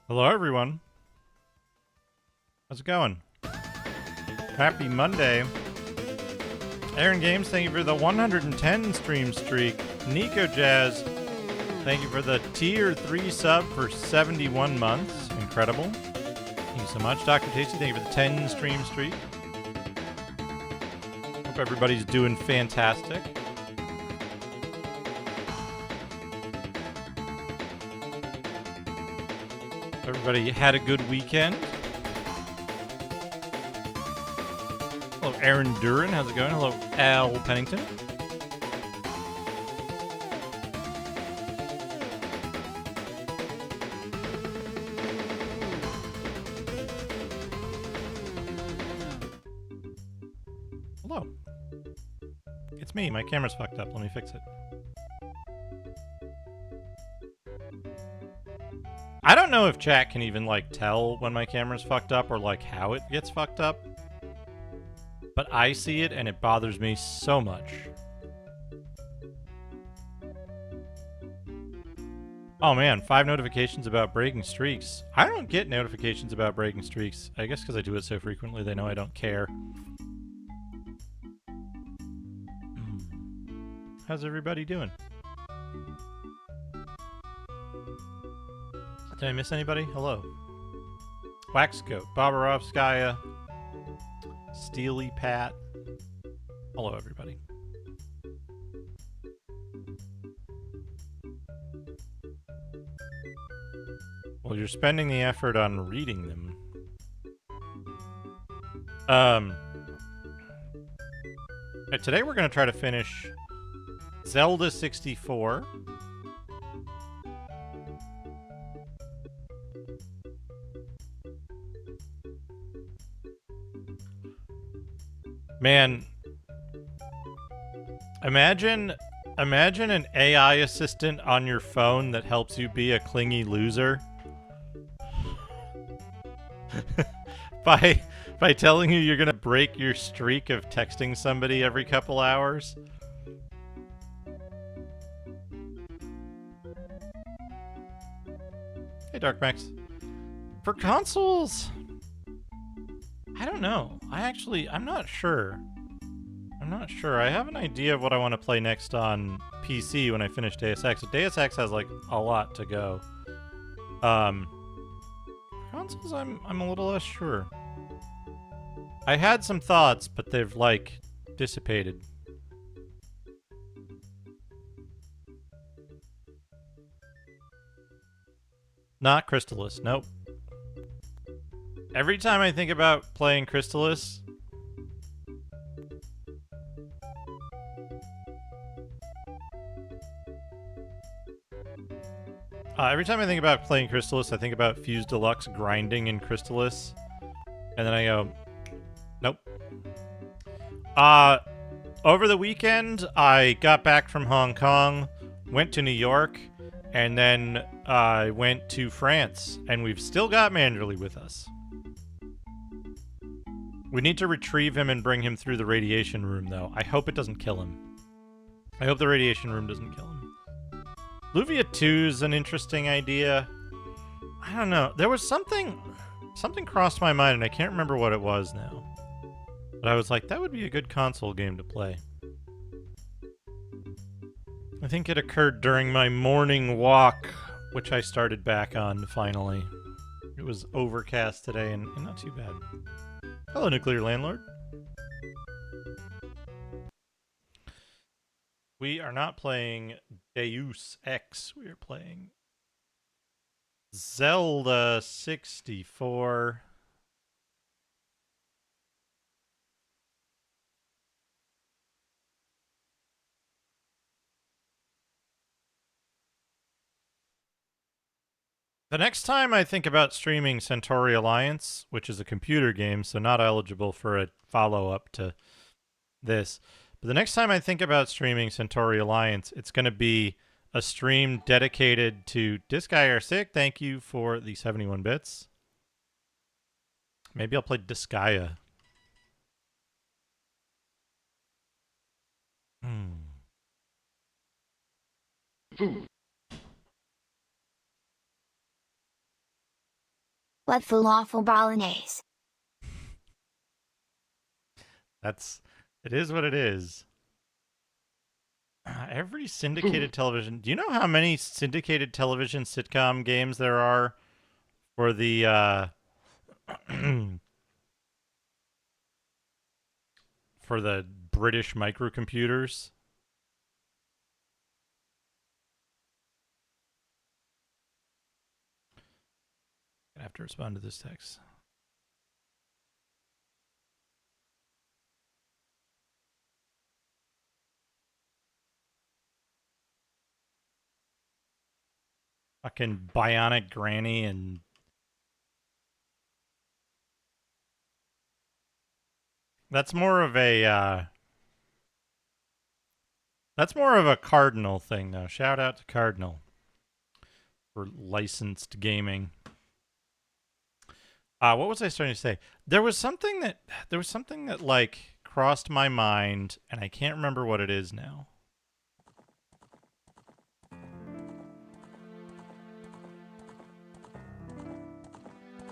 Hello, everyone. How's it going? Happy Monday. Aaron Games, thank you for the 110 stream streak. Nico Jazz, thank you for the tier 3 sub for 71 months. Incredible. Thank you so much. Dr. Tasty, thank you for the 10 stream streak. Hope everybody's doing fantastic. Everybody had a good weekend. Hello, Aaron Duran. How's it going? Hello, Al Pennington. Hello. It's me. My camera's fucked up. Let me fix it. I don't know if chat can even, like, tell when my camera's fucked up or, like, how it gets fucked up. But I see it, and it bothers me so much. Oh, man. 5 notifications about breaking streaks. I don't get notifications about breaking streaks. I guess because I do it so frequently, they know I don't care. How's everybody doing? Did I miss anybody? Hello. Waxcoat, Boborovskaya, Steely Pat. Hello, everybody. Well, you're spending the effort on reading them. Today we're going to try to finish Zelda 64. Man, imagine an AI assistant on your phone that helps you be a clingy loser. by telling you you're gonna break your streak of texting somebody every couple hours. Hey, Dark Max. For consoles, I don't know. I'm not sure. I have an idea of what I want to play next on PC when I finish Deus Ex. Deus Ex has, like, a lot to go. Consoles, I'm a little less sure. I had some thoughts, but they've, like, dissipated. Not Crystallis, nope. Every time I think about playing Crystallis, every time I think about playing Crystallis, I think about Fuse Deluxe grinding in Crystallis, and then I go, nope. Over the weekend, I got back from Hong Kong, went to New York, and then I went to France, and we've still got Manderley with us. We need to retrieve him and bring him through the radiation room, though. I hope it doesn't kill him. I hope the radiation room doesn't kill him. Luvia 2's an interesting idea. I don't know. There was something crossed my mind, and I can't remember what it was now. But I was like, that would be a good console game to play. I think it occurred during my morning walk, which I started back on, finally. It was overcast today, and not too bad. Hello, Nuclear Landlord. We are not playing Deus Ex. We are playing Zelda 64. The next time I think about streaming Centauri Alliance, which is a computer game, so not eligible for a follow-up to this, but the next time I think about streaming Centauri Alliance, it's going to be a stream dedicated to Disguy Are Sick. Thank you for the 71 bits. Maybe I'll play Disgaea. Food. What falafel bolognese? It is what it is. Every syndicated television. Do you know how many syndicated television sitcom games there are for the for the British microcomputers? I have to respond to this text. Fucking Bionic Granny and that's more of a Cardinal thing though. Shout out to Cardinal for licensed gaming. What was I starting to say? There was something that like crossed my mind, and I can't remember what it is now.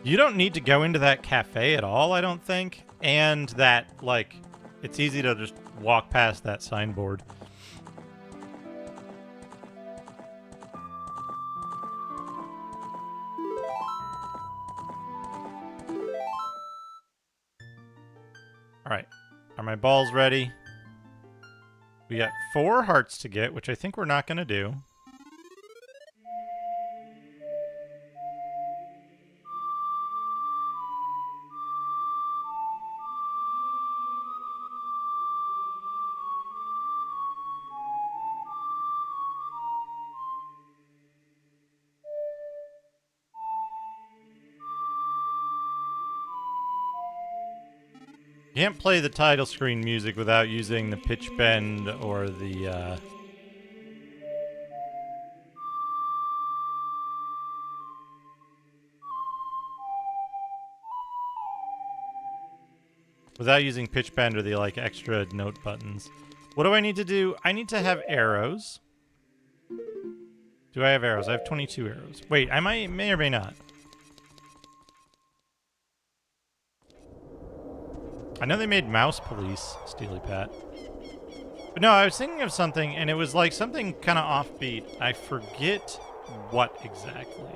You don't need to go into that cafe at all, I don't think, and that like it's easy to just walk past that signboard. All right. Are my balls ready? We got 4 hearts to get, which I think we're not going to do. Can't play the title screen music without using the pitch bend or the without using pitch bend or the like extra note buttons. What do I need to do? I need to have arrows. Do I have arrows? I have 22 arrows. Wait, I may or may not. I know they made Mouse Police, Steely Pat. But no, I was thinking of something, and it was like something kind of offbeat. I forget what exactly.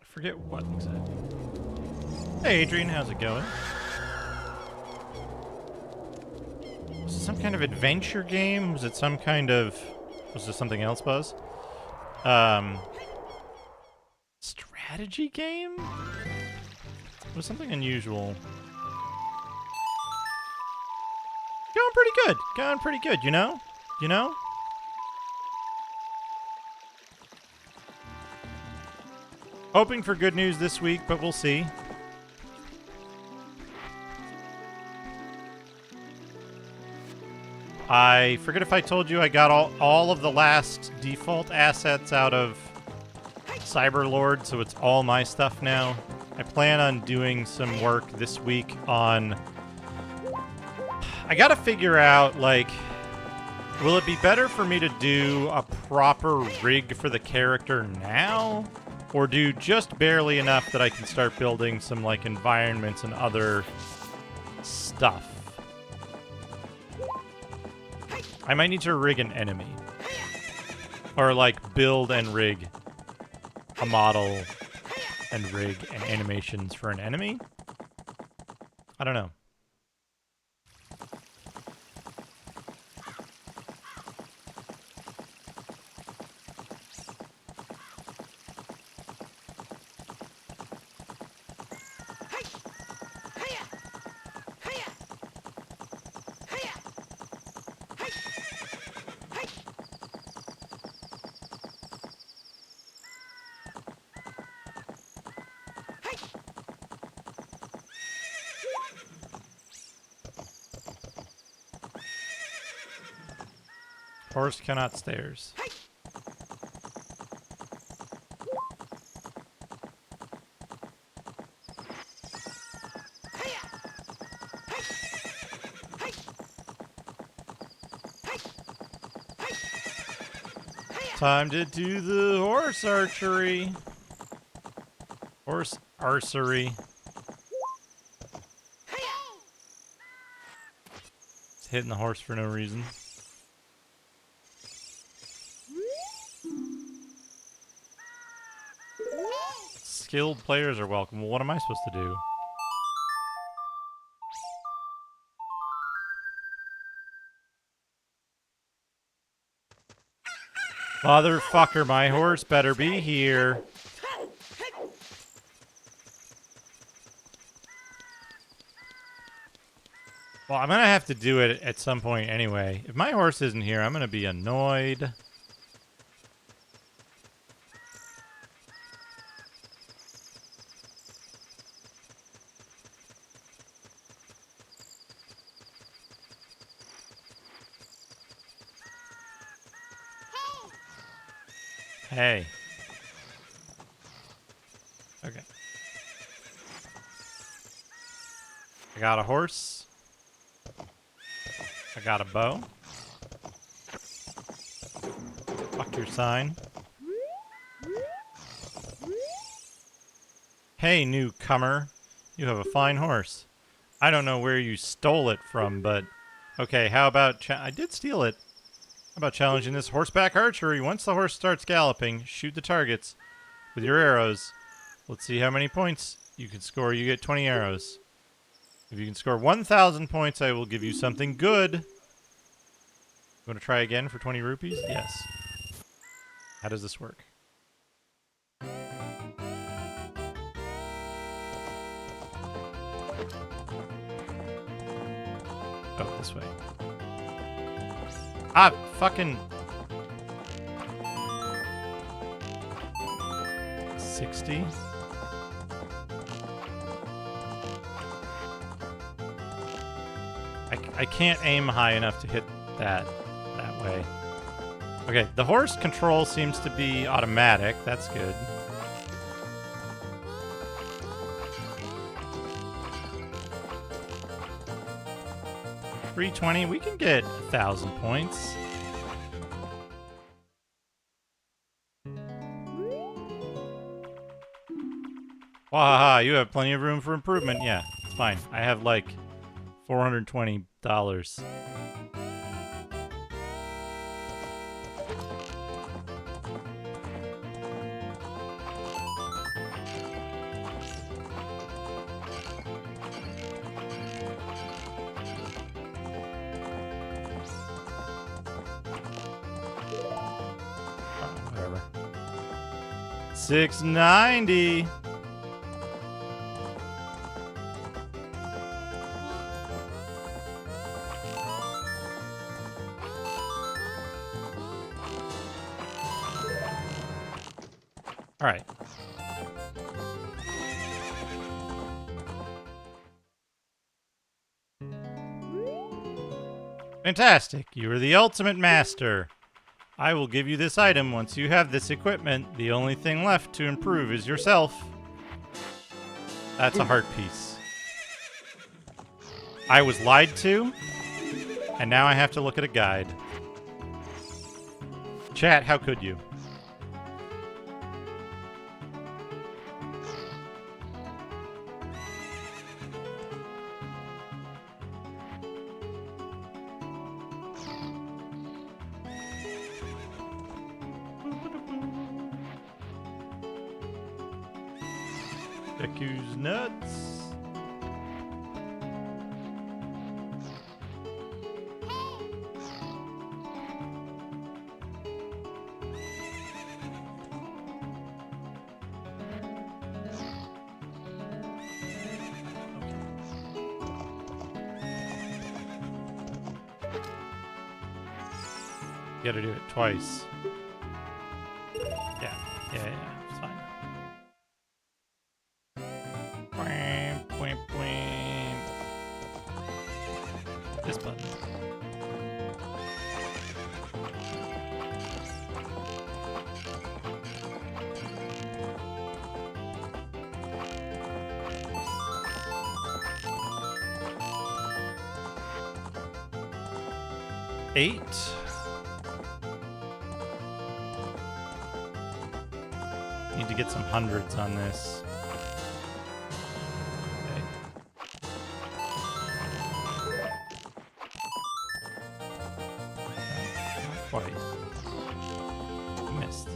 I forget what exactly. Hey, Adrian, how's it going? Was it some kind of adventure game? Was it some kind of... Was there something else, Buzz? Strategy game? It was something unusual. Going pretty good. Going pretty good, you know? You know? Hoping for good news this week, but we'll see. I forget if I told you I got all of the last default assets out of Cyberlord, so it's all my stuff now. I plan on doing some work this week on... I gotta figure out, like... Will it be better for me to do a proper rig for the character now? Or do just barely enough that I can start building some, like, environments and other stuff? I might need to rig an enemy. Or, like, build and rig a model and rig and animations for an enemy? I don't know. Horse cannot stairs. Time to do the horse archery. Horse archery. It's hitting the horse for no reason. Skilled players are welcome. Well, what am I supposed to do? Motherfucker, my horse better be here. Well, I'm gonna have to do it at some point anyway. If my horse isn't here, I'm gonna be annoyed. Hey. Okay. I got a horse. I got a bow. Fuck your sign. Hey, newcomer. You have a fine horse. I don't know where you stole it from, but... Okay, how about... I did steal it. How about challenging this horseback archery? Once the horse starts galloping, shoot the targets with your arrows. Let's see how many points you can score. You get 20 arrows. If you can score 1,000 points, I will give you something good. You want to try again for 20 rupees? Yes. How does this work? Oh, this way. Ah, fucking... 60? I can't aim high enough to hit that way. Okay, the horse control seems to be automatic. That's good. $320. We can get 1,000 points. Wahaha, you have plenty of room for improvement. Yeah, it's fine. I have like $420. Whatever. $690. All right. Fantastic. You are the ultimate master. I will give you this item once you have this equipment. The only thing left to improve is yourself. That's a heart piece. I was lied to, and now I have to look at a guide. Chat, how could you? Deku's nuts. You gotta do it twice. Yeah, it's fine. This button. $8. get some hundreds on this. Okay. Not quite. Missed.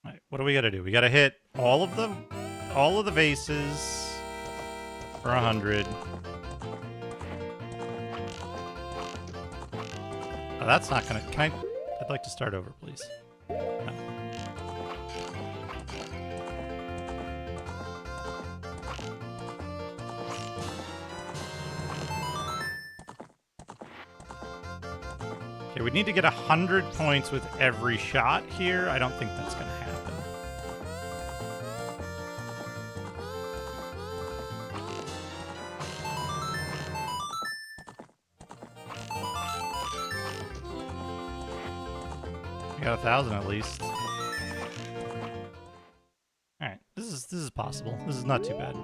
Alright, what do we gotta do? We gotta hit all of the vases for 100. Oh, that's not gonna... I'd like to start over, please. No. Okay, we need to get 100 points with every shot here. I don't think that's gonna happen. We got 1,000 at least. Alright, this is possible. This is not too bad.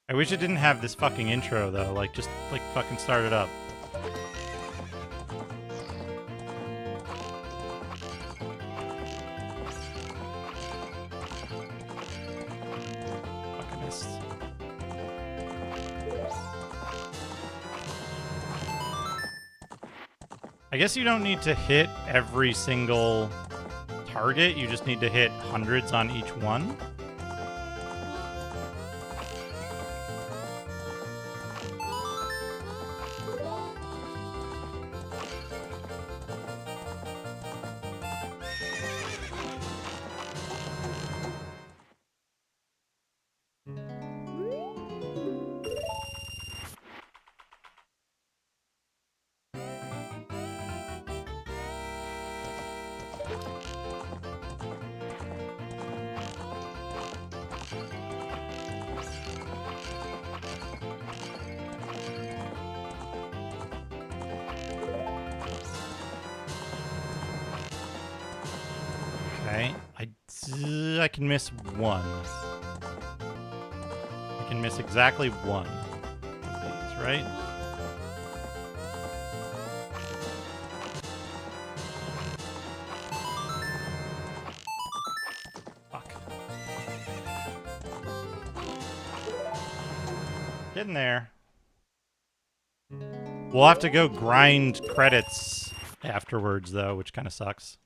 I wish it didn't have this fucking intro though, like just like fucking start it up. Fucking missed. I guess you don't need to hit every single target, you just need to hit hundreds on each one. Okay, I can miss one. I can miss exactly one of these, right? Fuck. Getting there. We'll have to go grind credits afterwards, though, which kind of sucks.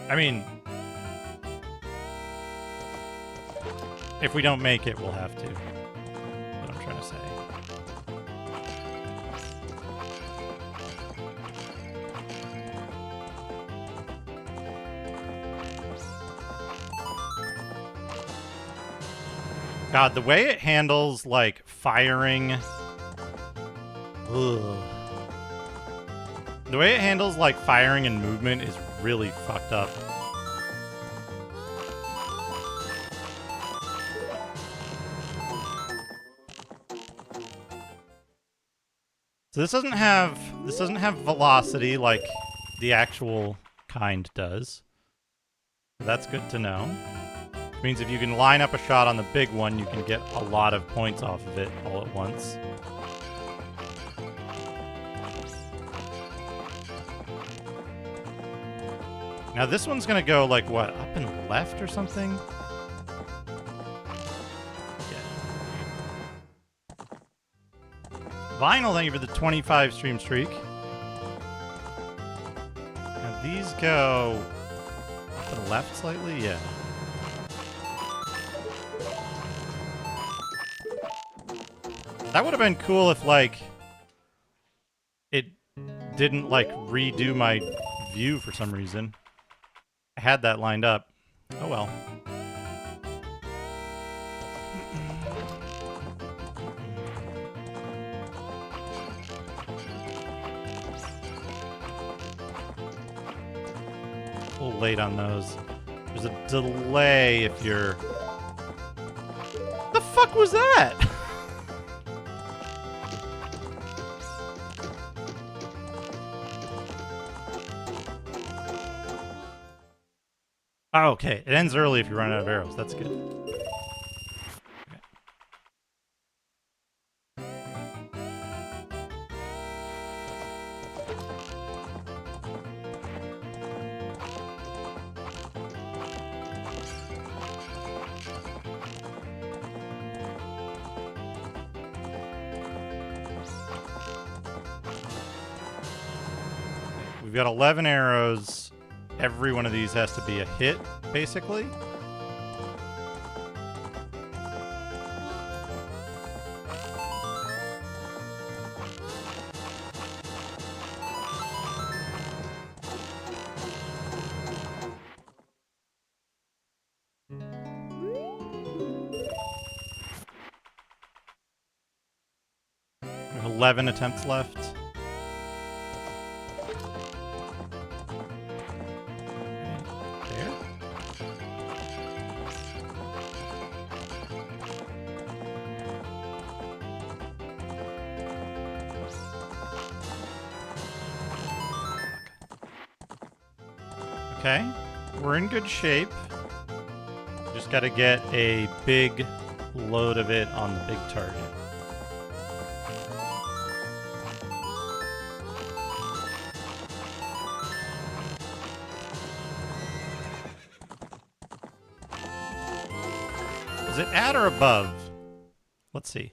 I mean, if we don't make it, we'll have to. What I'm trying to say. God, the way it handles, like, firing... Ugh. The way it handles, like, firing and movement is really fucked up. So this doesn't have velocity like the actual kind does. So that's good to know. Which means if you can line up a shot on the big one, you can get a lot of points off of it all at once. Now this one's gonna go like what, up and left or something? Vinyl, thank you for the 25 stream streak. Now these go up and left slightly, yeah. That would have been cool if, like, it didn't, like, redo my view for some reason. I had that lined up. Oh well. A little late on those. There's a delay if you're... The fuck was that? Oh, okay. It ends early if you run out of arrows. That's good. Okay. We've got 11 arrows. Every one of these has to be a hit, basically. We have 11 attempts left. There. Okay, we're in good shape. Just got to get a big load of it on the big target. Is it at or above? Let's see.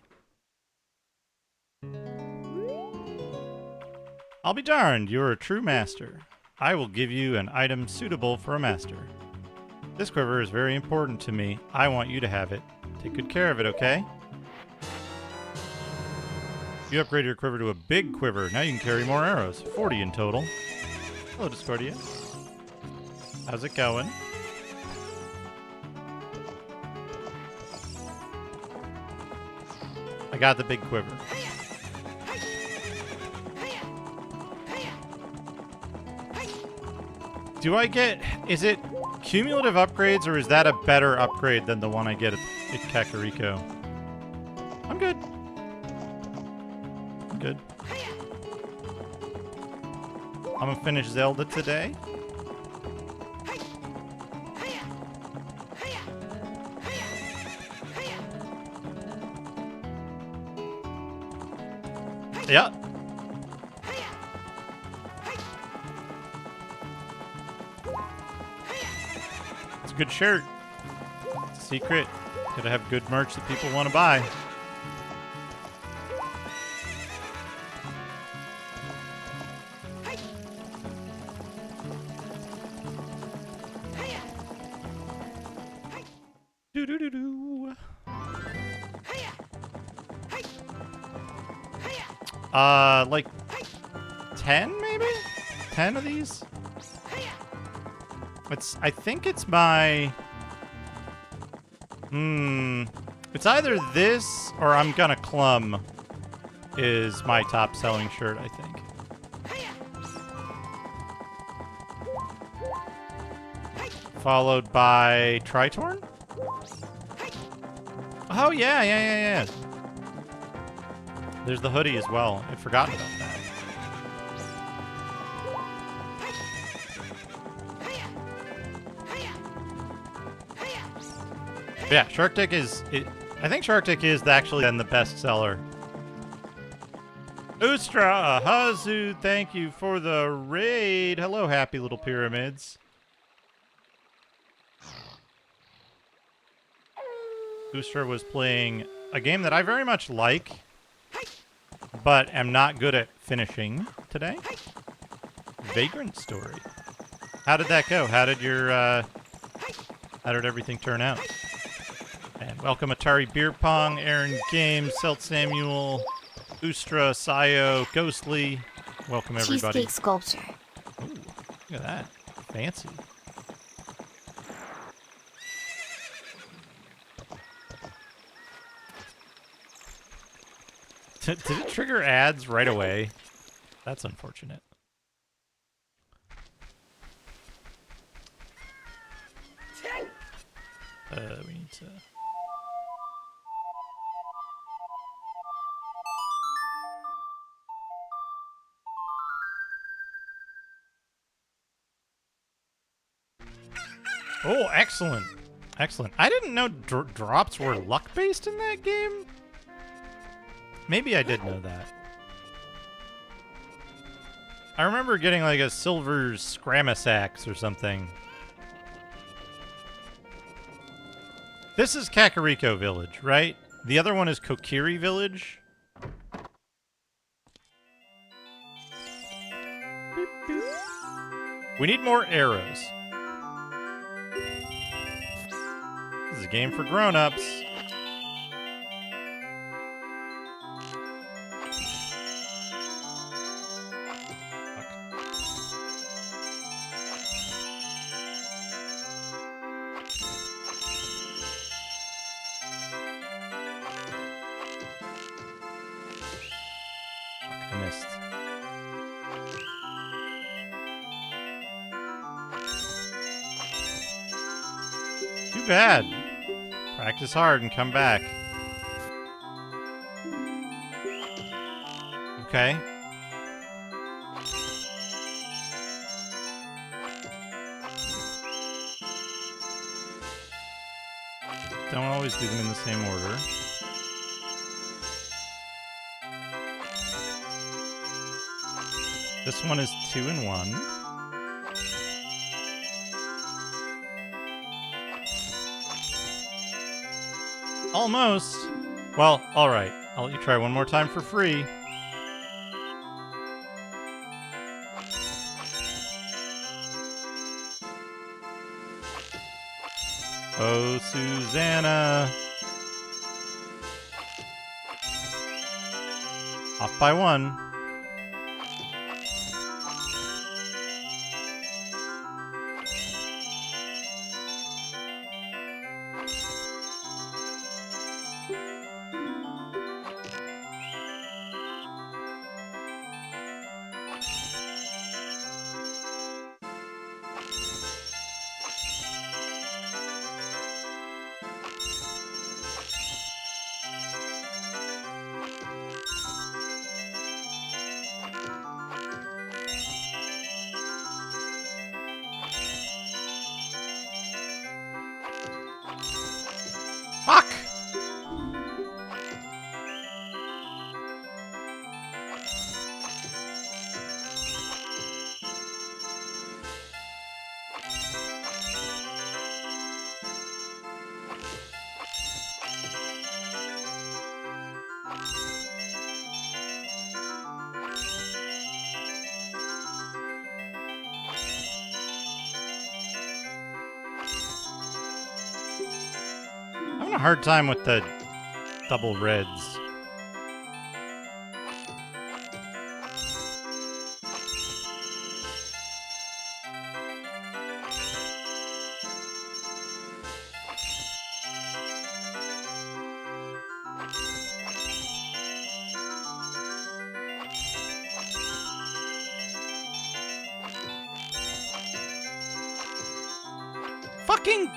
I'll be darned, you're a true master. I will give you an item suitable for a master. This quiver is very important to me. I want you to have it. Take good care of it, okay? You upgrade your quiver to a big quiver. Now you can carry more arrows. 40 in total. Hello, Discordia. How's it going? I got the big quiver. Do I get... Is it cumulative upgrades, or is that a better upgrade than the one I get at Kakariko? I'm good. I'm good. I'm gonna finish Zelda today. Yeah. It's a good shirt. It's a secret. Gotta have good merch that people want to buy. Do-do-do-do. Like 10 maybe? 10 of these? I think it's my... It's either this or I'm Gonna Clum is my top selling shirt, I think. Followed by Tritorn? Oh, yeah. There's the hoodie as well. I'd forgotten about that. But yeah, Shark Dick is... I think Shark Dick is actually then the best seller. Ustra Hazu, thank you for the raid. Hello, happy little pyramids. Ustra was playing a game that I very much like, but am not good at finishing today. Vagrant Story. How did that go? How did your how did everything turn out? And welcome Atari Beer Pong, Aaron Games, Selt Samuel, Ustra, Sayo, Ghostly. Welcome everybody. Cheesecake sculpture. Ooh, look at that. Fancy. Did it trigger ads right away? That's unfortunate. We need to... Oh, excellent. Excellent. I didn't know drops were luck-based in that game. Maybe I did know that. I remember getting like a silver Scramasax or something. This is Kakariko Village, right? The other one is Kokiri Village. We need more arrows. This is a game for grown-ups. I missed. Too bad. Practice hard and come back. Okay. Don't always do them in the same order. This one is 2 and 1. Almost. Well, alright. I'll let you try one more time for free. Oh, Susanna. Off by 1. Fuck! I'm having a hard time with the double reds. Fucking...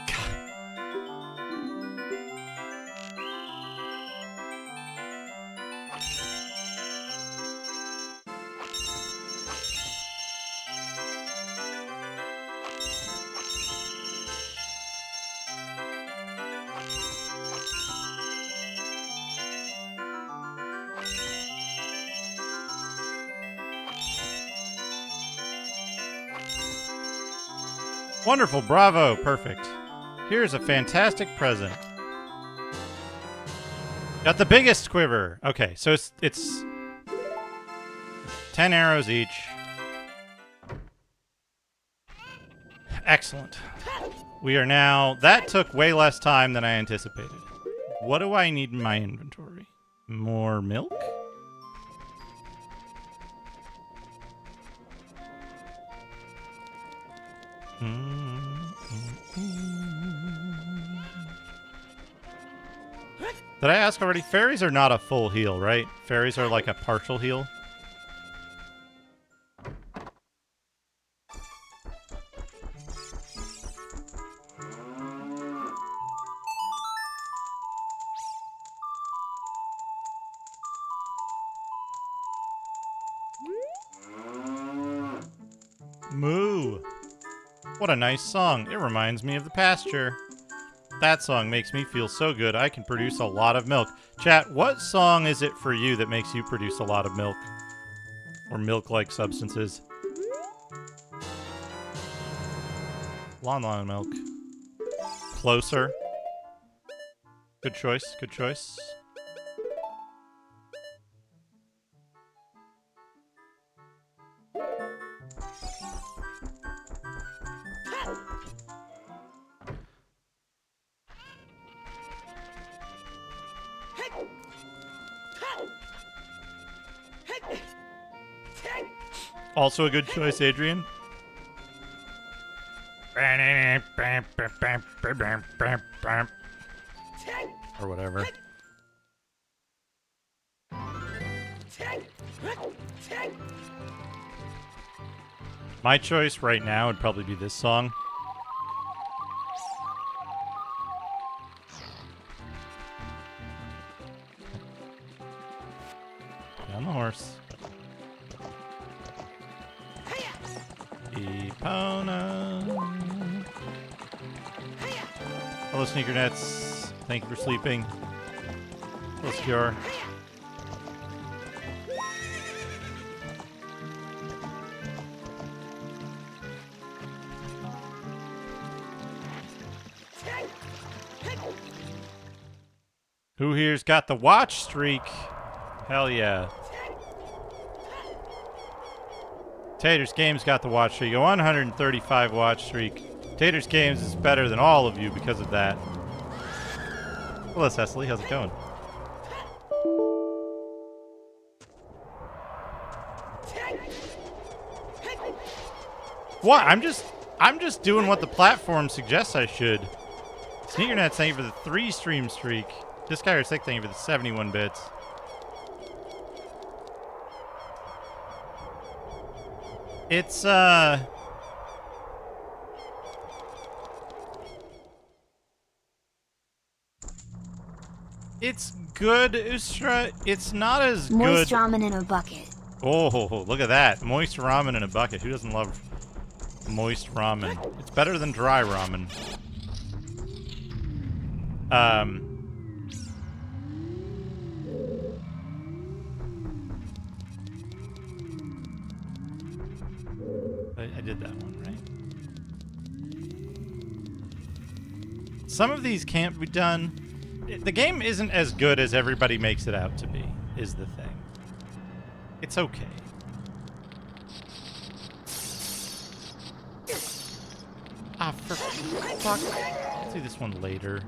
Wonderful, bravo, perfect. Here's a fantastic present. Got the biggest quiver. Okay, so it's 10 arrows each. Excellent. We are now... That took way less time than I anticipated. What do I need in my inventory? More milk? Did I ask already? Fairies are not a full heal, right? Fairies are like a partial heal. Moo! What a nice song. It reminds me of the pasture. That song makes me feel so good I can produce a lot of milk. Chat, what song is it for you that makes you produce a lot of milk? Or milk-like substances? Lon milk. Closer. Good choice. Good choice. Also a good choice, Adrian. Or whatever. My choice right now would probably be this song. On the horse. Epona. Hello, Sneakernets. Thank you for sleeping. Hello, Skjor. Who here's got the watch streak? Hell yeah. Taters Games got the watch streak. A 135 watch streak. Taters Games is better than all of you because of that. Hello, Cecily. How's it going? What? I'm just doing what the platform suggests I should. Sneakernet, thank you for the 3 stream streak. This guy is sick, thank you for the 71 bits. It's it's good, Ustra. It's not as good. Moist ramen in a bucket. Oh, look at that. Moist ramen in a bucket. Who doesn't love moist ramen? It's better than dry ramen. I did that one, right? Some of these can't be done. The game isn't as good as everybody makes it out to be, is the thing. It's okay. Ah, for fuck. I'll do this one later.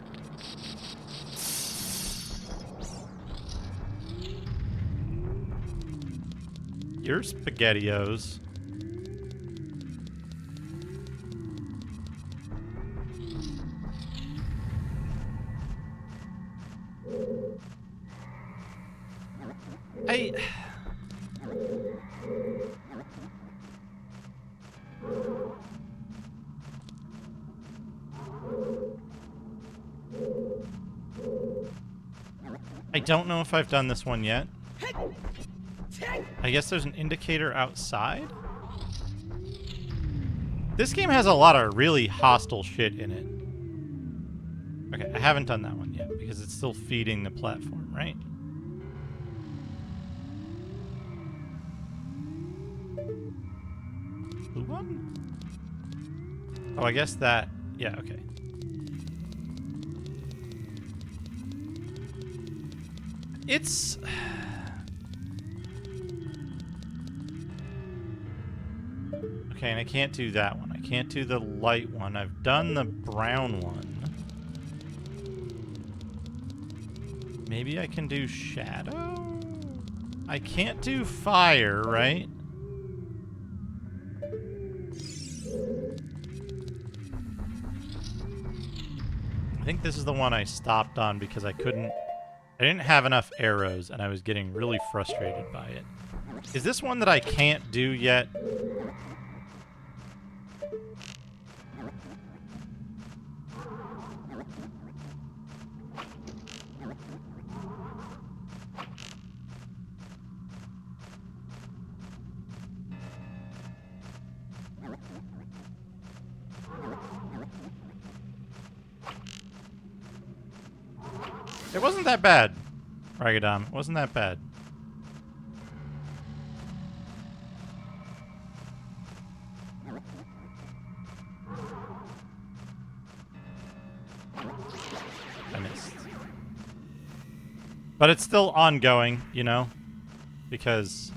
Your SpaghettiOs. I don't know if I've done this one yet. I guess there's an indicator outside? This game has a lot of really hostile shit in it. Okay, I haven't done that one yet because it's still feeding the platform, right? Blue one? Oh, I guess that... Yeah, okay. It's... Okay, and I can't do that one. I can't do the light one. I've done the brown one. Maybe I can do shadow? I can't do fire, right? I think this is the one I stopped on because I didn't have enough arrows and I was getting really frustrated by it. Is this one that I can't do yet? It wasn't that bad, Ragadam. It wasn't that bad. But it's still ongoing, you know? Because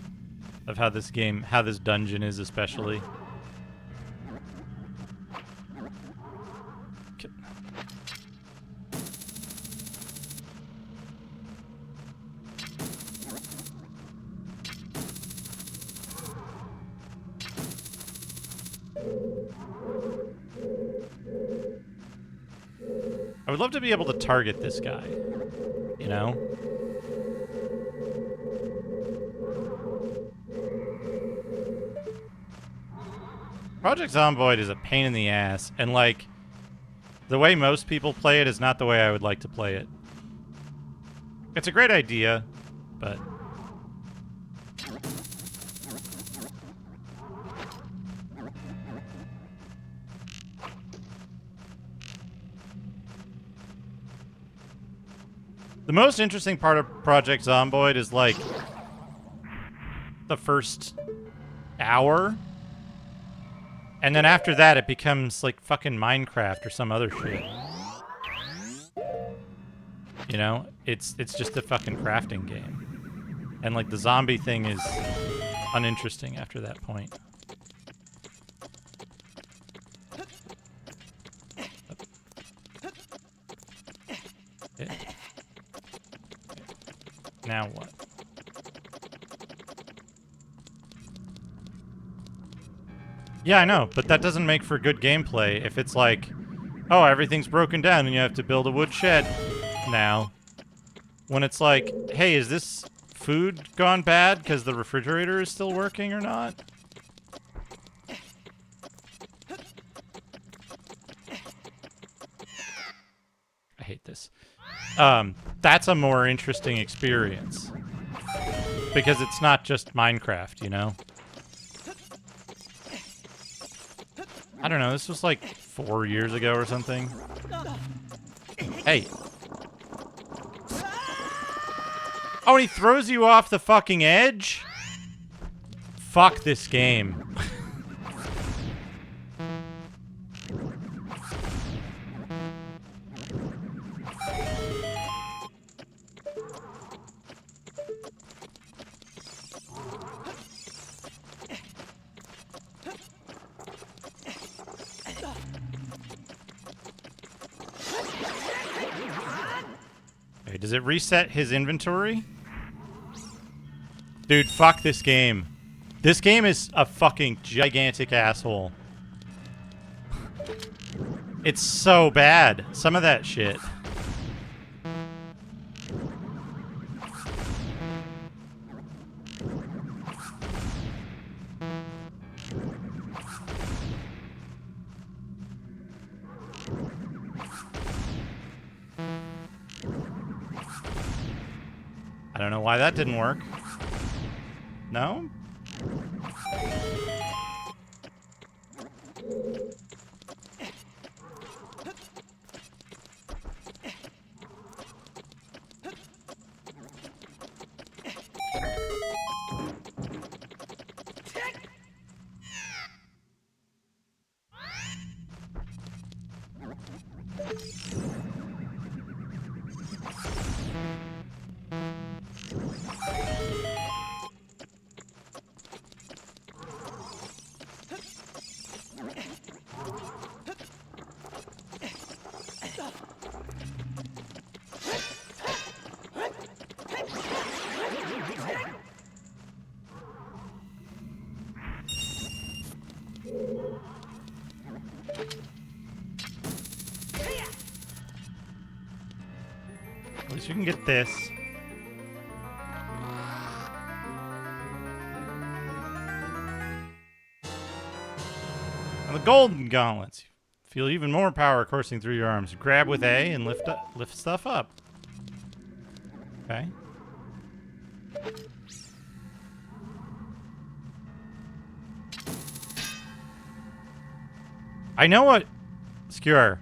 of how this game, how this dungeon is especially. I would love to be able to target this guy, you know? Project Zomboid is a pain in the ass, and like, the way most people play it is not the way I would like to play it. It's a great idea, but... The most interesting part of Project Zomboid is, like, the first hour. And then after that, it becomes, like, fucking Minecraft or some other shit. You know? It's just a fucking crafting game. And, like, the zombie thing is uninteresting after that point. Okay. Now what? Yeah, I know, but that doesn't make for good gameplay if it's like, oh, everything's broken down and you have to build a wood shed now. When it's like, hey, is this food gone bad because the refrigerator is still working or not? I hate this. That's a more interesting experience. Because it's not just Minecraft, you know? I don't know, this was like 4 years ago or something. Hey. Oh, and he throws you off the fucking edge? Fuck this game. Okay, does it reset his inventory? Dude, fuck this game. This game is a fucking gigantic asshole. It's so bad. Some of that shit. I don't know why that didn't work. No? At least you can get this. And the golden gauntlets. Feel even more power coursing through your arms. Grab with A and lift stuff up. Okay. I know what... Skewer.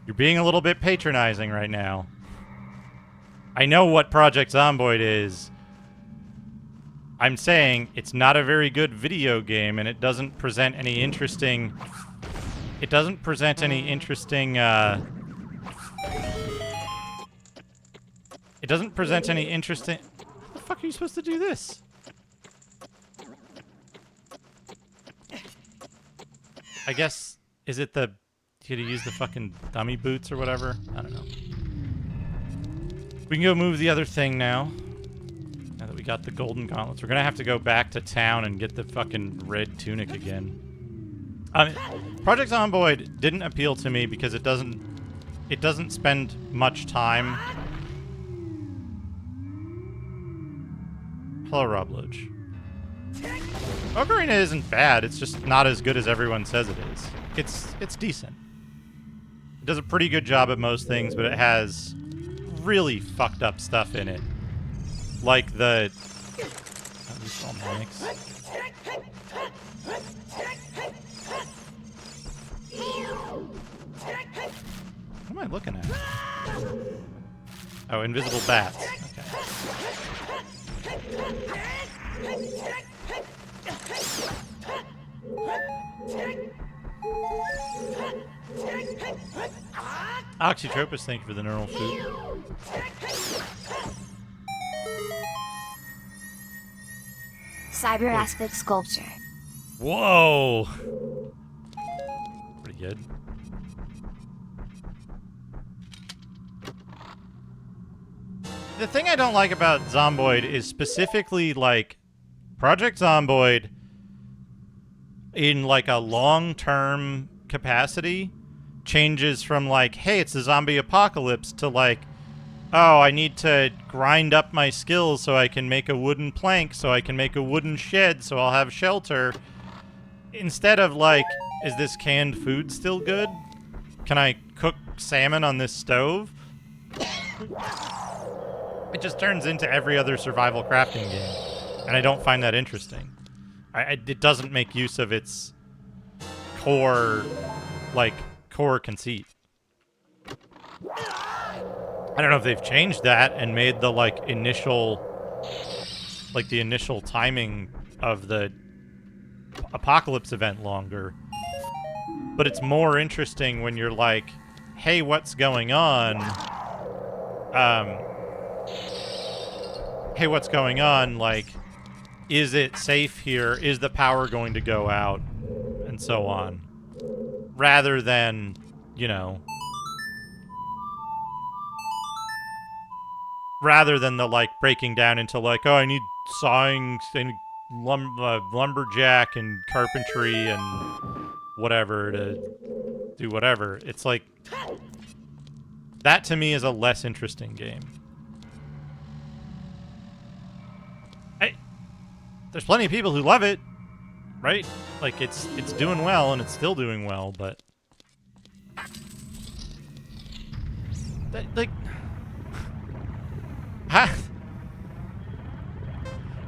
You're being a little bit patronizing right now. I know what Project Zomboid is. I'm saying it's not a very good video game, and it doesn't present any interesting... It doesn't present any interesting, It doesn't present any interesting... How the fuck are you supposed to do this? I guess... Is it the... You gotta use the fucking dummy boots or whatever? I don't know. We can go move the other thing now. Now that we got the golden gauntlets. We're gonna have to go back to town and get the fucking red tunic again. Project Zomboid didn't appeal to me because it doesn't spend much time. Hello, Rob Loach. Ocarina isn't bad, it's just not as good as everyone says it is. It's decent. It does a pretty good job at most things, but it has really fucked up stuff in it. Like the... Oh, these are all mimics. What am I looking at? Oh, invisible bats. Okay. Oxytropus, thank you for the neural food. Cyber aspect sculpture. Whoa! Pretty good. The thing I don't like about Zomboid is specifically, like, Project Zomboid in, like, a long-term capacity changes from, like, hey, it's a zombie apocalypse to, like, oh, I need to grind up my skills so I can make a wooden plank, so I can make a wooden shed, so I'll have shelter. Instead of, like, is this canned food still good? Can I cook salmon on this stove? It just turns into every other survival crafting game, and I don't find that interesting. It doesn't make use of its core conceit. I don't know if they've changed that and made the, like, initial timing of the apocalypse event longer. But it's more interesting when you're like, hey, what's going on? Hey, what's going on? Like, is it safe here? Is the power going to go out? And so on. Rather than, you know... Rather than the, like, breaking down into, like, oh, I need sawing, and lumberjack and carpentry and whatever to do whatever. It's like... That, to me, is a less interesting game. There's plenty of people who love it, right? Like, it's doing well, and it's still doing well, but...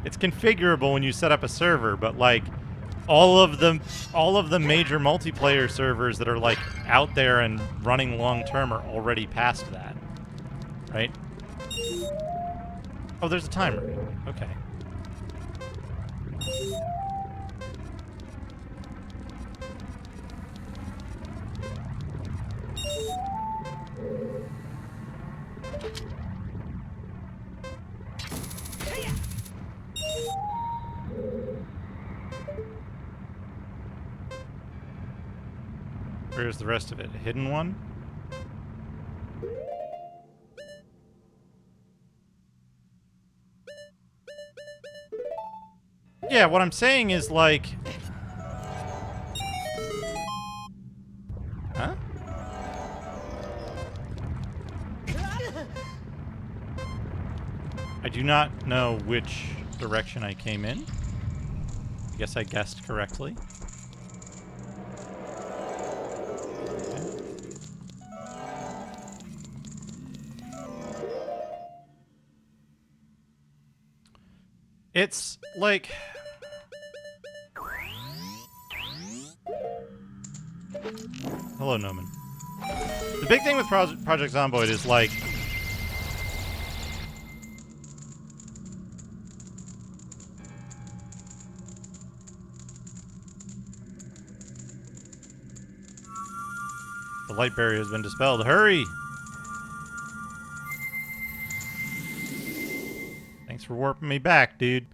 It's configurable when you set up a server, but, like, all of the major multiplayer servers that are, like, out there and running long-term are already past that, right? Oh, there's a timer. Okay. Where's the rest of it? A hidden one? Yeah, what I'm saying is, like... Huh? I do not know which direction I came in. I guess I guessed correctly. It's like... Hello, Noman. The big thing with Project Zomboid is, like... The light barrier has been dispelled. Hurry! Thanks for warping me back, dude.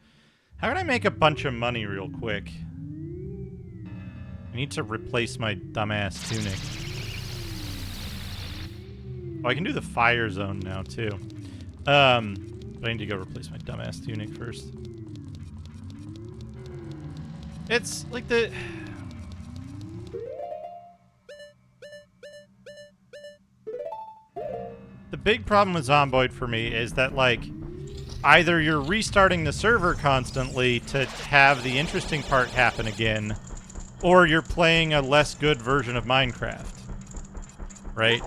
How can I make a bunch of money real quick? I need to replace my dumbass tunic. Oh, I can do the fire zone now, too. But I need to go replace my dumbass tunic first. It's like the... The big problem with Zomboid for me is that, like, either you're restarting the server constantly to have the interesting part happen again, or you're playing a less good version of Minecraft. Right?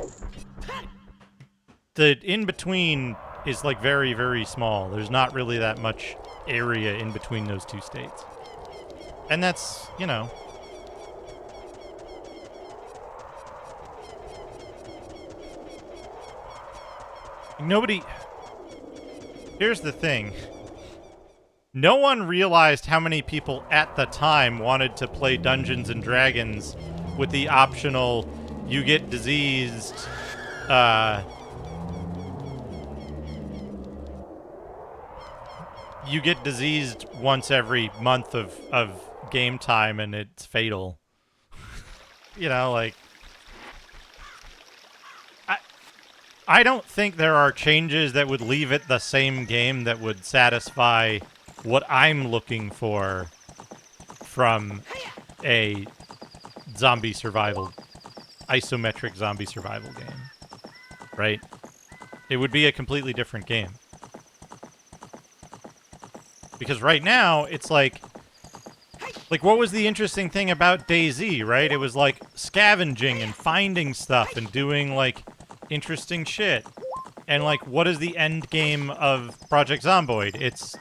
The in-between is, like, very, very small. There's not really that much area in between those two states. And that's, you know... Nobody... Here's the thing. No one realized how many people at the time wanted to play Dungeons and Dragons with the optional, you get diseased, you get diseased once every month of game time and it's fatal. You know, like... I don't think there are changes that would leave it the same game that would satisfy what I'm looking for from a zombie survival, isometric zombie survival game, right? It would be a completely different game. Because right now, it's like what was the interesting thing about DayZ, right? It was like scavenging and finding stuff and doing like interesting shit. And like, what is the end game of Project Zomboid? It's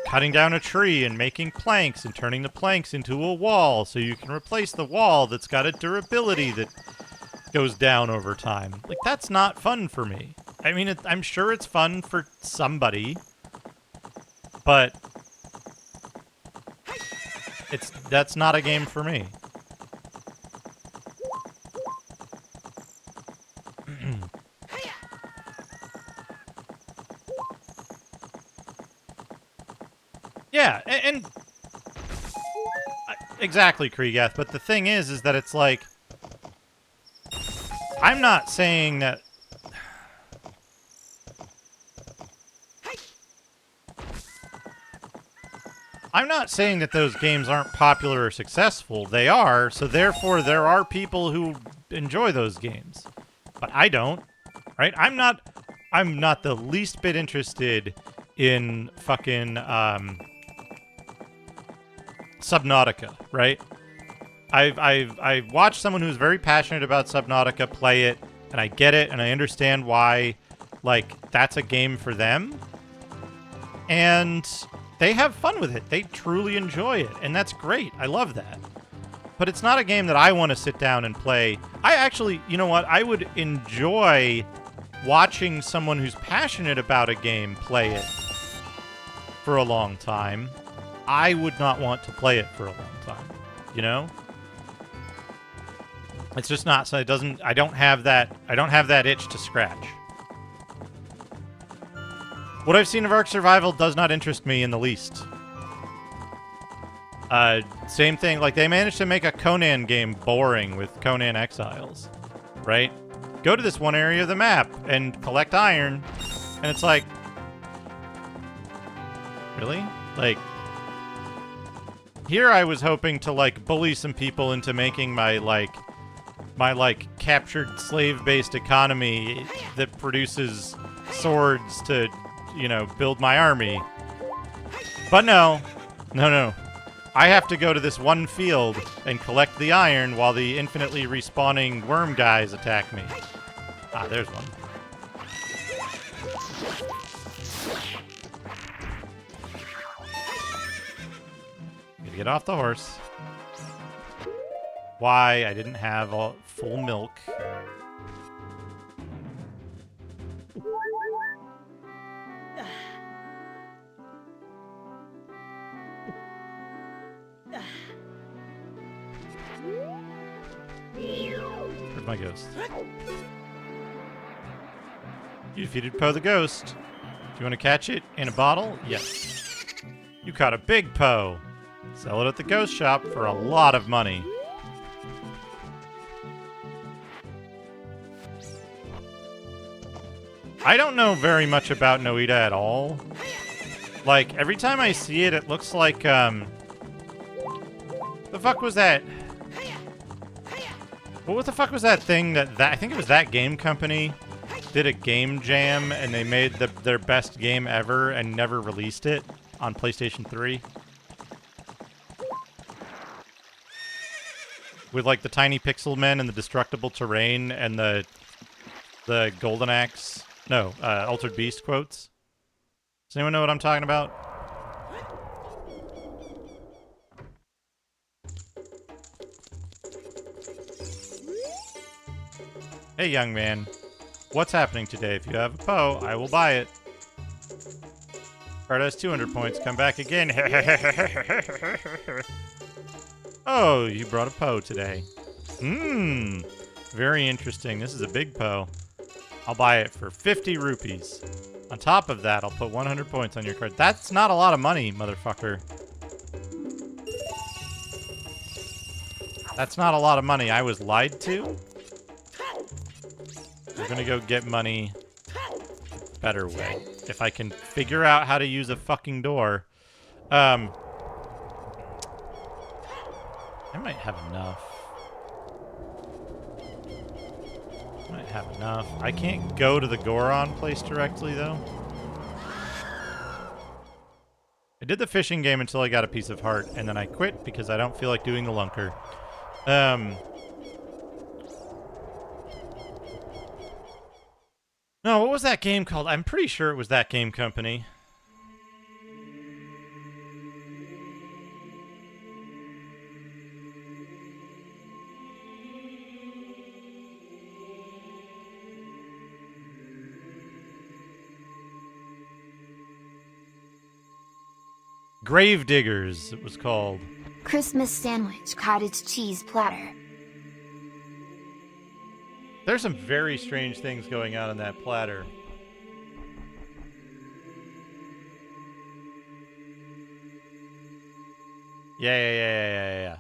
cutting down a tree and making planks and turning the planks into a wall so you can replace the wall that's got a durability that goes down over time. Like, that's not fun for me. I mean, I'm sure it's fun for somebody, but that's not a game for me. Yeah, and exactly, Kriegath, but the thing is that it's like, I'm not saying that... I'm not saying that those games aren't popular or successful. They are, so therefore there are people who enjoy those games. But I don't, right? I'm not the least bit interested in fucking, Subnautica, right? I've watched someone who's very passionate about Subnautica play it, and I get it, and I understand why, like, that's a game for them. And they have fun with it. They truly enjoy it, and that's great. I love that. But it's not a game that I want to sit down and play. I actually, you know what? I would enjoy watching someone who's passionate about a game play it for a long time. I would not want to play it for a long time, you know? It's just not, so it doesn't, I don't have that itch to scratch. What I've seen of Ark Survival does not interest me in the least. Same thing, like, they managed to make a Conan game boring with Conan Exiles, right? Go to this one area of the map and collect iron, and it's like, really? Like, here I was hoping to, like, bully some people into making my captured slave-based economy that produces swords to, you know, build my army. But no. No. I have to go to this one field and collect the iron while the infinitely respawning worm guys attack me. Ah, there's one. Gotta get off the horse. Why? I didn't have all full milk. Where's my ghost? You defeated Poe the Ghost. Do you want to catch it in a bottle? Yes. You caught a big Poe. Sell it at the ghost shop for a lot of money. I don't know very much about Noita at all. Like, every time I see it, it looks like, the fuck was that? What the fuck was that thing that I think it was that game company did a game jam and they made their best game ever and never released it on PlayStation 3? With, like, the tiny pixel men and the destructible terrain and the golden axe. No, Altered Beast quotes. Does anyone know what I'm talking about? Hey, young man. What's happening today? If you have a Poe, I will buy it. Card has 200 points. Come back again. Oh, you brought a Poe today. Very interesting. This is a big Poe. I'll buy it for 50 rupees. On top of that, I'll put 100 points on your card. That's not a lot of money, motherfucker. That's not a lot of money. I was lied to. We're gonna go get money better way. If I can figure out how to use a fucking door. I might have enough. Might have enough. I can't go to the Goron place directly, though. I did the fishing game until I got a piece of heart, and then I quit because I don't feel like doing the lunker. No, what was that game called? I'm pretty sure it was that game company. Gravediggers, it was called. Christmas sandwich, cottage cheese platter. There's some very strange things going on in that platter. Yeah.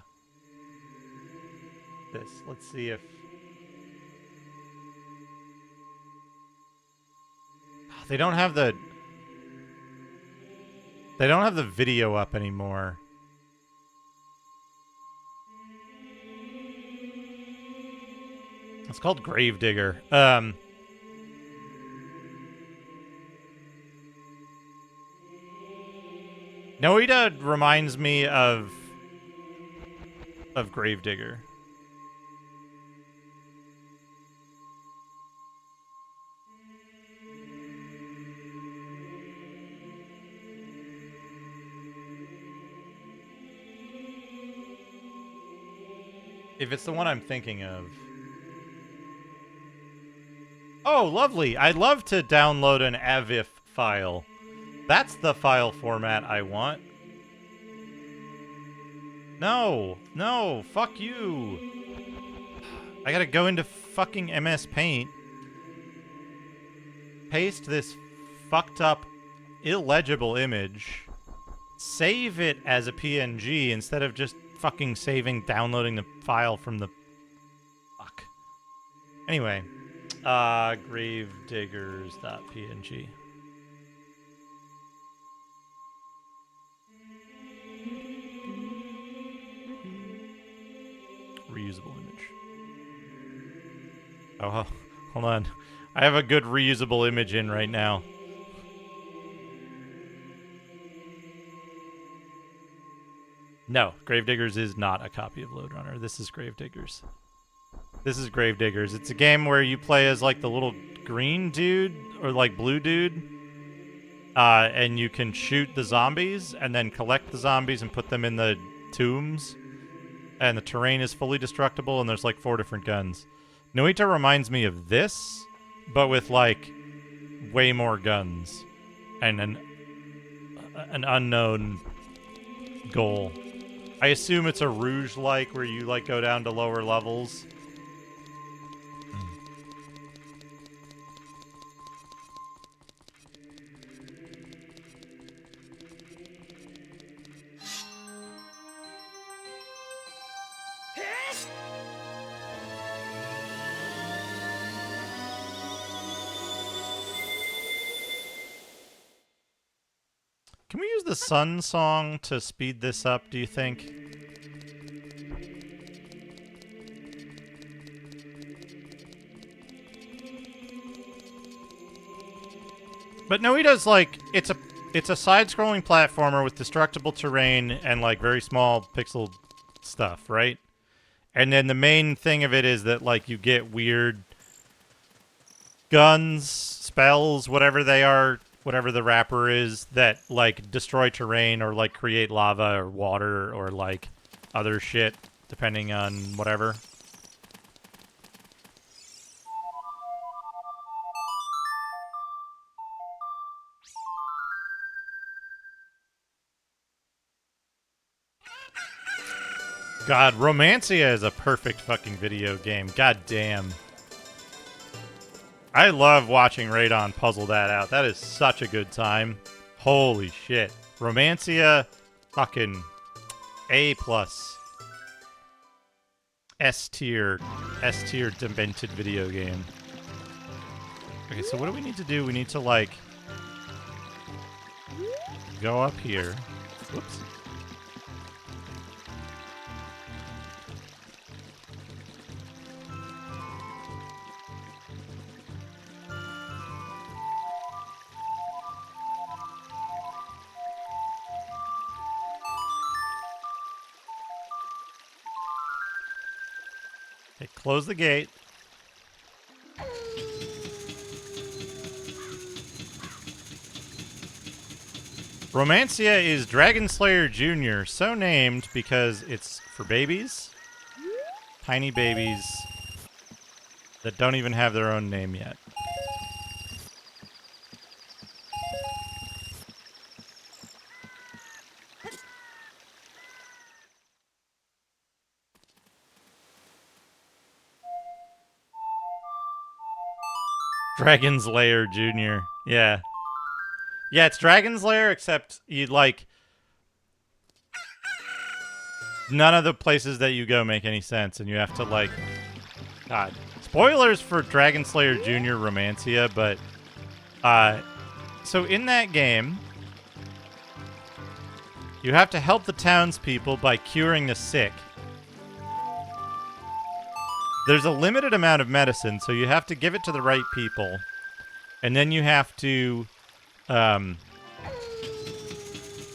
This, let's see if... They don't have the video up anymore. It's called Gravedigger. Noita reminds me of Gravedigger. If it's the one I'm thinking of. Oh, lovely. I'd love to download an AVIF file. That's the file format I want. No, fuck you. I gotta go into fucking MS Paint. Paste this fucked up, illegible image. Save it as a PNG instead of just fucking downloading the file from the... Fuck. Anyway. Gravediggers.png. Reusable image. Oh, hold on. I have a good reusable image in right now. No, Gravediggers is not a copy of Lode Runner. This is Gravediggers. This is Gravediggers. It's a game where you play as, like, the little green dude, or, like, blue dude. And you can shoot the zombies, and then collect the zombies and put them in the tombs. And the terrain is fully destructible, and there's, like, 4 different guns. Noita reminds me of this, but with, like, way more guns. And an unknown goal. I assume it's a Rouge-like, where you, like, go down to lower levels. Can we use the Sun song to speed this up, do you think? But no, he does, like, it's a side-scrolling platformer with destructible terrain and, like, very small pixel stuff, right? And then the main thing of it is that, like, you get weird guns, spells, whatever they are, whatever the wrapper is, that, like, destroy terrain or, like, create lava or water or, like, other shit, depending on whatever. God, Romancia is a perfect fucking video game. God damn. I love watching Radon puzzle that out. That is such a good time. Holy shit. Romancia, fucking A+. S tier demented video game. Okay, so what do we need to do? We need to, like, go up here. Whoops. Okay, close the gate. Romancia is Dragon Slayer Jr., so named because it's for babies. Tiny babies that don't even have their own name yet. Dragon's Lair Jr. Yeah. Yeah, it's Dragon's Lair, except you'd like... None of the places that you go make any sense, and you have to, like... God. Spoilers for Dragon Slayer Jr. Romancia, but... So in that game... You have to help the townspeople by curing the sick. There's a limited amount of medicine, so you have to give it to the right people. And then you have to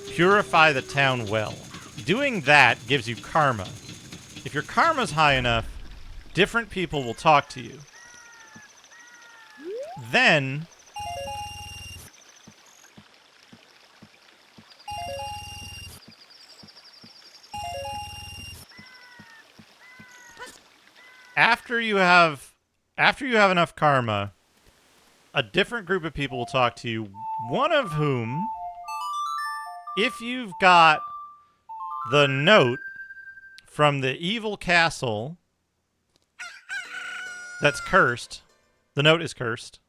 purify the town well. Doing that gives you karma. If your karma's high enough, different people will talk to you. Then... After you have enough karma, a different group of people will talk to you, one of whom, if you've got the note from the evil castle that's cursed, the note is cursed,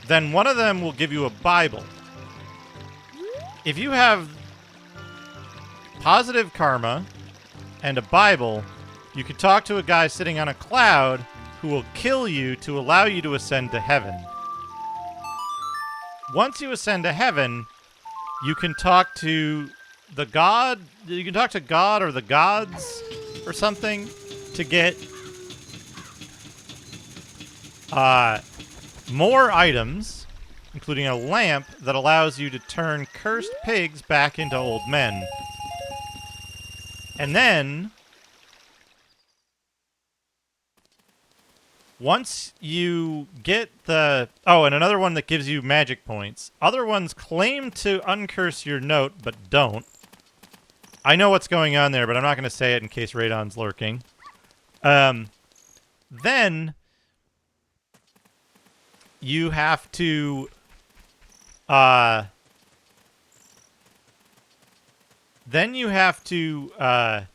then one of them will give you a Bible. If you have positive karma and a Bible, you could talk to a guy sitting on a cloud who will kill you to allow you to ascend to heaven. Once you ascend to heaven, you can talk to the god. You can talk to God or the gods or something to get more items, including a lamp that allows you to turn cursed pigs back into old men. And then... once you get the... Oh, and another one that gives you magic points. Other ones claim to uncurse your note, but don't. I know what's going on there, but I'm not going to say it in case Radon's lurking. Then... you have to... then you have to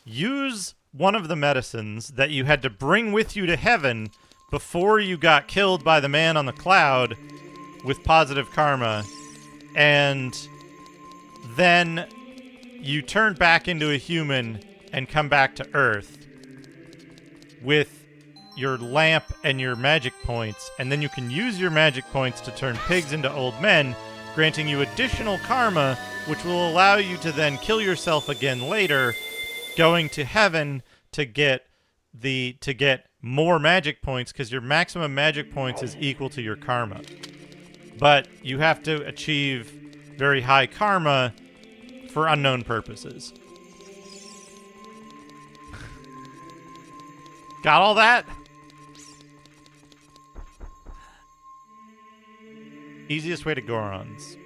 use... one of the medicines that you had to bring with you to heaven before you got killed by the man on the cloud with positive karma. And then you turn back into a human and come back to Earth with your lamp and your magic points, and then you can use your magic points to turn pigs into old men, granting you additional karma, which will allow you to then kill yourself again later, going to heaven to get more magic points, because your maximum magic points is equal to your karma. But you have to achieve very high karma for unknown purposes. Got all that? Easiest way to Goron's.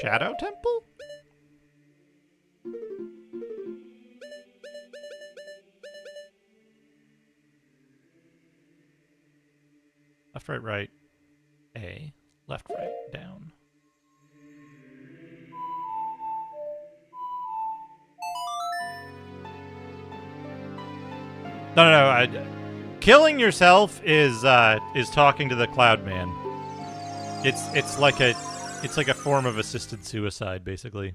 Shadow Temple? Left, right, right. A. Left, right, down. No. Killing yourself is talking to the Cloud Man. It's like a form of assisted suicide, basically.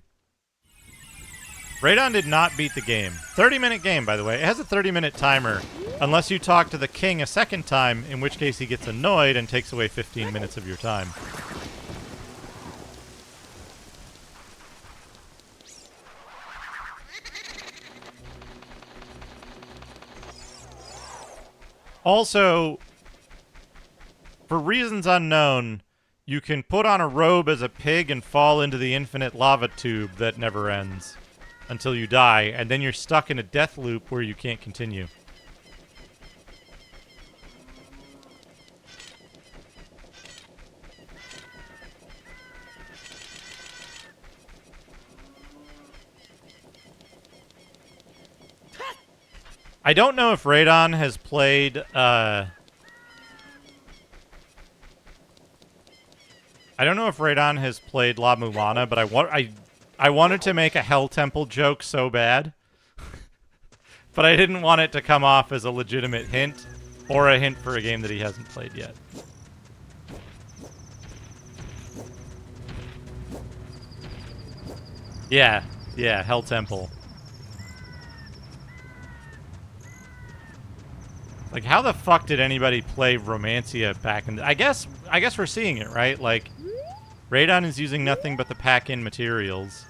Radon did not beat the game. 30-minute game, by the way. It has a 30-minute timer, unless you talk to the king a second time, in which case he gets annoyed and takes away 15 minutes of your time. Also, for reasons unknown, you can put on a robe as a pig and fall into the infinite lava tube that never ends until you die, and then you're stuck in a death loop where you can't continue. I don't know if Radon has played, I don't know if Radon has played La Mulana, but I wanted to make a Hell Temple joke so bad. But I didn't want it to come off as a legitimate hint, or a hint for a game that he hasn't played yet. Yeah, Hell Temple. Like, how the fuck did anybody play Romancia back in the... I guess we're seeing it, right? Like, Radon is using nothing but the pack-in materials.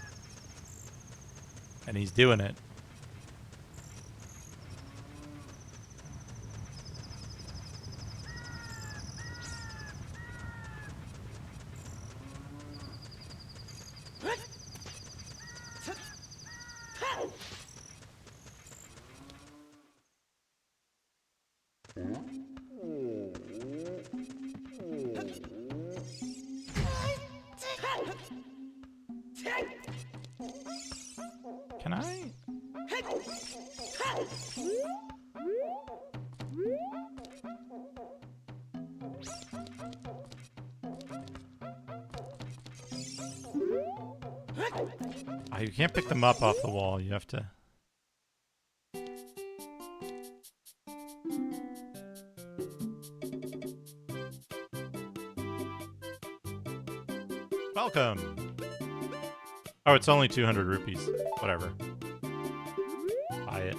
And he's doing it. Can I? Oh, you can't pick them up off the wall. You have to... Welcome! Oh, it's only 200 rupees. Whatever. Buy it.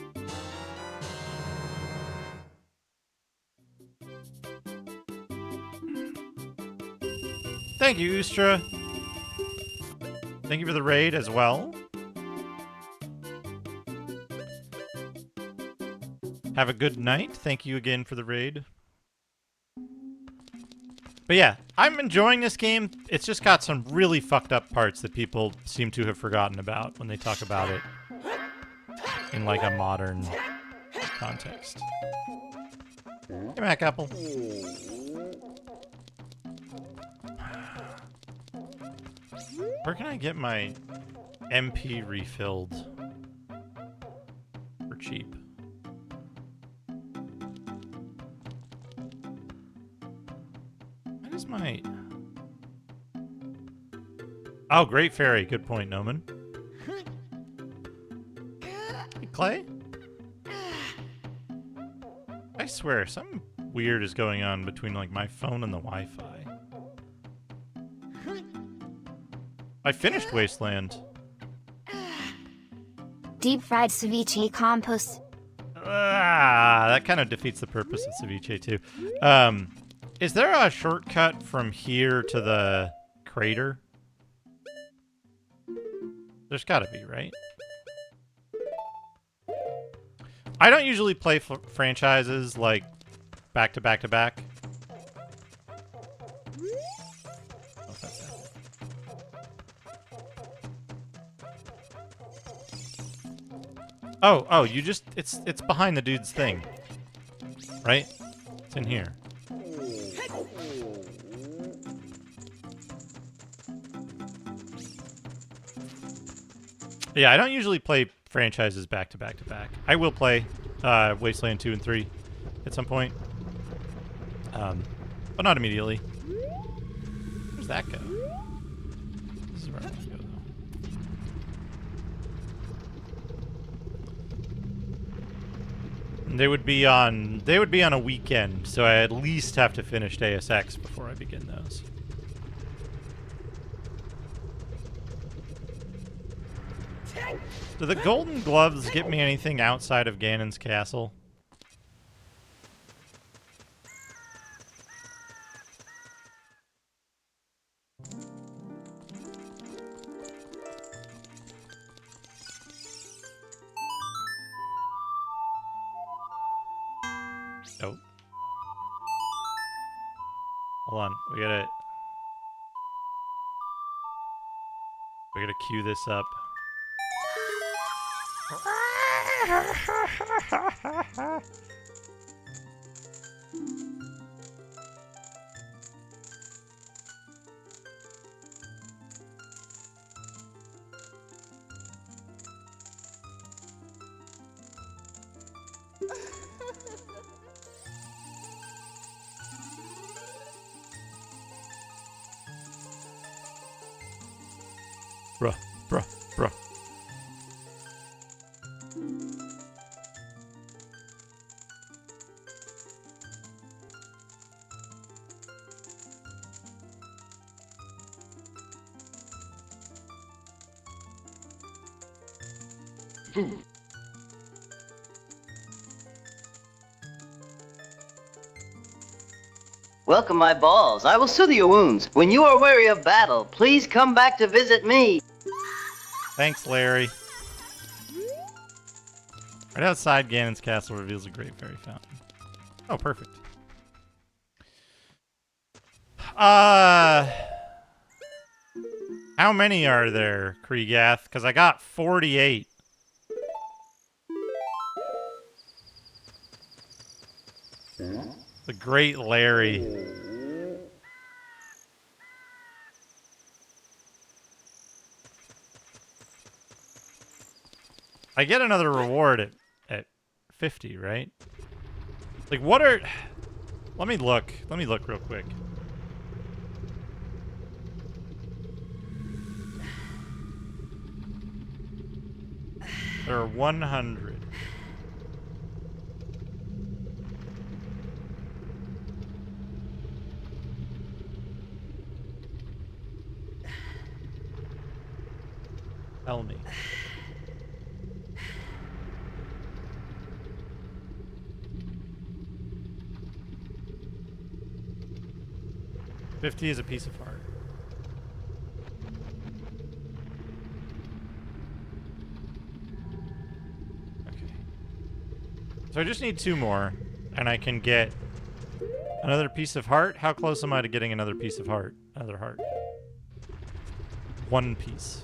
Thank you, Ustra. Thank you for the raid as well. Have a good night. Thank you again for the raid. But yeah, I'm enjoying this game. It's just got some really fucked up parts that people seem to have forgotten about when they talk about it in like a modern context. Hey, Mac Apple. Where can I get my MP refilled for cheap? What is my... Oh, Great Fairy. Good point, Noman. Hey, Clay? I swear, something weird is going on between, like, my phone and the Wi-Fi. I finished Wasteland. deep-fried ceviche compost. That kind of defeats the purpose of ceviche too. Is there a shortcut from here to the crater? There's gotta be, right? I don't usually play franchises like back to back to back. Oh, you just it's behind the dude's thing. Right? It's in here. Yeah, I don't usually play franchises back to back to back. I will play Wasteland 2 and 3 at some point. But not immediately. Where's that go? This is where I want to go, though. They would be on a weekend, so I at least have to finish Deus Ex before I begin those. Do the golden gloves get me anything outside of Ganon's castle? Nope. Hold on, we gotta cue this up. Bruh. Welcome, my balls. I will soothe your wounds. When you are weary of battle, please come back to visit me. Thanks, Larry. Right outside Ganon's castle reveals a great fairy fountain. Oh, perfect. How many are there, Kriegath? Because I got 48. The great Larry. I get another reward at 50, right? Like, what are... Let me look real quick. There are 100. Tell me. $50 is a piece of art. Okay. So I just need 2 more, and I can get another piece of heart. How close am I to getting another piece of heart? Another heart. 1 piece.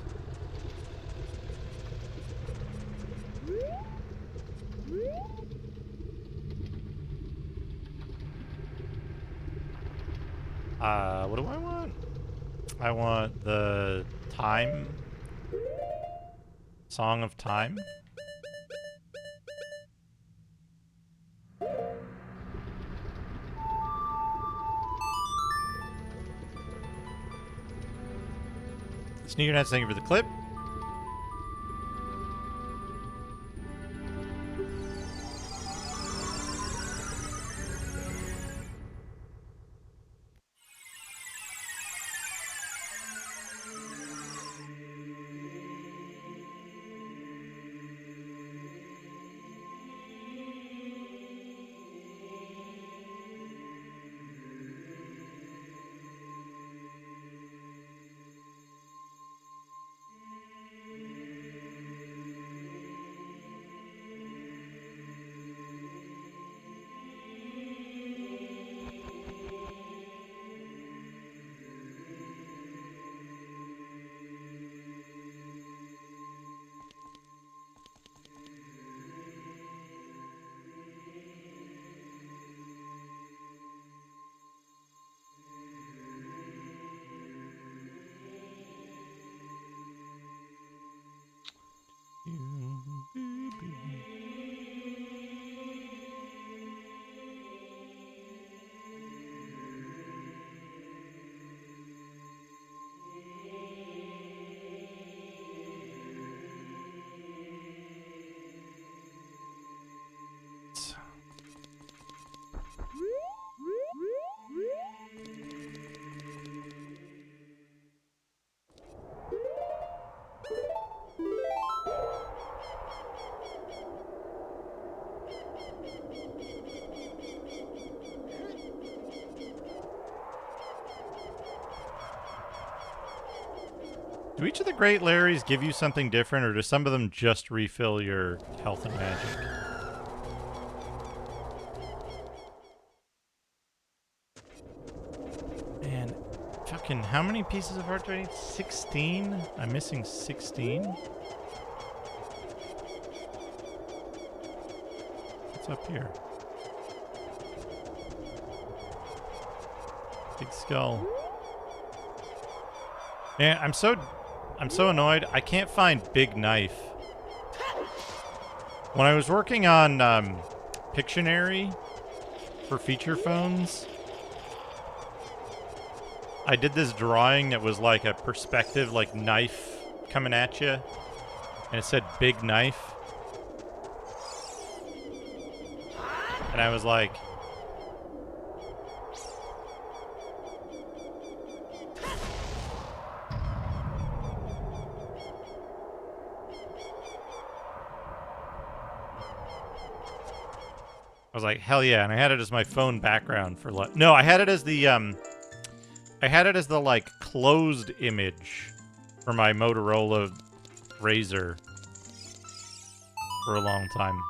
What do I want? I want the time. Song of Time. Sneaker Nuts, thank you for the clip. Do each of the Great Larrys give you something different, or do some of them just refill your health and magic? Man, fucking, how many pieces of heart do I need? 16? I'm missing 16? What's up here? Big skull. Man, I'm so annoyed. I can't find Big Knife. When I was working on Pictionary for feature phones, I did this drawing that was like a perspective, like knife coming at you, and it said Big Knife. And I was like, hell yeah, and I had it as my phone background for no, I had it as the like closed image for my Motorola Razr for a long time.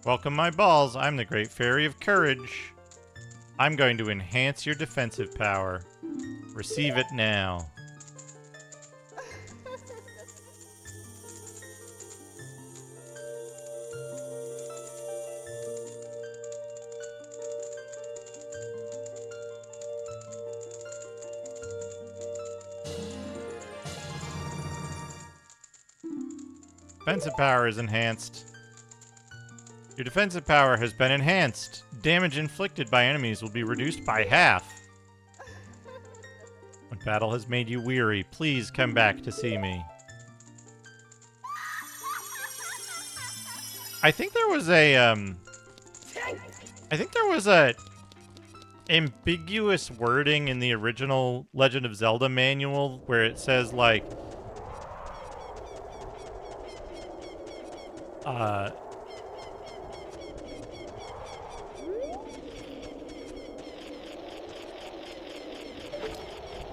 Welcome my balls, I'm the Great Fairy of Courage. I'm going to enhance your defensive power. Receive it now. Defensive power is enhanced. Your defensive power has been enhanced. Damage inflicted by enemies will be reduced by half. When battle has made you weary, please come back to see me. I think there was a ambiguous wording in the original Legend of Zelda manual where it says like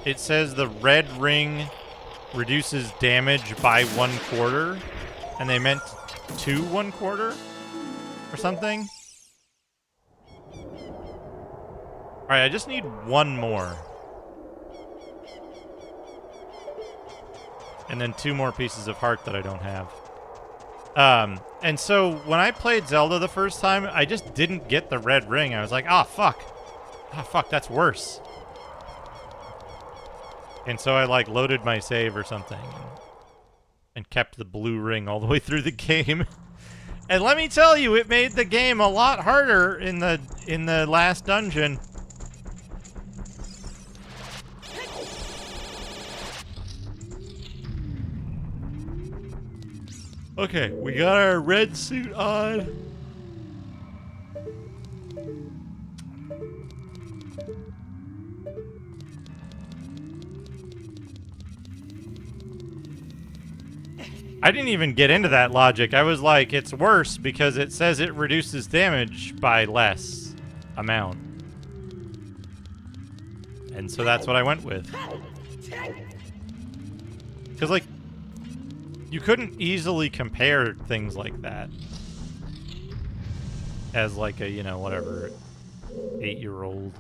it says the red ring reduces damage by 1/4, and they meant 2 1/4 or something. Alright, I just need one more. And then 2 more pieces of heart that I don't have. And so when I played Zelda the first time, I just didn't get the red ring. I was like, ah, fuck. Ah, fuck, that's worse. And so I, like, loaded my save or something and kept the blue ring all the way through the game. And let me tell you, it made the game a lot harder in the last dungeon. Okay, we got our red suit on. I didn't even get into that logic. I was like, it's worse because it says it reduces damage by less amount. And so that's what I went with. Because, like, you couldn't easily compare things like that as, like, a, you know, whatever, 8-year-old.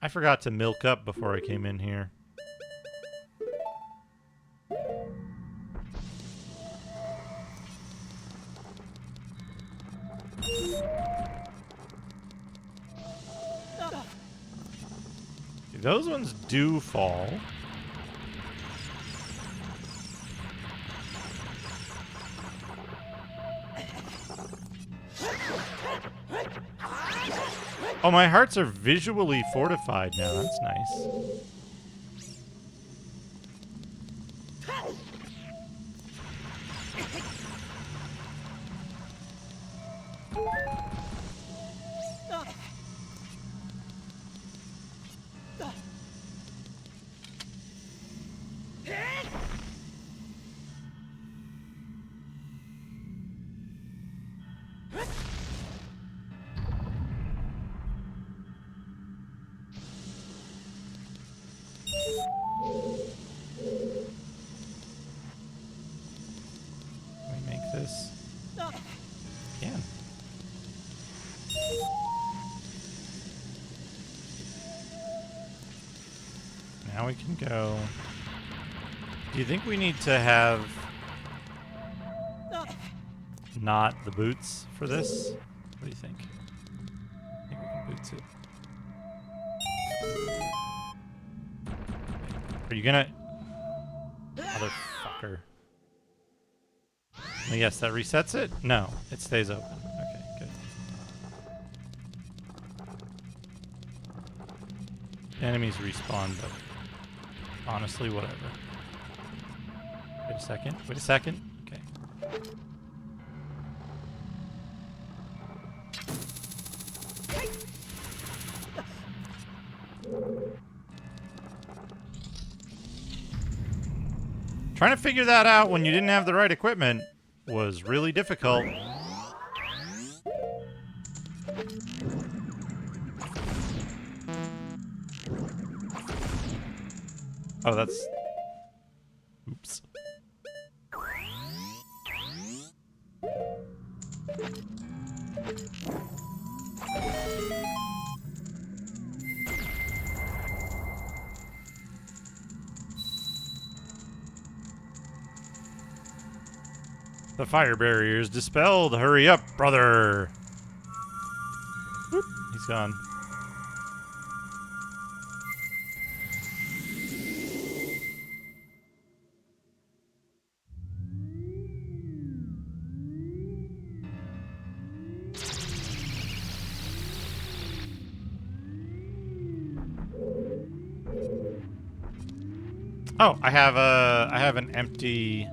I forgot to milk up before I came in here. Those ones do fall. Oh, my hearts are visually fortified now. That's nice. now we can go. Do you think we need to have not the boots for this? What do you think? I think we can boots it. Are you gonna... Motherfucker. Oh, yes, that resets it? No, it stays open. Okay, good. Enemies respawn, but honestly, whatever. Wait a second. Wait a second. Okay. Trying to figure that out when you didn't have the right equipment was really difficult. Oh, that's... Oops. The fire barrier is dispelled. Hurry up, brother. Whoop, he's gone. Oh, I have an empty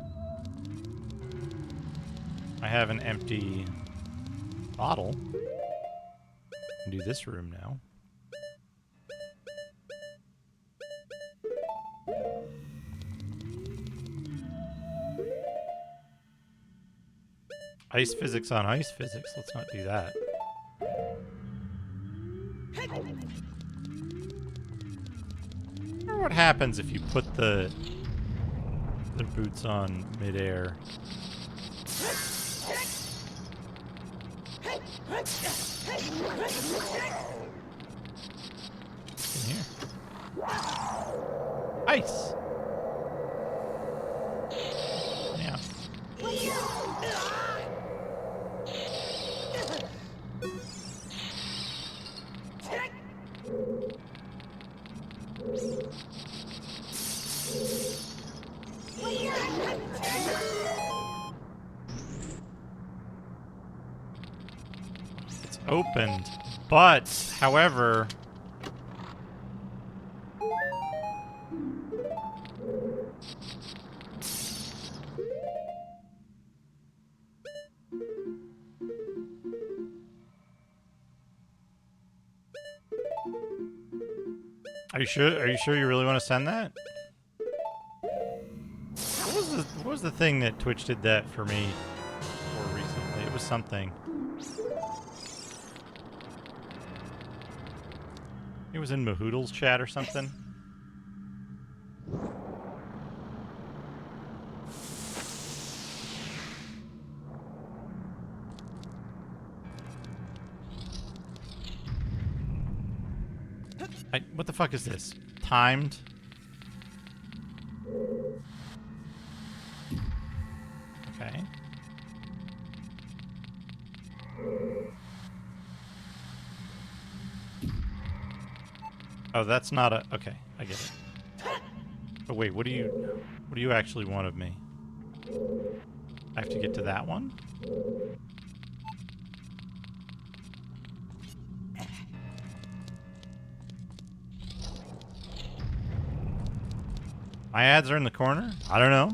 bottle. I can do this room now. Ice physics on ice physics. Let's not do that. I wonder what happens if you put their boots on midair. In here. Ice. Yeah. It's opened, but, however... Are you sure? Are you sure you really want to send that? What was the thing that Twitch did that for me more recently? It was something. It was in Mahoodle's chat or something. What the fuck is this? Timed? Okay. Oh, that's not a... Okay, I get it. But wait, what do you actually want of me? I have to get to that one? My ads are in the corner? I don't know.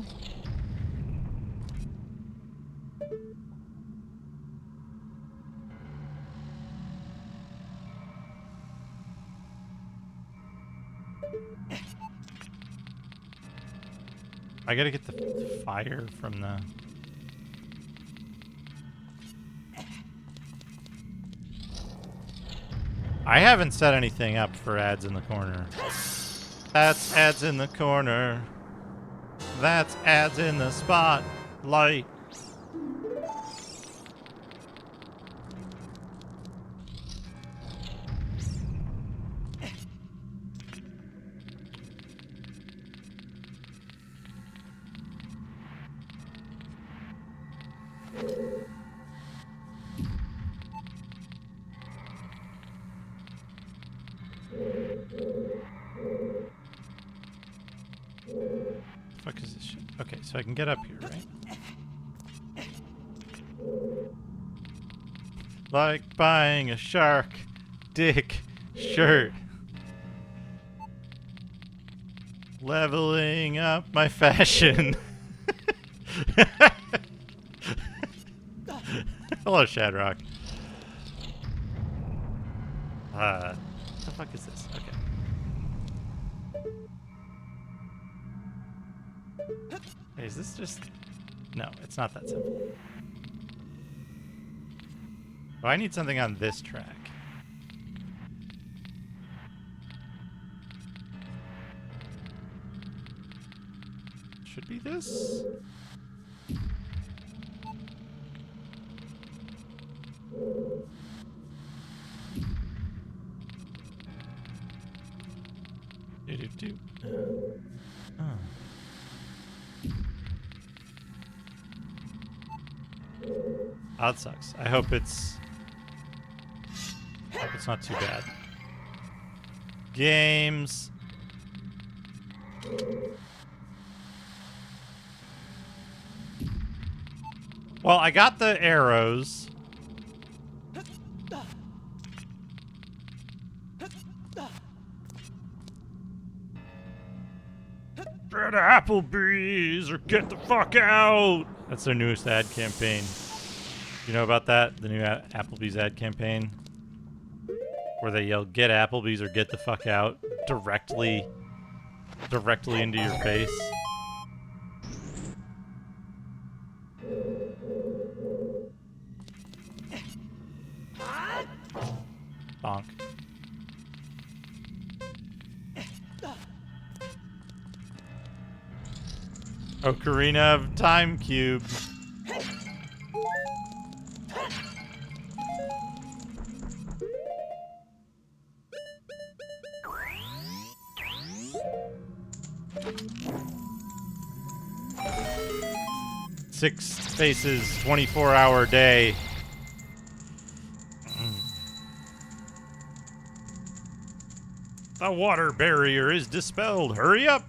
I gotta get the fire from the... I haven't set anything up for ads in the corner. That's ads in the corner. That's ads in the spotlight. The fuck is this shit? Okay, so I can get up here, right? Like buying a shark dick shirt. Leveling up my fashion. Hello, Shadrock. What the fuck is this? Okay. Hey, is this just... No, it's not that simple. Oh, I need something on this track. Should be this? Do-do-do. Oh. That sucks. I hope it's not too bad. Games. Well, I got the arrows. Get Applebee's or get the fuck out. That's their newest ad campaign. You know about that? The new Applebee's ad campaign? Where they yell, get Applebee's or get the fuck out directly into your face. Bonk. Ocarina of Time Cube. Six faces, 24-hour day. The water barrier is dispelled. Hurry up!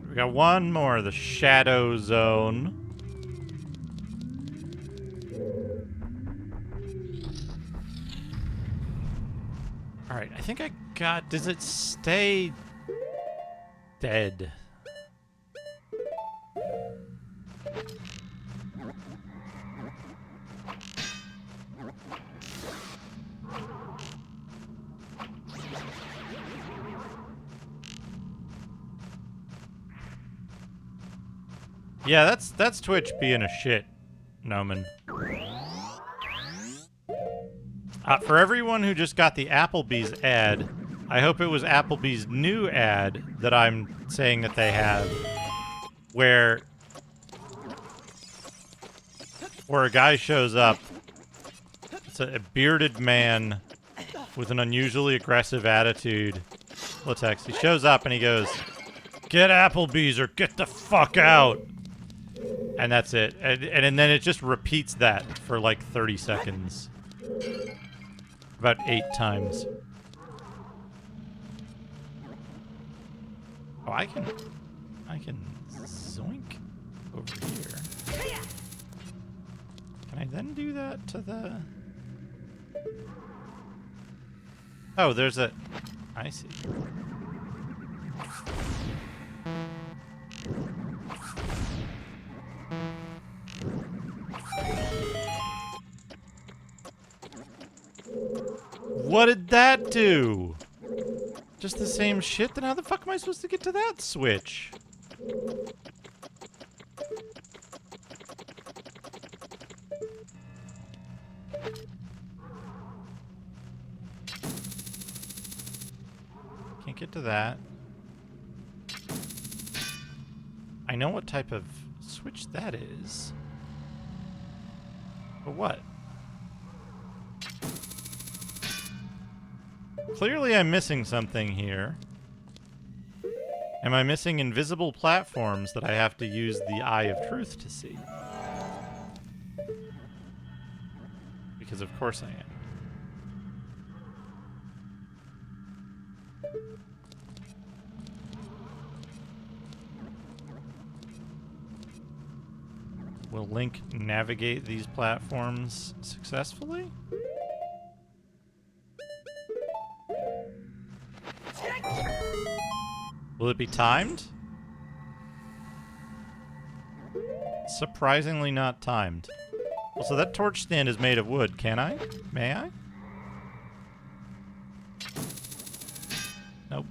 We got one more, the Shadow Zone. Alright, I think I got... Does it stay dead? Yeah, that's Twitch being a shit, Noman. For everyone who just got the Applebee's ad, I hope it was Applebee's new ad that I'm saying that they have, where a guy shows up. It's a bearded man with an unusually aggressive attitude. Latex. He shows up and he goes, "Get Applebee's or get the fuck out." And that's it. And then it just repeats that for like 30 seconds. About 8 times. Oh, I can zoink over here. Can I then do that to the... Oh, there's a... I see. What did that do? Just the same shit? Then how the fuck am I supposed to get to that switch? Can't get to that. I know what type of switch that is. But what? Clearly I'm missing something here. Am I missing invisible platforms that I have to use the Eye of Truth to see? Because of course I am. Will Link navigate these platforms successfully? Will it be timed? Surprisingly not timed. Well, so that torch stand is made of wood. Can I? May I? Nope.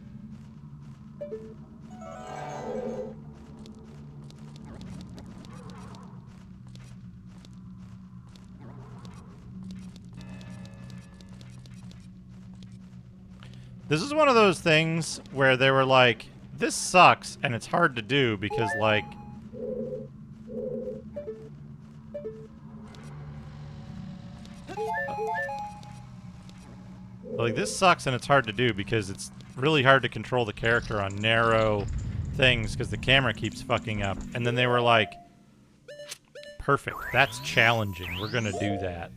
This is one of those things where they were like, this sucks and it's hard to do because, like, this sucks and it's hard to do because it's really hard to control the character on narrow things because the camera keeps fucking up. And then they were like, perfect, that's challenging. We're gonna do that.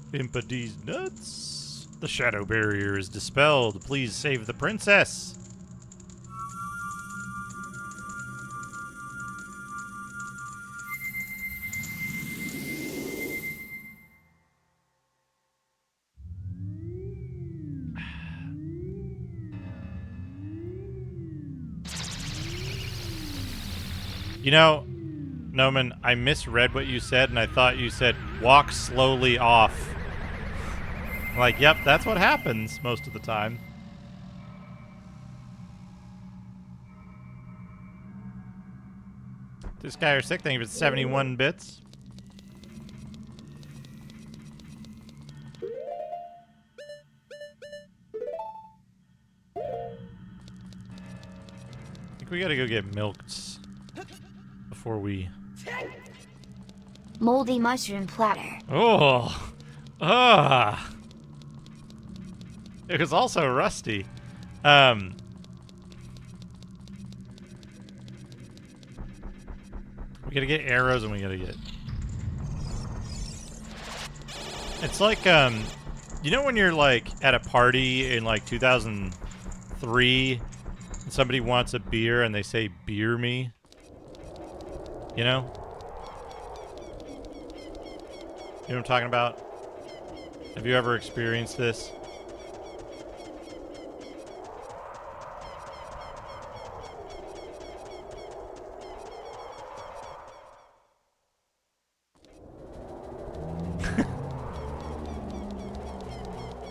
Pimpadi's nuts. The shadow barrier is dispelled. Please save the princess. You know, Noman, I misread what you said, and I thought you said walk slowly off. Like, yep, that's what happens most of the time. This guy are sick. Thank you for 71 bits. I think we gotta go get milked before we... Moldy mushroom platter. Oh! Ah! It was also rusty. We gotta get arrows and we gotta get... It's like, you know when you're, like, at a party in, like, 2003 and somebody wants a beer and they say, beer me? You know? You know what I'm talking about? Have you ever experienced this?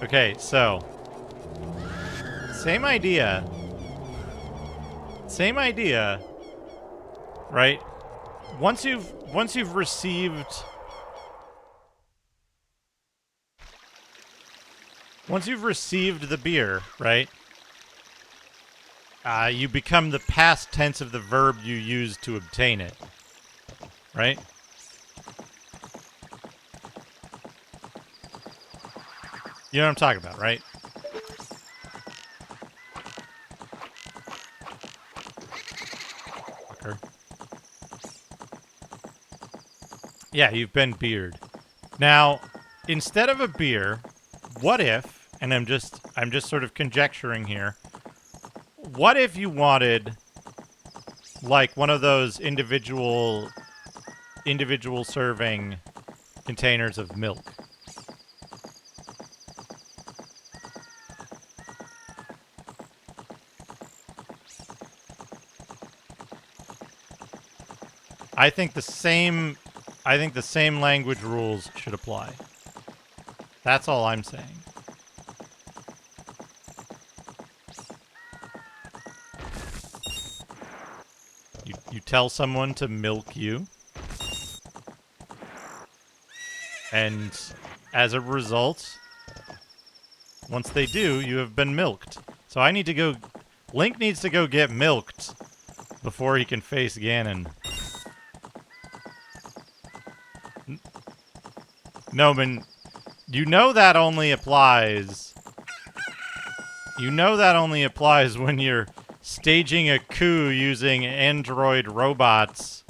Okay, so same idea, right? Once you've received the beer, right? You become the past tense of the verb you use to obtain it, right? You know what I'm talking about, right? Fucker. Yeah, you've been beered. Now, instead of a beer, what if, and I'm just sort of conjecturing here, What if you wanted, like, one of those individual serving containers of milk? I think the same language rules should apply. That's all I'm saying. You tell someone to milk you, and as a result, once they do, you have been milked. So I need to go... Link needs to go get milked before he can face Ganon. No, man, you know that only applies... You know that only applies when you're staging a coup using android robots.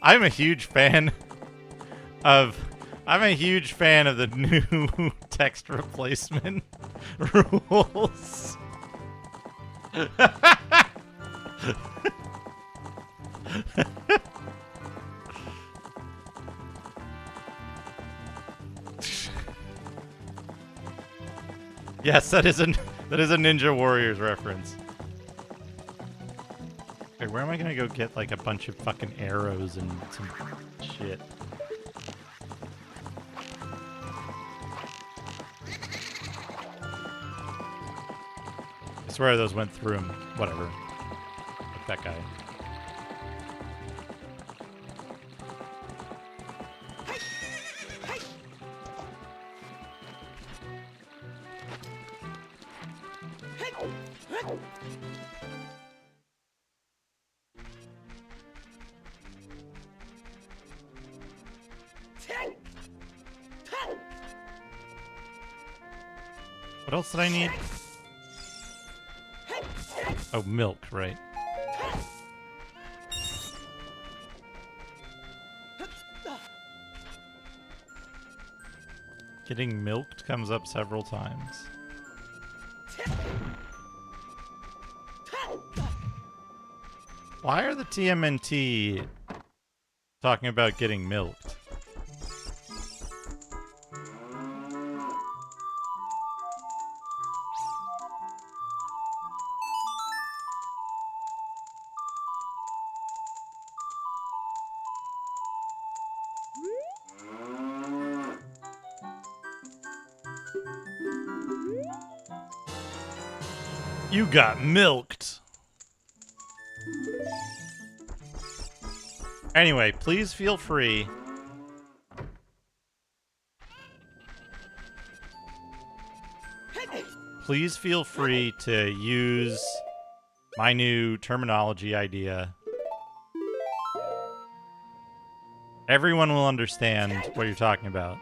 I'm a huge fan of the new text replacement rules. Yes, that is a Ninja Warriors reference. Okay, where am I gonna go get like a bunch of fucking arrows and some shit? I swear those went through him. Whatever. Like that guy. What else did I need? Oh, milk, right. Getting milked comes up several times. Why are the TMNT talking about getting milked? You got milked. Anyway, please feel free. Please feel free to use my new terminology idea. Everyone will understand what you're talking about.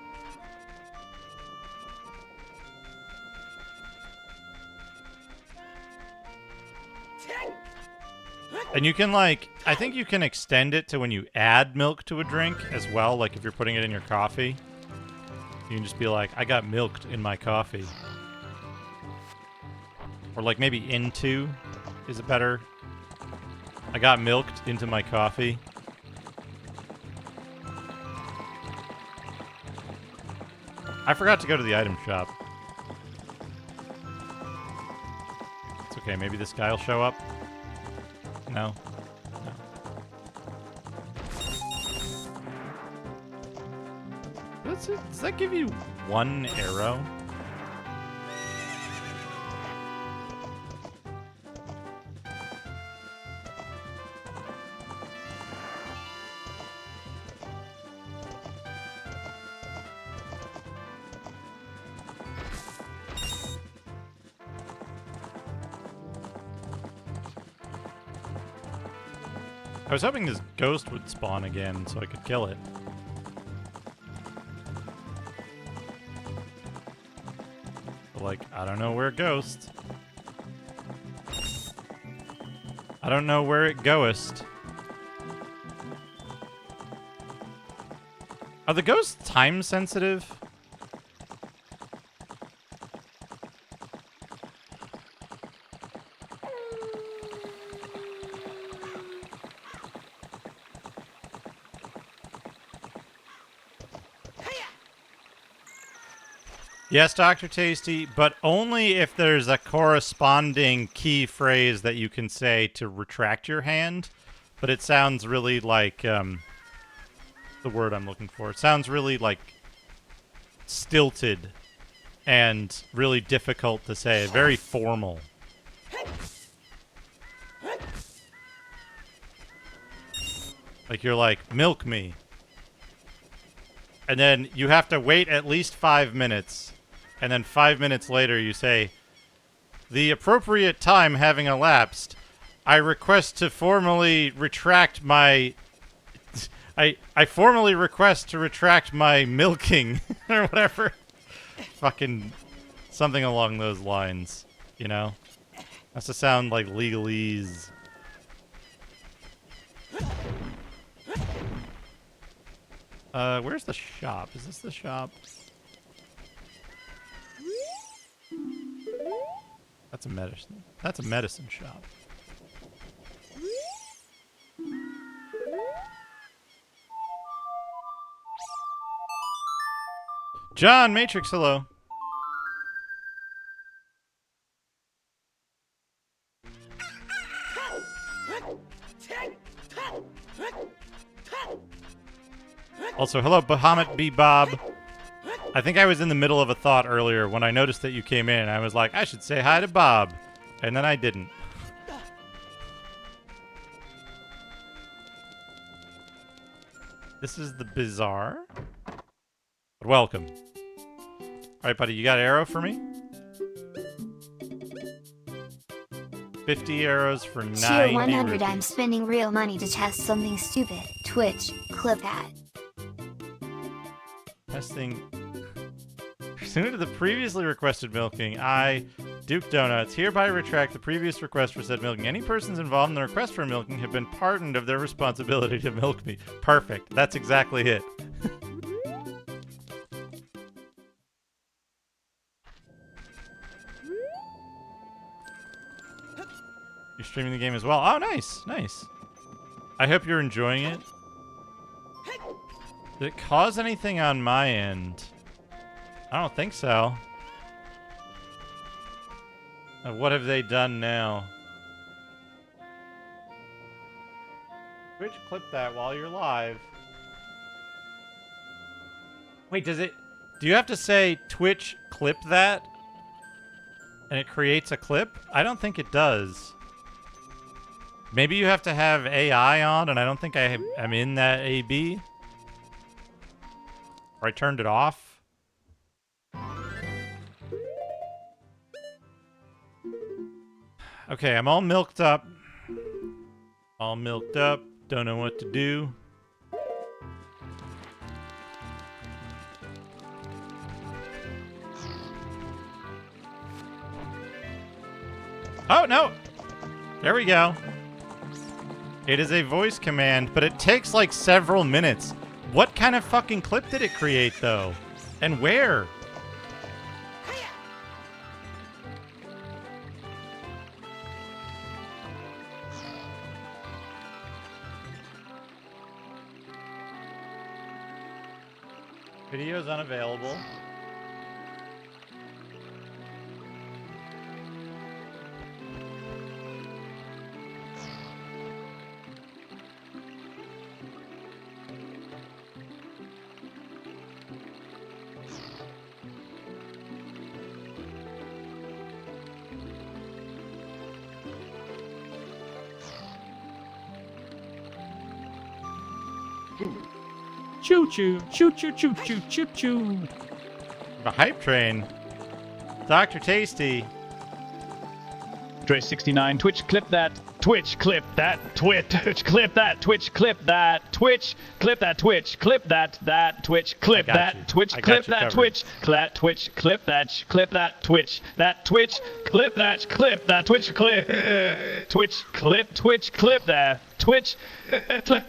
And you can, like, I think you can extend it to when you add milk to a drink as well, like if you're putting it in your coffee. You can just be like, I got milked in my coffee. Or, like, maybe into is a better... I got milked into my coffee. I forgot to go to the item shop. It's okay, maybe this guy will show up. No. No. Does that give you one arrow? I was hoping this ghost would spawn again so I could kill it. But, like, I don't know where it goes. I don't know where it goest. Are the ghosts time sensitive? Yes, Dr. Tasty, but only if there's a corresponding key phrase that you can say to retract your hand. But it sounds really like, the word I'm looking for. It sounds really, like, stilted and really difficult to say. Very formal. Like, you're like, milk me. And then you have to wait at least 5 minutes. And then 5 minutes later you say, the appropriate time having elapsed, I request to formally retract my... I formally request to retract my milking, or whatever. Fucking something along those lines, you know? Has to sound like legalese. Where's the shop? Is this the shop? That's a medicine. That's a medicine shop. John Matrix, hello. Also, hello, Bahamut B. Bob. I think I was in the middle of a thought earlier when I noticed that you came in. I was like, I should say hi to Bob. And then I didn't. This is the bazaar. But welcome. Alright, buddy, you got an arrow for me? 50 arrows for 9. Tier 100, I'm spending real money to test something stupid. Twitch, clip that. Testing. Pursuant to the previously requested milking, I, Duke Donuts, hereby retract the previous request for said milking. Any persons involved in the request for milking have been pardoned of their responsibility to milk me. Perfect. That's exactly it. You're streaming the game as well. Oh, nice. Nice. I hope you're enjoying it. Did it cause anything on my end? I don't think so. What have they done now? Twitch, clip that while you're live. Wait, does it... Do you have to say, Twitch, clip that? And it creates a clip? I don't think it does. Maybe you have to have AI on, and I don't think I'm in that AB. Or I turned it off. Okay, I'm all milked up. All milked up. Don't know what to do. Oh, no! There we go. It is a voice command, but it takes like several minutes. What kind of fucking clip did it create, though? And where? Video's unavailable. Choo choo, choo choo choo choo choo choo. The hype train. Dr. Tasty. Dre69, Twitch, clip that. Twitch, clip that, Twitch, clip that, Twitch, clip that, Twitch, clip that, Twitch, clip that, Twitch, clip that, Twitch, clip that, Twitch, clap, Twitch, clip that, Twitch, that Twitch, clip that, Twitch, clip, Twitch, clip, Twitch, clip that, Twitch, Twitch,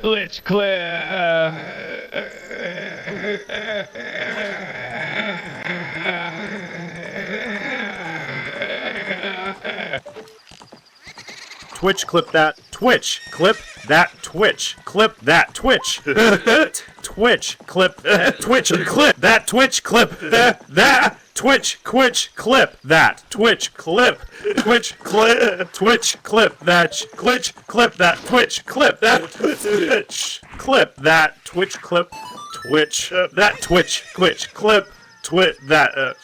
Twitch, clip that. Twitch, clip that. Twitch, clip that. Twitch, Twitch, clip Twitch, clip that. Twitch, clip that. Twitch, clip that. Twitch, clip. Twitch, clip. Twitch, clip that. Twitch, clip that. Twitch, clip that. Twitch, clip that. Twitch, clip. Twitch, that. Twitch, clip. Twit that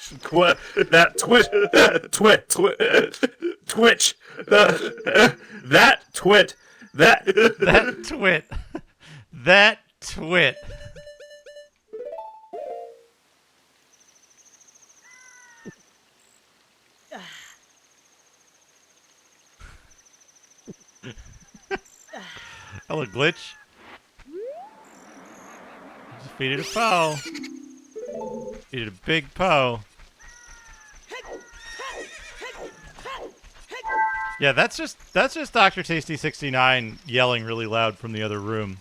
that twit twitch that twit that twit. That twit. Hello, Glitch. Defeated a foe. Defeated a big Poe. Yeah, that's just Dr. Tasty 69 yelling really loud from the other room.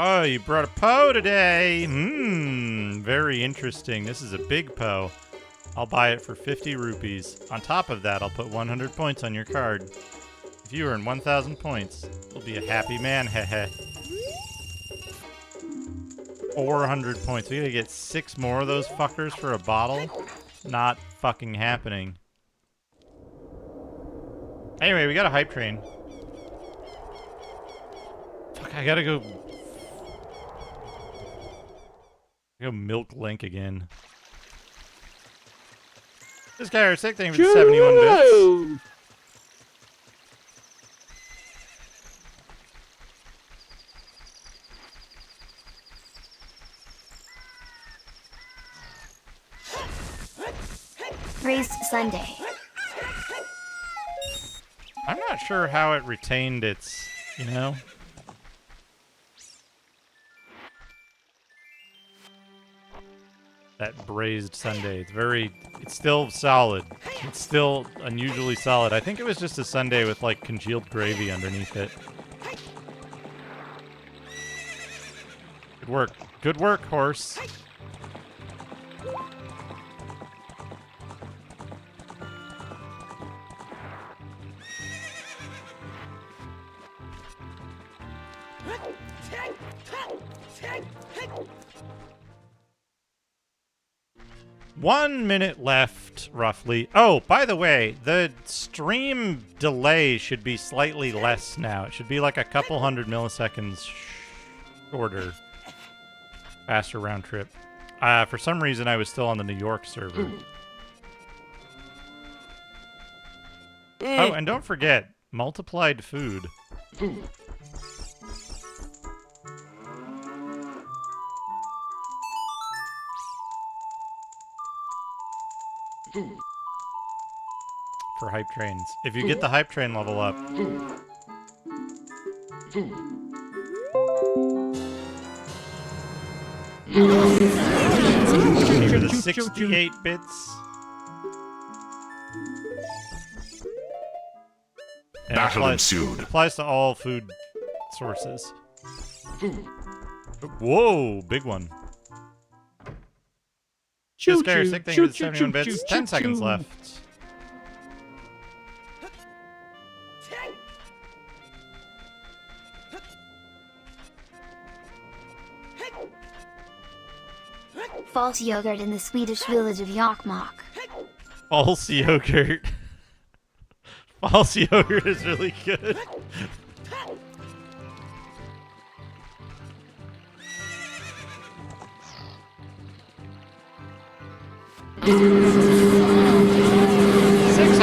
Oh, you brought a Poe today. Very interesting. This is a big Poe. I'll buy it for 50 rupees. On top of that, I'll put 100 points on your card. If you earn 1,000 points, you'll be a happy man, heh. 400 points. We gotta get 6 more of those fuckers for a bottle? Not fucking happening. Anyway, we got a hype train. Fuck, I gotta go milk Link again. This guy are sick thing for 71 bits. Raised Sunday. I'm not sure how it retained its, you know? That braised sundae. It's still solid. It's still unusually solid. I think it was just a sundae with like congealed gravy underneath it. Good work. Good work, horse. One minute left, roughly. Oh, by the way, the stream delay should be slightly less now. It should be like a couple hundred milliseconds shorter. Faster round trip. For some reason, I was still on the New York server. Oh, and don't forget, multiplied food. For hype trains. If you get the hype train level up. Here are the 68 bits. And Battle ensued. Applies to all food sources. Whoa, big one. This guy are sick thing with 71 bits. 10 seconds left. False yogurt in the Swedish village of Jokkmokk. False yogurt. False yogurt is really good.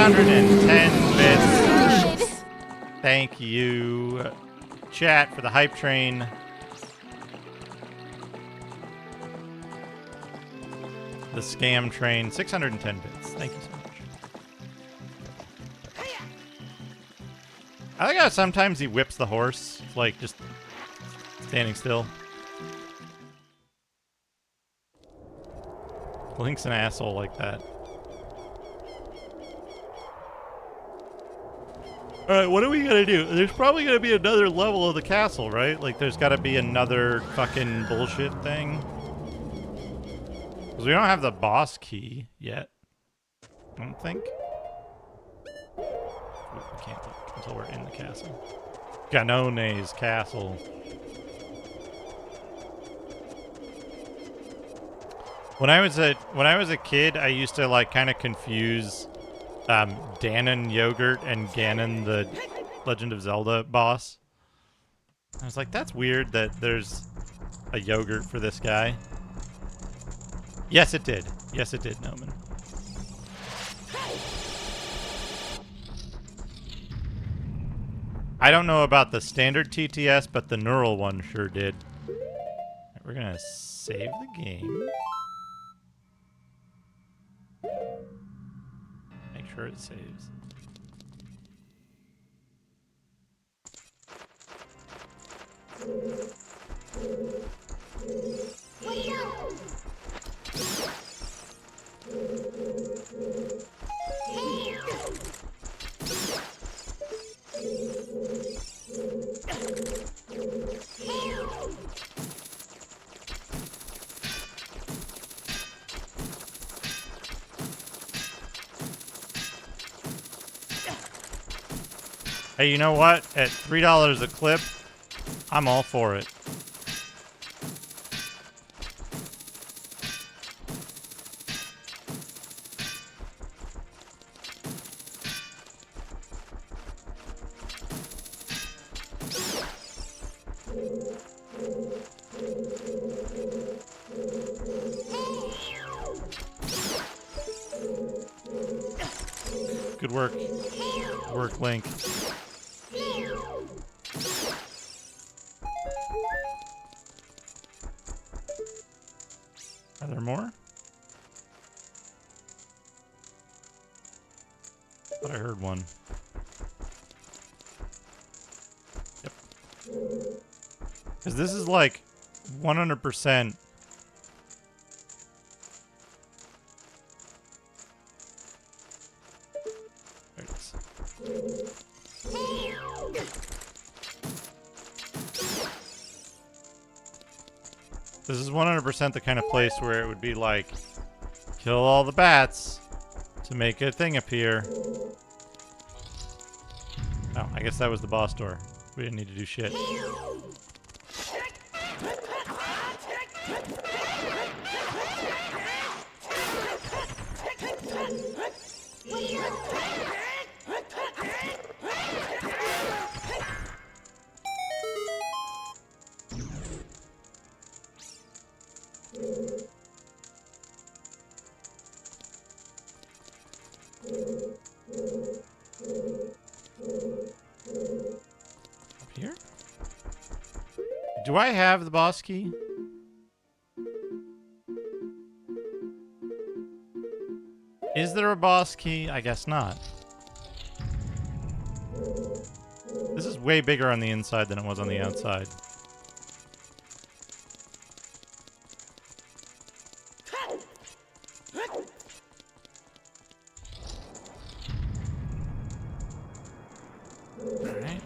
610 bits. Thank you, chat, for the hype train. The scam train. 610 bits. Thank you so much. I like how sometimes he whips the horse, like just standing still. Link's an asshole like that. Alright, what are we gonna do? There's probably gonna be another level of the castle, right? Like, there's gotta be another fucking bullshit thing. Because we don't have the boss key yet. I don't think. We can't look until we're in the castle. Ganone's castle. When I was a kid, I used to like kind of confuse Ganon Yogurt and Ganon the Legend of Zelda boss. I was like, that's weird that there's a yogurt for this guy. Yes, it did. Yes, it did, Noman. I don't know about the standard TTS, but the neural one sure did. Right, we're gonna save the game. Make sure it saves. Hey, you know what? At $3 a clip, I'm all for it. Good work. Good work, Link. Are there more? Thought I heard one. Yep. Because this is like 100%. There it is. This is 100% the kind of place where it would be like, kill all the bats to make a thing appear. Oh, I guess that was the boss door. We didn't need to do shit. Up here? Do I have the boss key? Is there a boss key? I guess not. This is way bigger on the inside than it was on the outside. Alright.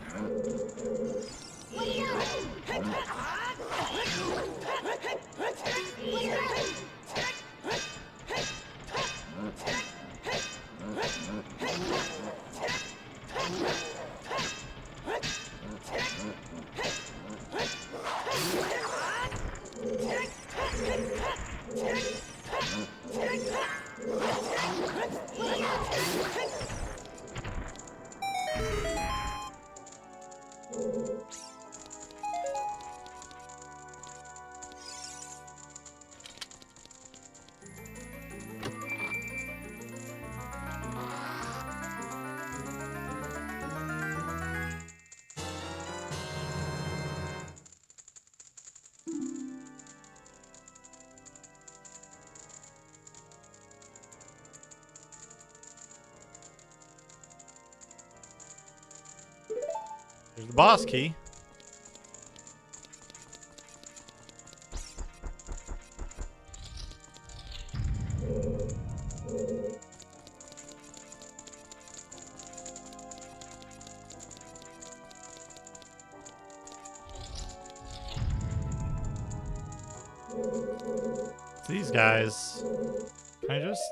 There's the boss key. These guys. Can I just...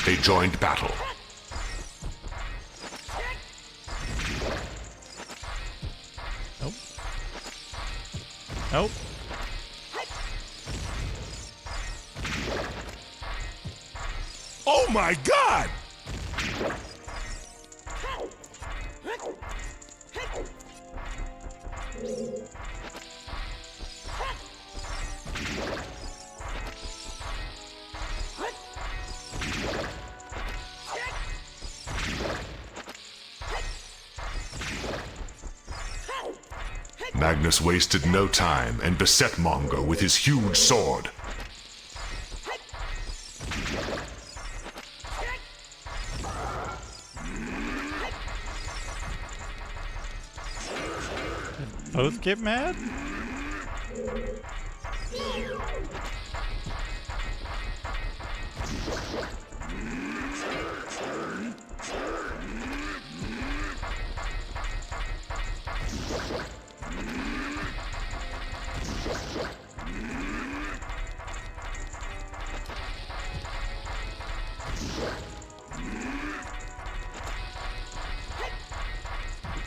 A joined battle. Nope. Nope. Oh my god! Magnus wasted no time and beset Mongo with his huge sword. Both get mad?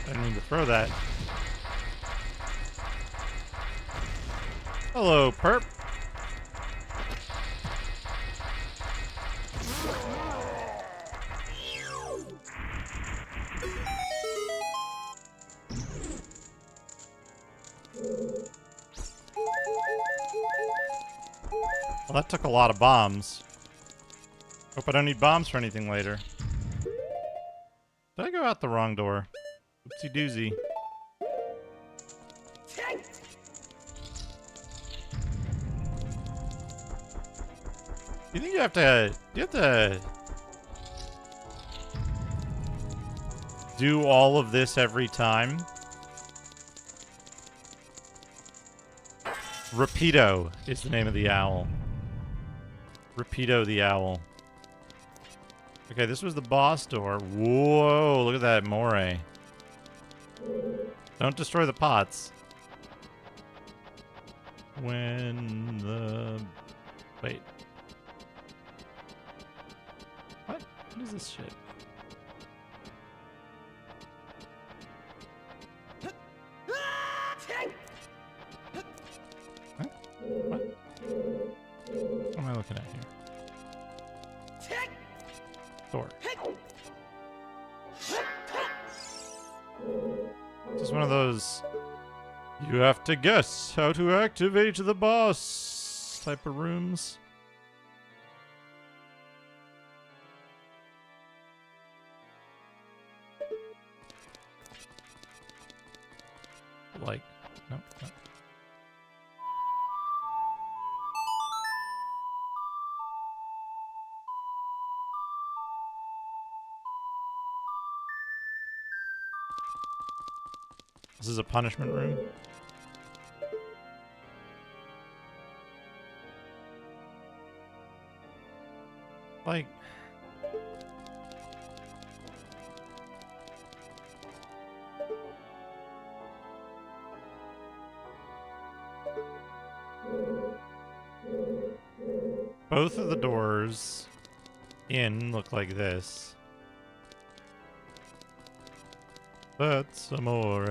I didn't mean to throw that. Hello, perp. Well, that took a lot of bombs. Hope I don't need bombs for anything later. Did I go out the wrong door? Oopsie doozy. Do you think you have to... Do you have to... do all of this every time? Rapido is the name of the owl. Rapido the owl. Okay, this was the boss door. Whoa, look at that moray. Don't destroy the pots. When the... Wait. What? What is this shit? Huh? What? What am I looking at here? Door. Just one of those... You have to guess how to activate the boss type of rooms. Like, no, no. This is a punishment room. Like... Both of the doors in look like this. That's amore.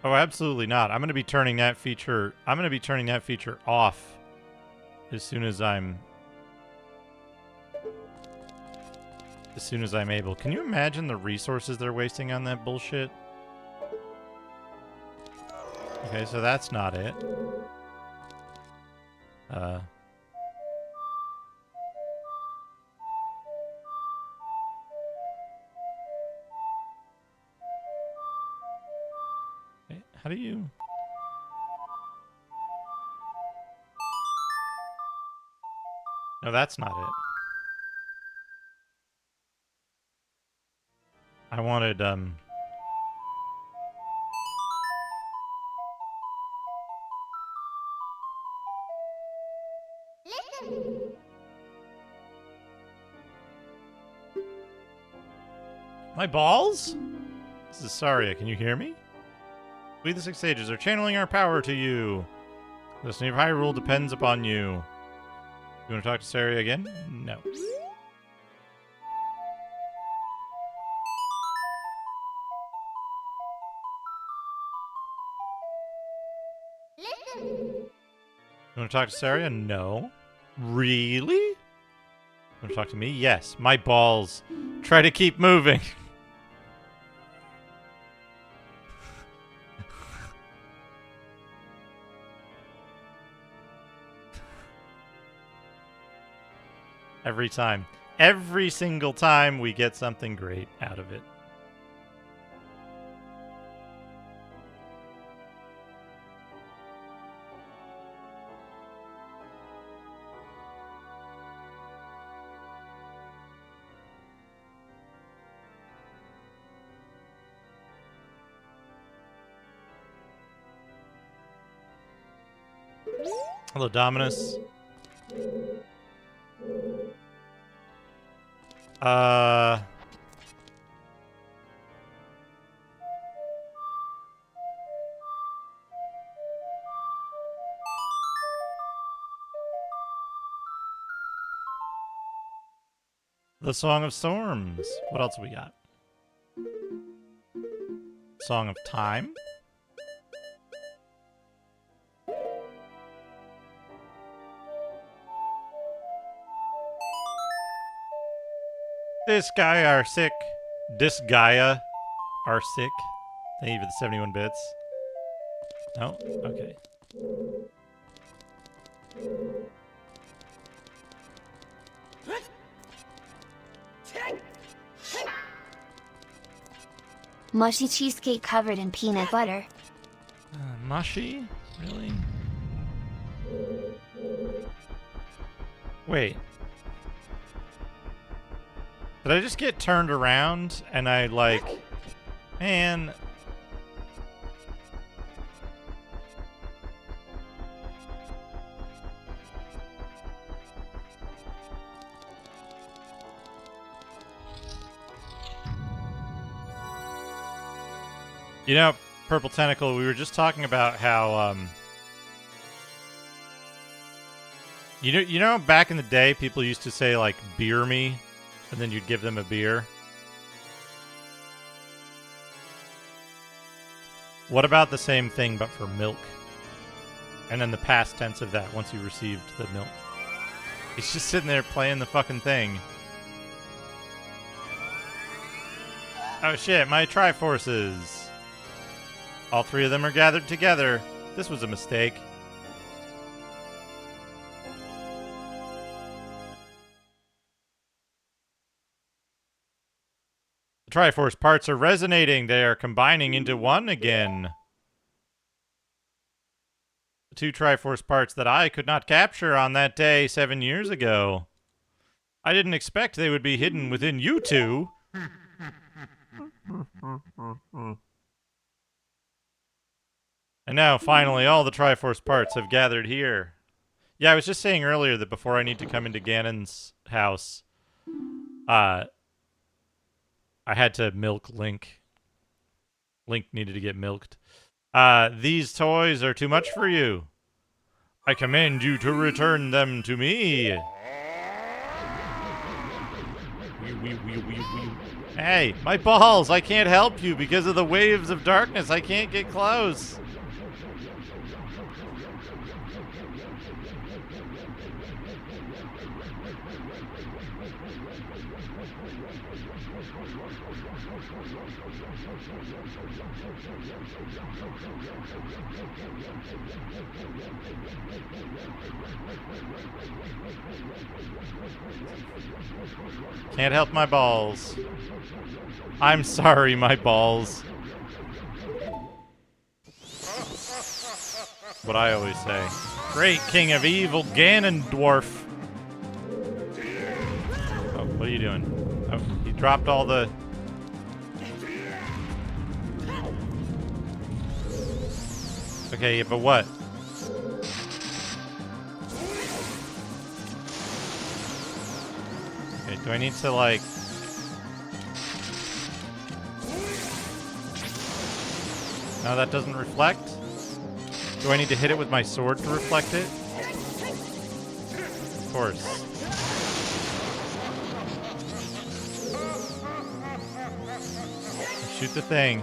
Oh, absolutely not. I'm going to be turning that feature. I'm going to be turning that feature off as soon as I'm as soon as I'm able. Can you imagine the resources they're wasting on that bullshit? Okay, so that's not it. How do you... No, that's not it. I wanted, My balls? This is Saria. Can you hear me? We, the Six Sages, are channeling our power to you. The destiny of Hyrule depends upon you. You want to talk to Saria again? No. You want to talk to Saria? No. Really? You want to talk to me? Yes. My balls. Try to keep moving. Every time. Every single time we get something great out of it. Hello, Dominus. The Song of Storms. What else we got? Song of Time. This guy are sick. This Gaia are sick. Thank you for the 71 bits. No? Okay. Mushy cheesecake covered in peanut butter. Mushy? Really? Wait. Did I just get turned around and I like... Man... You know, Purple Tentacle, we were just talking about how, you know, back in the day, people used to say, like, beer me, and then you'd give them a beer. What about the same thing, but for milk? And then the past tense of that, once you received the milk. He's just sitting there playing the fucking thing. Oh shit, my Triforces! All three of them are gathered together. This was a mistake. The Triforce parts are resonating. They are combining into one again. The two Triforce parts that I could not capture on that day 7 years ago. I didn't expect they would be hidden within you two. And now, finally, all the Triforce parts have gathered here. Yeah, I was just saying earlier that before I need to come into Ganon's house, I had to milk Link. Link needed to get milked. These toys are too much for you. I command you to return them to me. Hey, my balls! I can't help you because of the waves of darkness. I can't get close. Can't help my balls. I'm sorry, my balls. What I always say. Great king of evil Ganondorf. Oh, what are you doing? Oh, he dropped all the... Okay, yeah, but what? Okay, do I need to, like... No, that doesn't reflect? Do I need to hit it with my sword to reflect it? Of course. Shoot the thing.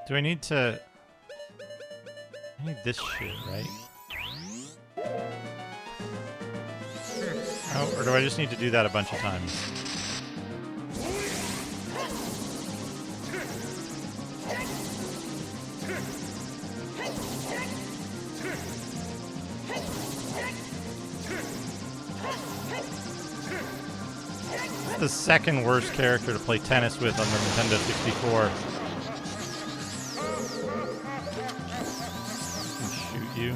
Do I need to... I need this shit, right? Oh, or do I just need to do that a bunch of times? This is the second worst character to play tennis with on the Nintendo 64. You.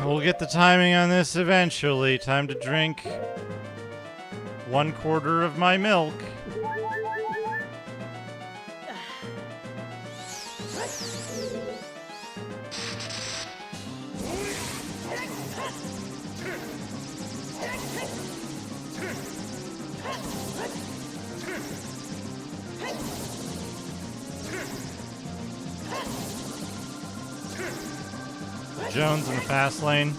We'll get the timing on this eventually. Time to drink 1/4 of my milk. Jones in the fast lane.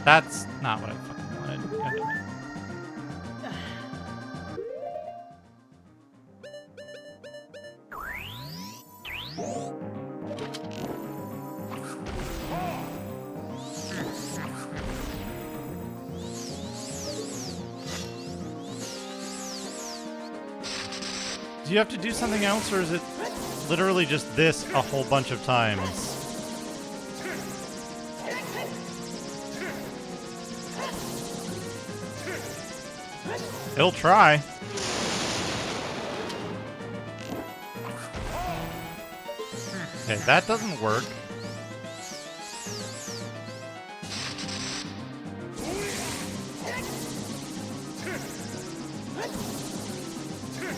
That's not what I fucking wanted. God damn it. Do you have to do something else, or is it literally just this a whole bunch of times? It'll try. Okay, that doesn't work.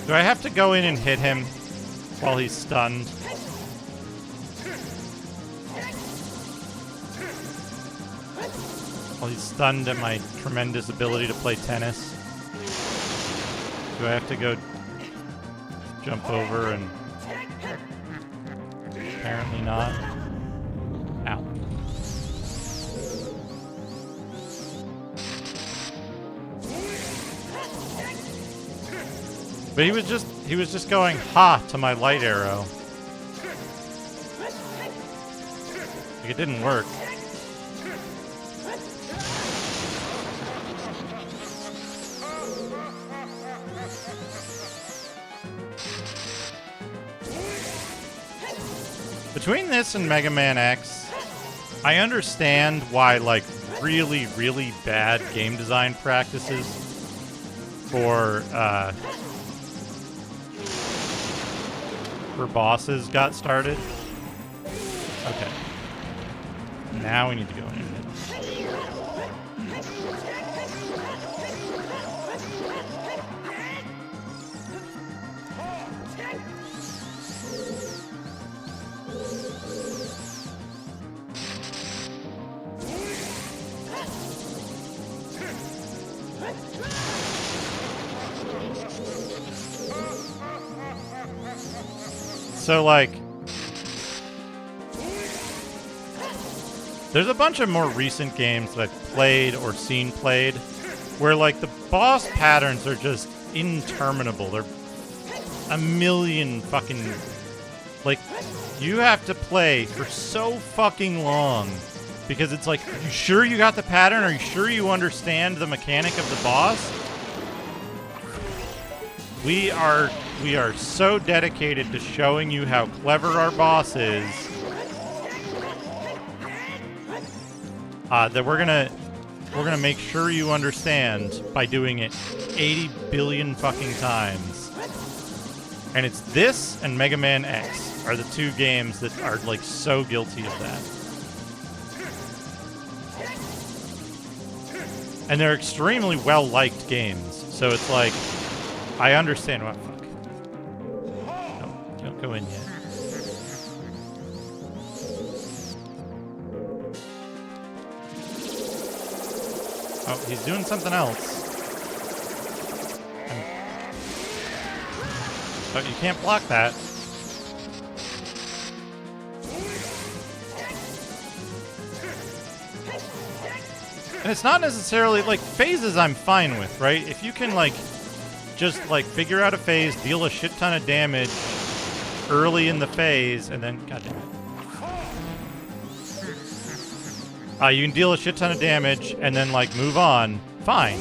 Do I have to go in and hit him while he's stunned? While he's stunned at my tremendous ability to play tennis? Do I have to go jump over and... Apparently not. Ow. But he was just going ha to my light arrow. Like, it didn't work. Between this and Mega Man X, I understand why, like, really, really bad game design practices for bosses got started. Okay. Now we need to go in and hit him. So, like, there's a bunch of more recent games that I've played or seen played where, like, the boss patterns are just interminable. They're a million fucking... Like, you have to play for so fucking long because it's like, are you sure you got the pattern? Are you sure you understand the mechanic of the boss? We are so dedicated to showing you how clever our boss is that we're gonna make sure you understand by doing it 80 billion fucking times. And it's this and Mega Man X are the two games that are like so guilty of that. And they're extremely well-liked games. So it's like, I understand. What fuck? No, don't go in yet. Oh, he's doing something else. But you can't block that. And it's not necessarily, like, phases I'm fine with, right? If you can, like, just, like, figure out a phase, deal a shit ton of damage early in the phase, and then, goddamn it. You can deal a shit ton of damage and then, like, move on. Fine.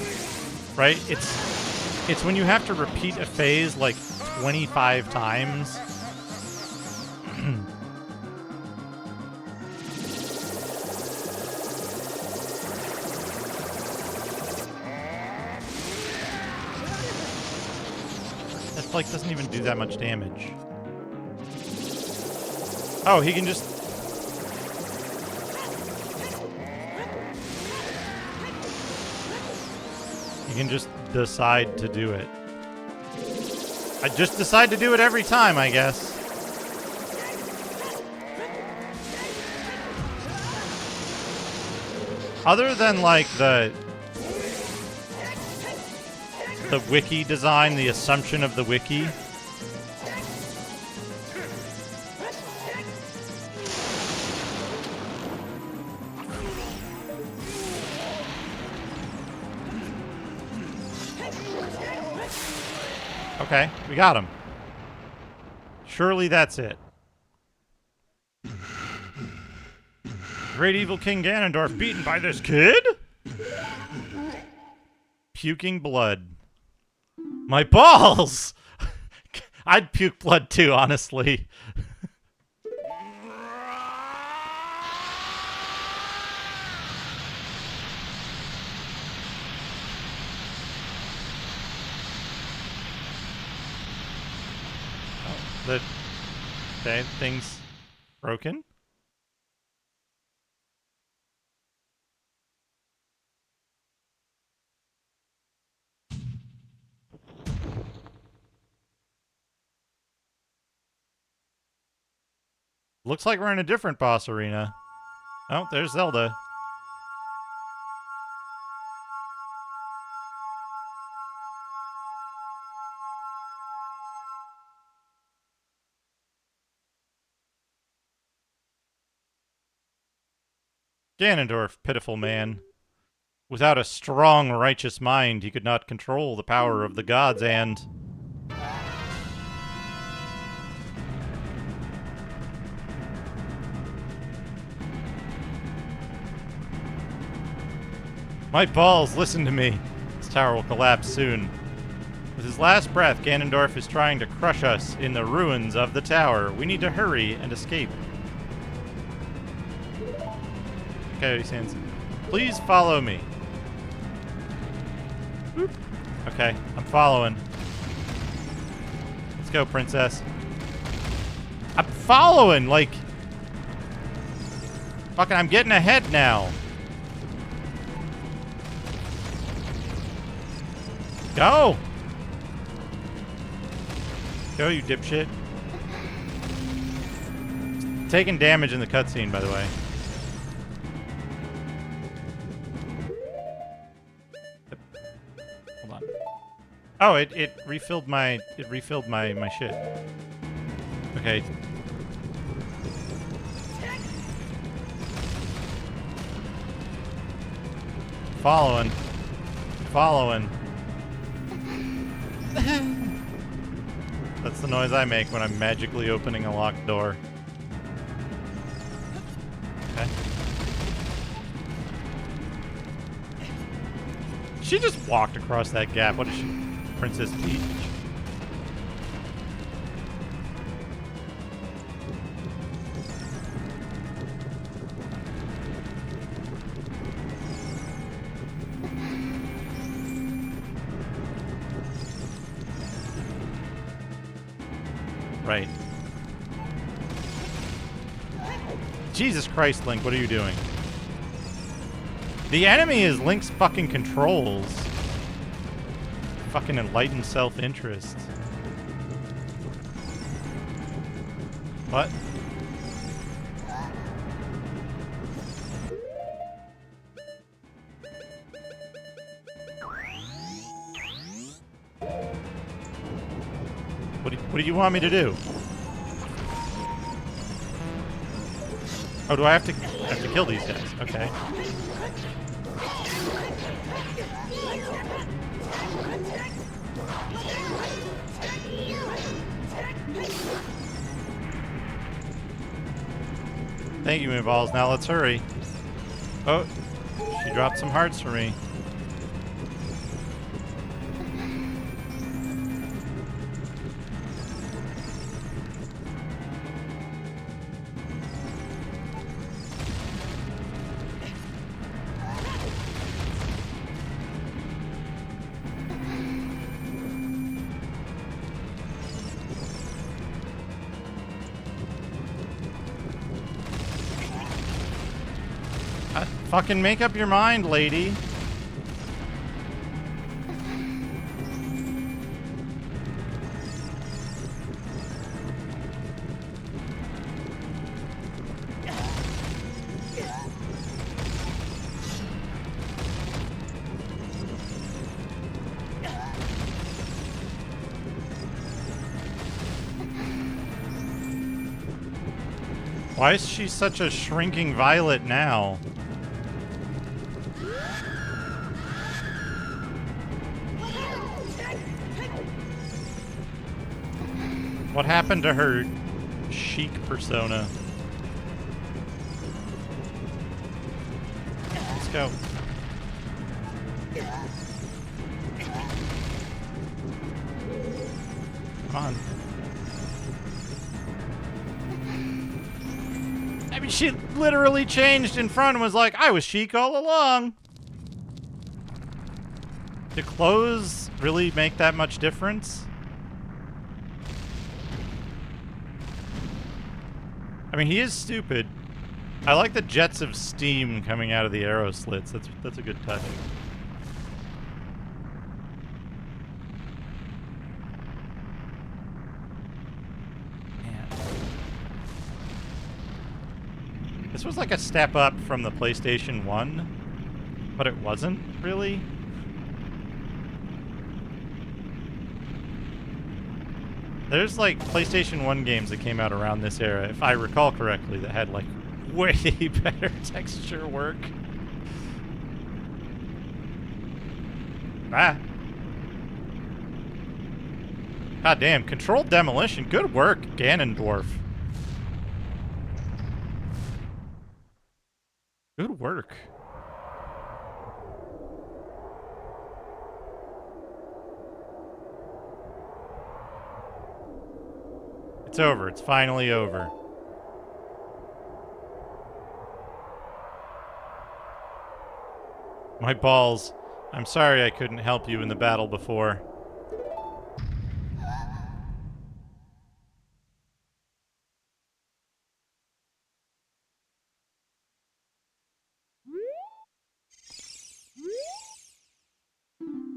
Right? It's when you have to repeat a phase, like, 25 times. That, like, doesn't even do that much damage. Oh, he can just... You can just decide to do it. I just decide to do it every time, I guess. Other than, like, the wiki design, the assumption of the wiki. Okay, we got him. Surely that's it. Great evil King Ganondorf beaten by this kid? Puking blood. My balls! I'd puke blood too, honestly. That thing's broken? Looks like we're in a different boss arena. Oh, there's Zelda. Ganondorf, pitiful man. Without a strong, righteous mind, he could not control the power of the gods and... My balls, listen to me. This tower will collapse soon. With his last breath, Ganondorf is trying to crush us in the ruins of the tower. We need to hurry and escape. Okay, Sans. Please follow me. Boop. Okay, I'm following. Let's go, princess. I'm following, like... Fucking, I'm getting ahead now. Go! Go, you dipshit. Taking damage in the cutscene, by the way. Hold on. Oh, it refilled my shit. Okay. Following. Following. That's the noise I make when I'm magically opening a locked door. Okay. She just walked across that gap. What is she? Princess Peach? Right. Jesus Christ, Link, what are you doing? The enemy is Link's fucking controls. Fucking enlightened self-interest. What? What do you want me to do? Oh, do I have to kill these guys? Okay. Thank you, Moonballs. Now let's hurry. Oh, she dropped some hearts for me. Fucking make up your mind, lady. Why is she such a shrinking violet now? What happened to her chic persona? Let's go. Come on. I mean, she literally changed in front and was like, I was chic all along. Do clothes really make that much difference? I mean, he is stupid. I like the jets of steam coming out of the arrow slits. That's a good touch. Man. This was like a step up from the PlayStation 1, but it wasn't really. There's like PlayStation 1 games that came out around this era, if I recall correctly, that had like way better texture work. Ah. God damn, controlled demolition. Good work, Ganondorf. Good work. It's over. It's finally over. My balls. I'm sorry I couldn't help you in the battle before.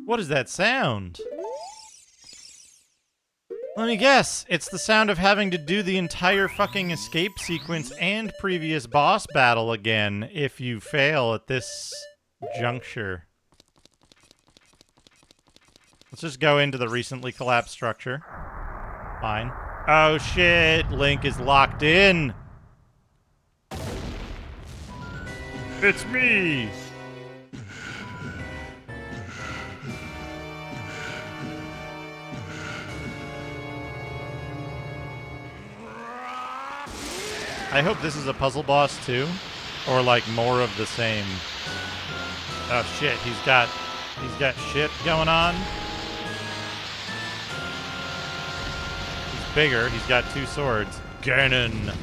What is that sound? Let me guess, it's the sound of having to do the entire fucking escape sequence and previous boss battle again if you fail at this juncture. Let's just go into the recently collapsed structure. Fine. Oh shit, Link is locked in. It's me. I hope this is a puzzle boss too, or like more of the same. Oh shit, he's got shit going on. He's bigger. He's got 2 swords. Ganon.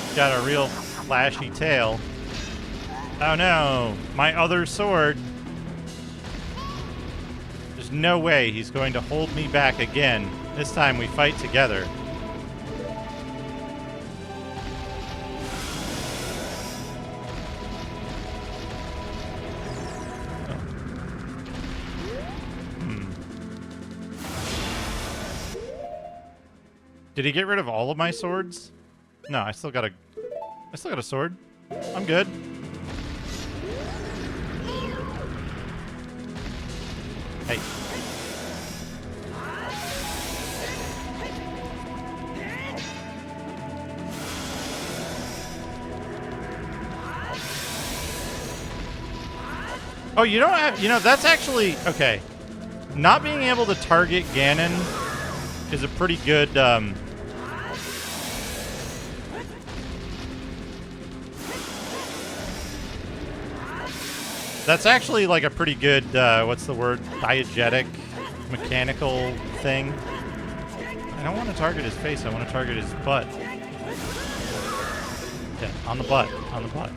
He's got a real flashy tail. Oh no, my other sword. There's no way he's going to hold me back again. This time we fight together. Did he get rid of all of my swords? No, I still got a sword. I'm good. Hey. Oh, you don't have, that's actually, okay. Not being able to target Ganon is a pretty good, that's actually like a pretty good, what's the word? Diegetic, mechanical thing. I don't want to target his face, I want to target his butt. Yeah, on the butt, on the butt.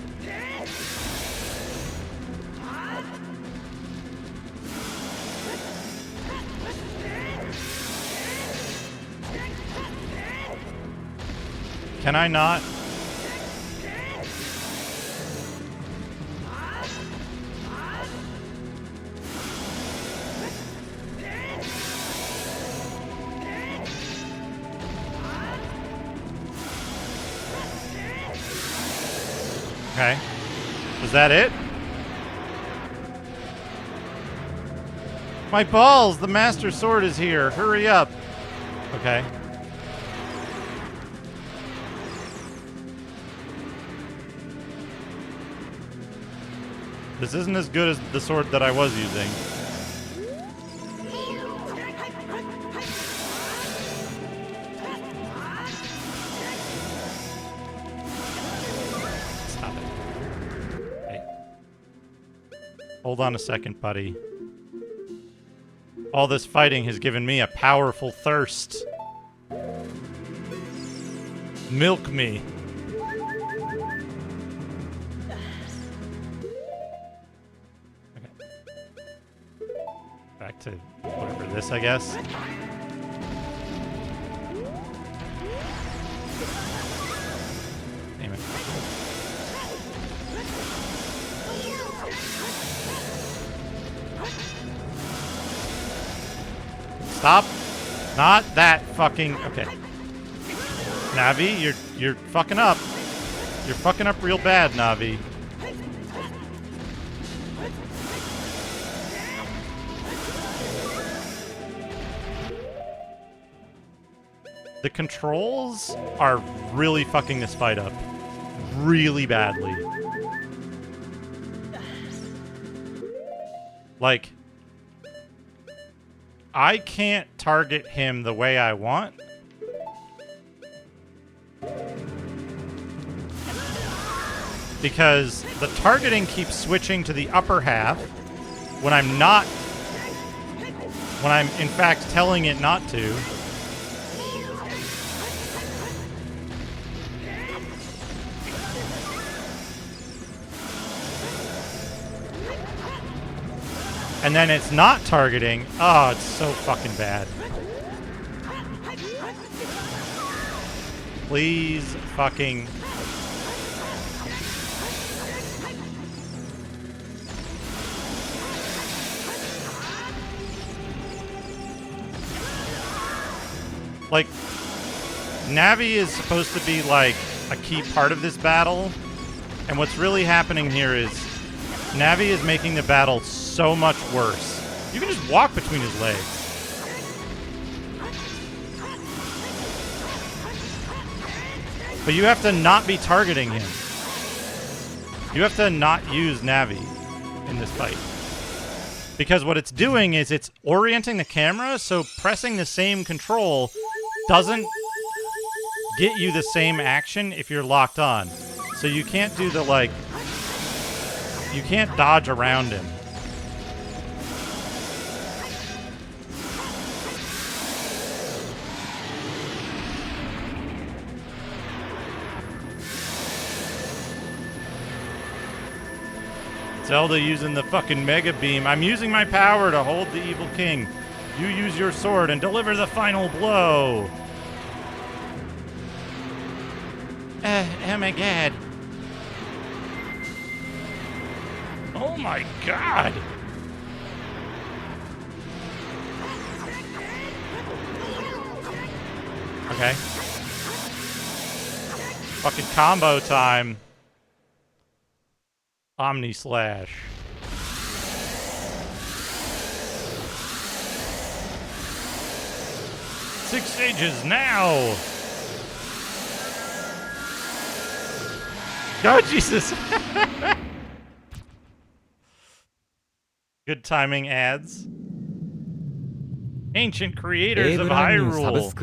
Can I not? Okay. Is that it? My balls! The Master Sword is here. Hurry up. Okay. This isn't as good as the sword that I was using. Stop it. Hey. Hold on a second, buddy. All this fighting has given me a powerful thirst. Milk me. Back to whatever this, I guess. Damn it. Stop. Not that fucking... Okay. Navi, you're fucking up. You're fucking up real bad, Navi. The controls are really fucking this fight up. Really badly. Like, I can't target him the way I want. Because the targeting keeps switching to the upper half when I'm not... when I'm, in fact, telling it not to. And then it's not targeting. Oh, it's so fucking bad. Please fucking... Like, Navi is supposed to be, like, a key part of this battle. And what's really happening here is Navi is making the battle so much worse. You can just walk between his legs. But you have to not be targeting him. You have to not use Navi in this fight. Because what it's doing is it's orienting the camera, so pressing the same control doesn't get you the same action if you're locked on. So you can't do the, like... You can't dodge around him. Zelda using the fucking Mega Beam. I'm using my power to hold the evil king. You use your sword and deliver the final blow. Oh my god. Oh my god. Okay. Fucking combo time. Omni Slash. Six stages now. Oh, Jesus. Good timing ads. Ancient creators of Hyrule.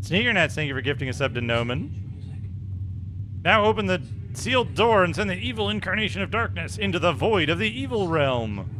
Sneakernats, thank you for gifting a sub to Noman. Now open the sealed door and send the evil incarnation of darkness into the void of the evil realm.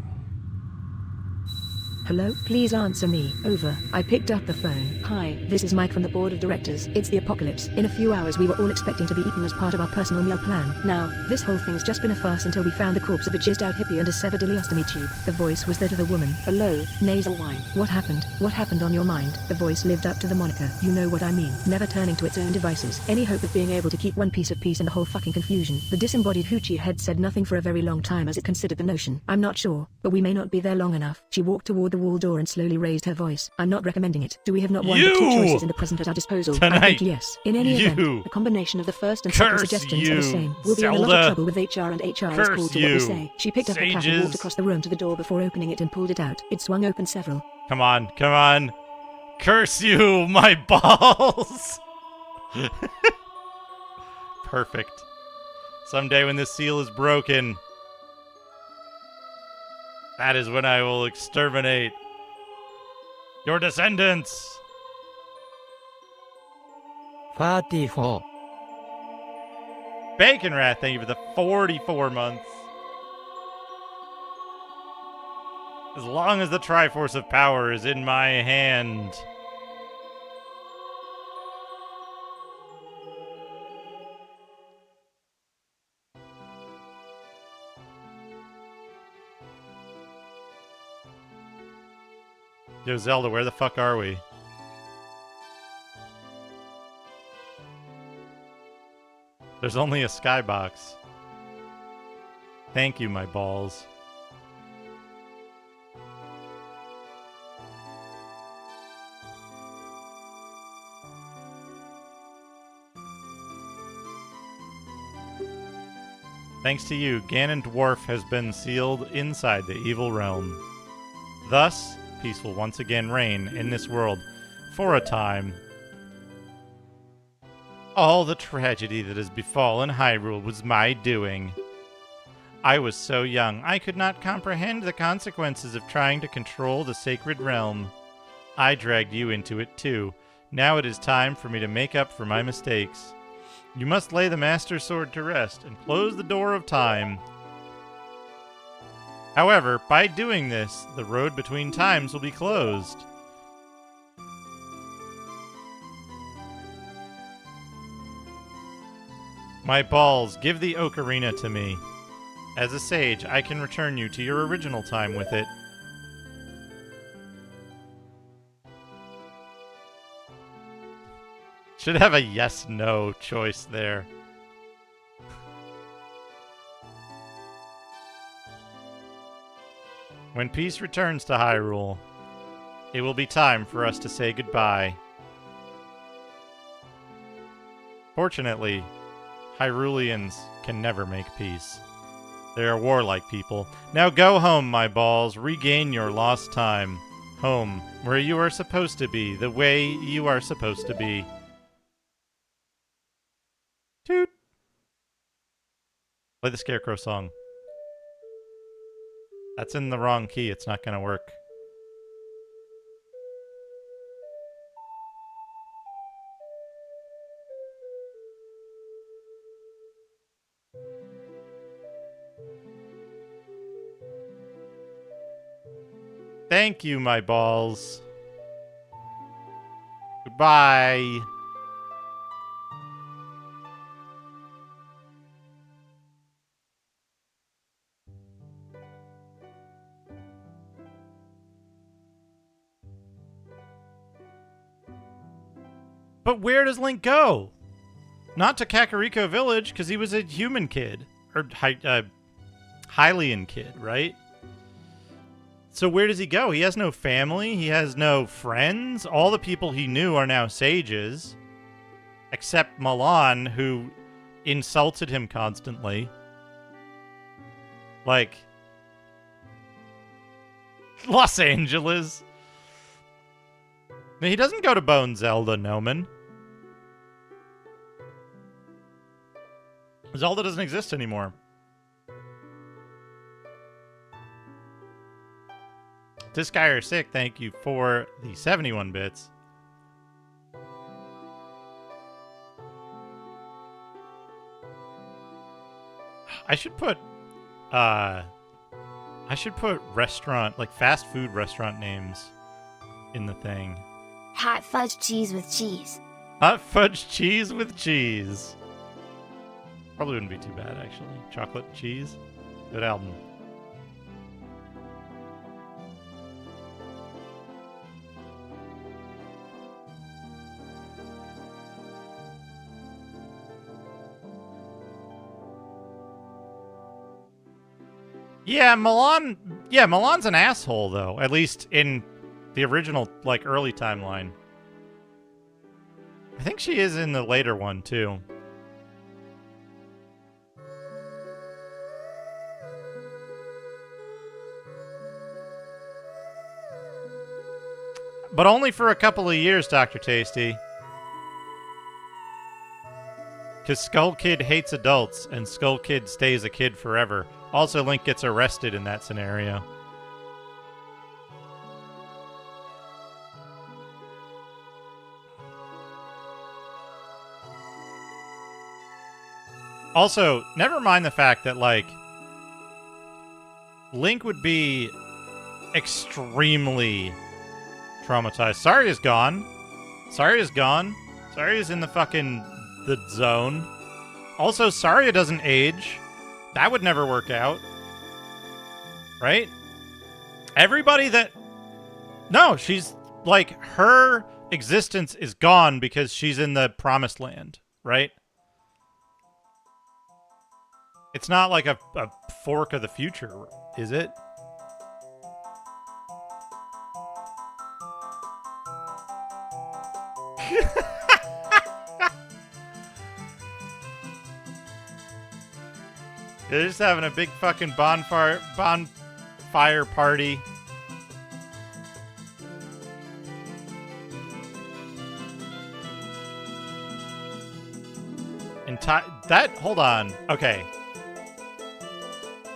Hello? Please answer me. Over. I picked up the phone. Hi, this is Mike from the board of directors. It's the apocalypse. In a few hours we were all expecting to be eaten as part of our personal meal plan. Now, this whole thing's just been a farce until we found the corpse of a jizzed out hippie and a severed ileostomy tube. The voice was that of a woman. A low, nasal whine. What happened? What happened on your mind? The voice lived up to the moniker. You know what I mean. Never turning to its own devices. Any hope of being able to keep one piece of peace in the whole fucking confusion. The disembodied hoochie head said nothing for a very long time as it considered the notion. I'm not sure, but we may not be there long enough. She walked toward the wall door and slowly raised her voice. I'm not recommending it. Do we have not one but two choices in the present at our disposal? Tonight. I think yes. In any event, a combination of the first and second suggestions are the same. We'll be in a lot of trouble with HR, and HR is cool to what we say. She picked up her cat and walked across the room to the door before opening it and pulled it out. It swung open several. Come on, come on. Curse you, my balls. Perfect. Someday when this seal is broken, that is when I will exterminate your descendants. 44. Bacon Rat, thank you for the 44 months. As long as the Triforce of Power is in my hand. Yo, Zelda, where the fuck are we? There's only a skybox. Thank you, my balls. Thanks to you, Ganon Dwarf has been sealed inside the evil realm. Thus, peace will once again reign in this world for a time. All the tragedy that has befallen Hyrule was my doing. I was so young, I could not comprehend the consequences of trying to control the sacred realm. I dragged you into it too. Now it is time for me to make up for my mistakes. You must lay the Master Sword to rest and close the door of time. However, by doing this, the road between times will be closed. My balls, give the Ocarina to me. As a sage, I can return you to your original time with it. Should have a yes-no choice there. When peace returns to Hyrule, it will be time for us to say goodbye. Fortunately, Hyruleans can never make peace. They are warlike people. Now go home, my balls. Regain your lost time. Home, where you are supposed to be. The way you are supposed to be. Toot. Play the Scarecrow song. That's in the wrong key. It's not going to work. Thank you, my balls. Goodbye. But where does Link go? Not to Kakariko Village, because he was a human kid. Or Hylian kid, right? So where does he go? He has no family. He has no friends. All the people he knew are now sages. Except Milan, who insulted him constantly. Like... Los Angeles. He doesn't go to Bone Zelda, Noman. Zelda doesn't exist anymore. This guy are sick, thank you for the 71 bits. I should put restaurant, like fast food restaurant names in the thing. Hot fudge cheese with cheese. Hot fudge cheese with cheese. Probably wouldn't be too bad, actually. Chocolate cheese. Good album. Yeah, Milan's an asshole, though. At least in the original, like, early timeline. I think she is in the later one, too. But only for a couple of years, Dr. Tasty. Because Skull Kid hates adults, and Skull Kid stays a kid forever. Also, Link gets arrested in that scenario. Also, never mind the fact that, like, Link would be extremely traumatized. Sorry is gone. Sorry is gone. Sorry is in the zone. Also, Saria doesn't age. That would never work out. Right? Everybody that... No, she's... Like, her existence is gone because she's in the Promised Land. Right? It's not like a fork of the future, is it? They're just having a big fucking bonfire party. And hold on. Okay.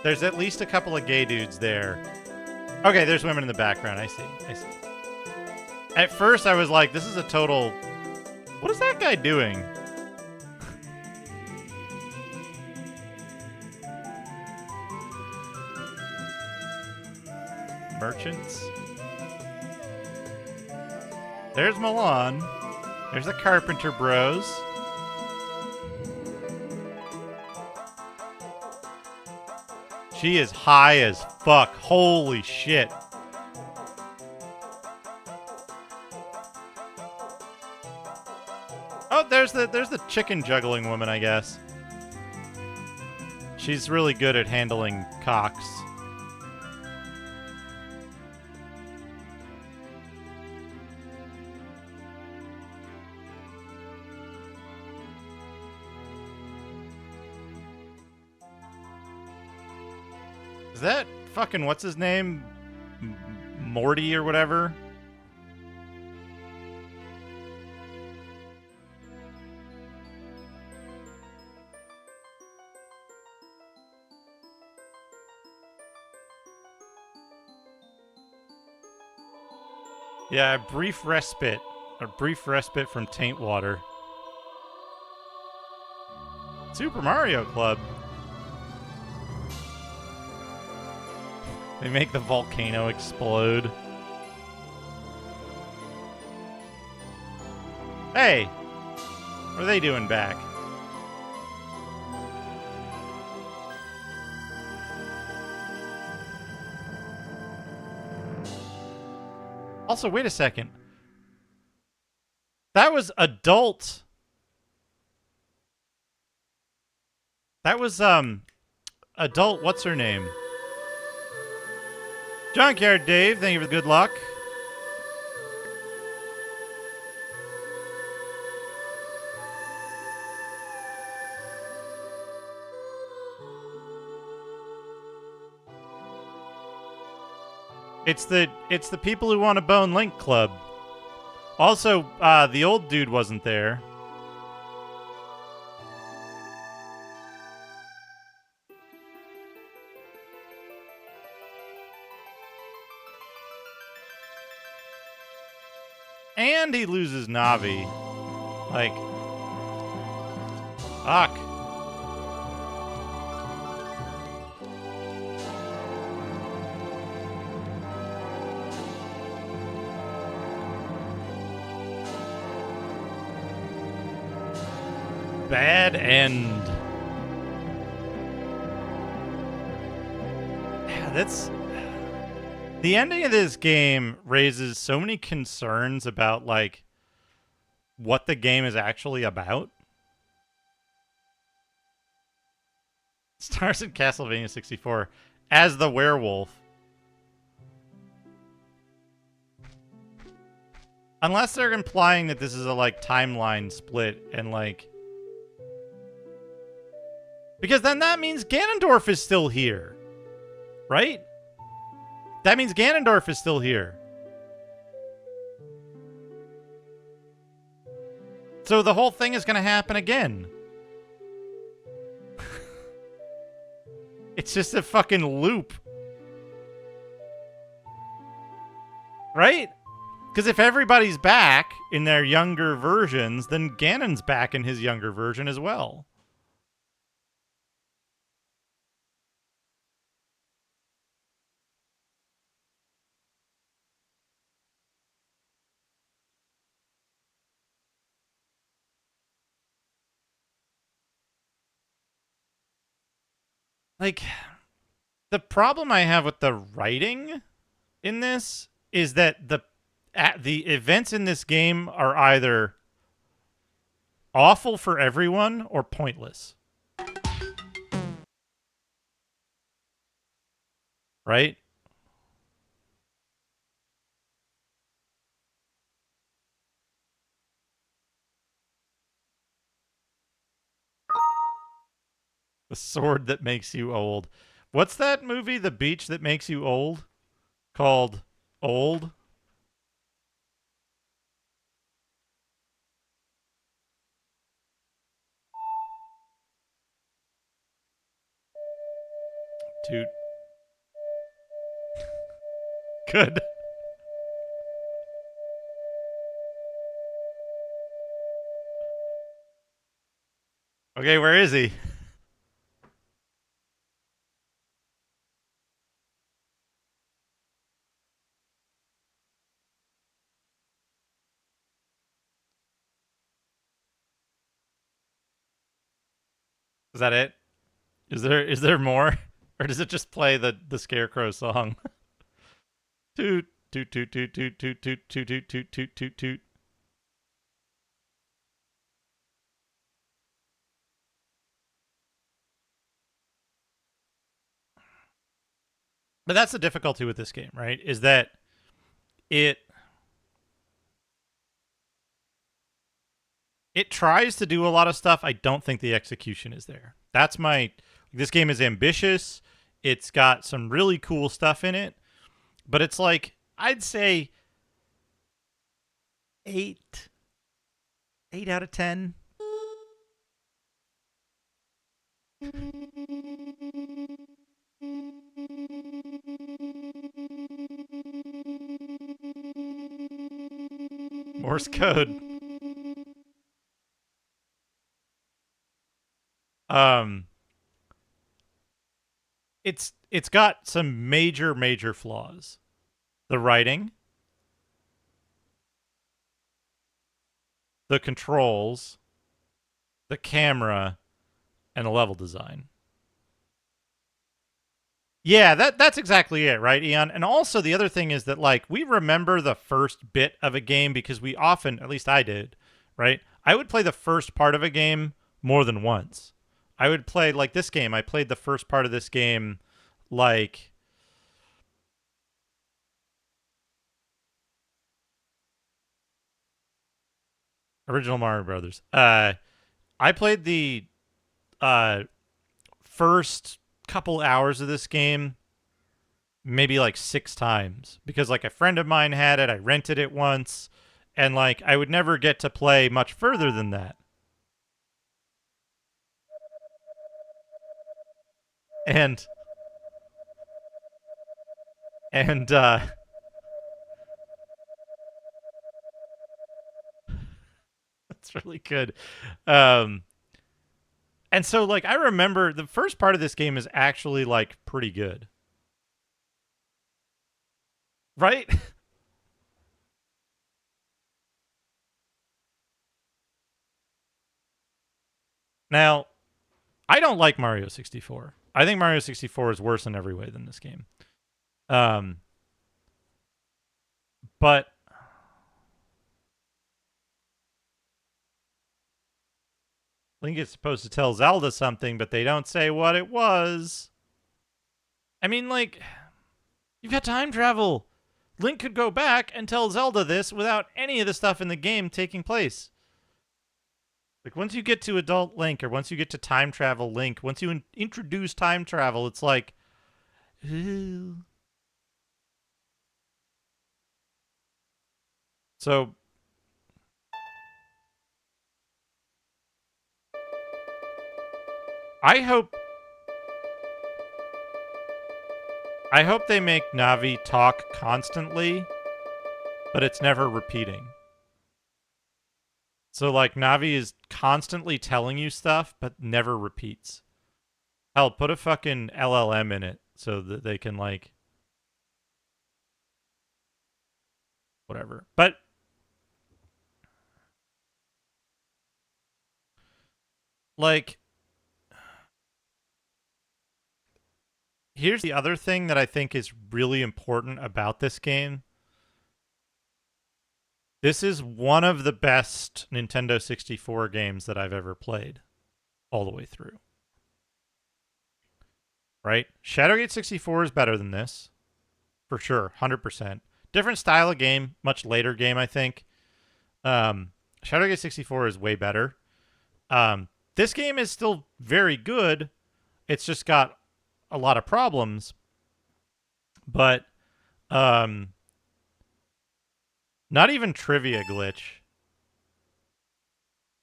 There's at least a couple of gay dudes there. Okay, there's women in the background. I see. At first, I was like, this is a total... What is that guy doing? Merchants. There's Milan. There's the Carpenter Bros. She is high as fuck. Holy shit. Oh, there's the chicken juggling woman, I guess. She's really good at handling cocks. Is that fucking what's his name? Morty or whatever? Yeah, a brief respite from taint water. Super Mario Club. They make the volcano explode. Hey! What are they doing back? Also, wait a second. That was adult. That was, adult, what's her name? Junkyard Dave, thank you for the good luck. It's the people who want to bone Link Club. Also, the old dude wasn't there. And he loses Navi. Like, fuck. Bad end. Yeah, that's... The ending of this game raises so many concerns about, like, what the game is actually about. Stars in Castlevania 64 as the werewolf. Unless they're implying that this is a, like, timeline split and, like... Because then that means Ganondorf is still here. Right? That means Ganondorf is still here. So the whole thing is going to happen again. It's just a fucking loop. Right? Because if everybody's back in their younger versions, then Ganon's back in his younger version as well. Like, the problem I have with the writing in this is that the events in this game are either awful for everyone or pointless. Right? The sword that makes you old. What's that movie, The Beach That Makes You Old? Called Old? Toot. Good. Okay, where is he? Is that it? Is there more? Or does it just play the Scarecrow song? Toot toot toot toot toot toot toot toot toot toot toot toot toot. But that's the difficulty with this game, right? Is that it tries to do a lot of stuff. I don't think the execution is there. That's my... This game is ambitious. It's got some really cool stuff in it, but it's like, I'd say 8 out of 10. Morse code. It's got some major flaws. The writing, the controls, the camera, and the level design. Yeah, that's exactly it, right, Eon? And also the other thing is that, like, we remember the first bit of a game because we often, at least I did, right? I would play the first part of a game more than once. I would play, like, this game. I played the first part of this game, like, original Mario Brothers. I played the first couple hours of this game maybe like 6 times because, like, a friend of mine had it. I rented it once, and, like, I would never get to play much further than that. And that's really good. And so, like, I remember the first part of this game is actually, like, pretty good. Right? Now, I don't like Mario 64. I think Mario 64 is worse in every way than this game. But Link is supposed to tell Zelda something, but they don't say what it was. I mean, like, you've got time travel. Link could go back and tell Zelda this without any of the stuff in the game taking place. Like, once you get to adult Link, or once you get to time travel Link, once you introduce time travel, it's like, ew. So, I hope they make Navi talk constantly, but it's never repeating. So, like, Navi is constantly telling you stuff, but never repeats. Hell, put a fucking LLM in it so that they can, like, whatever. But like, here's the other thing that I think is really important about this game. This is one of the best Nintendo 64 games that I've ever played all the way through. Right? Shadowgate 64 is better than this. For sure, 100%. Different style of game, much later game, I think. Shadowgate 64 is way better. This game is still very good. It's just got a lot of problems. But not even trivia glitch.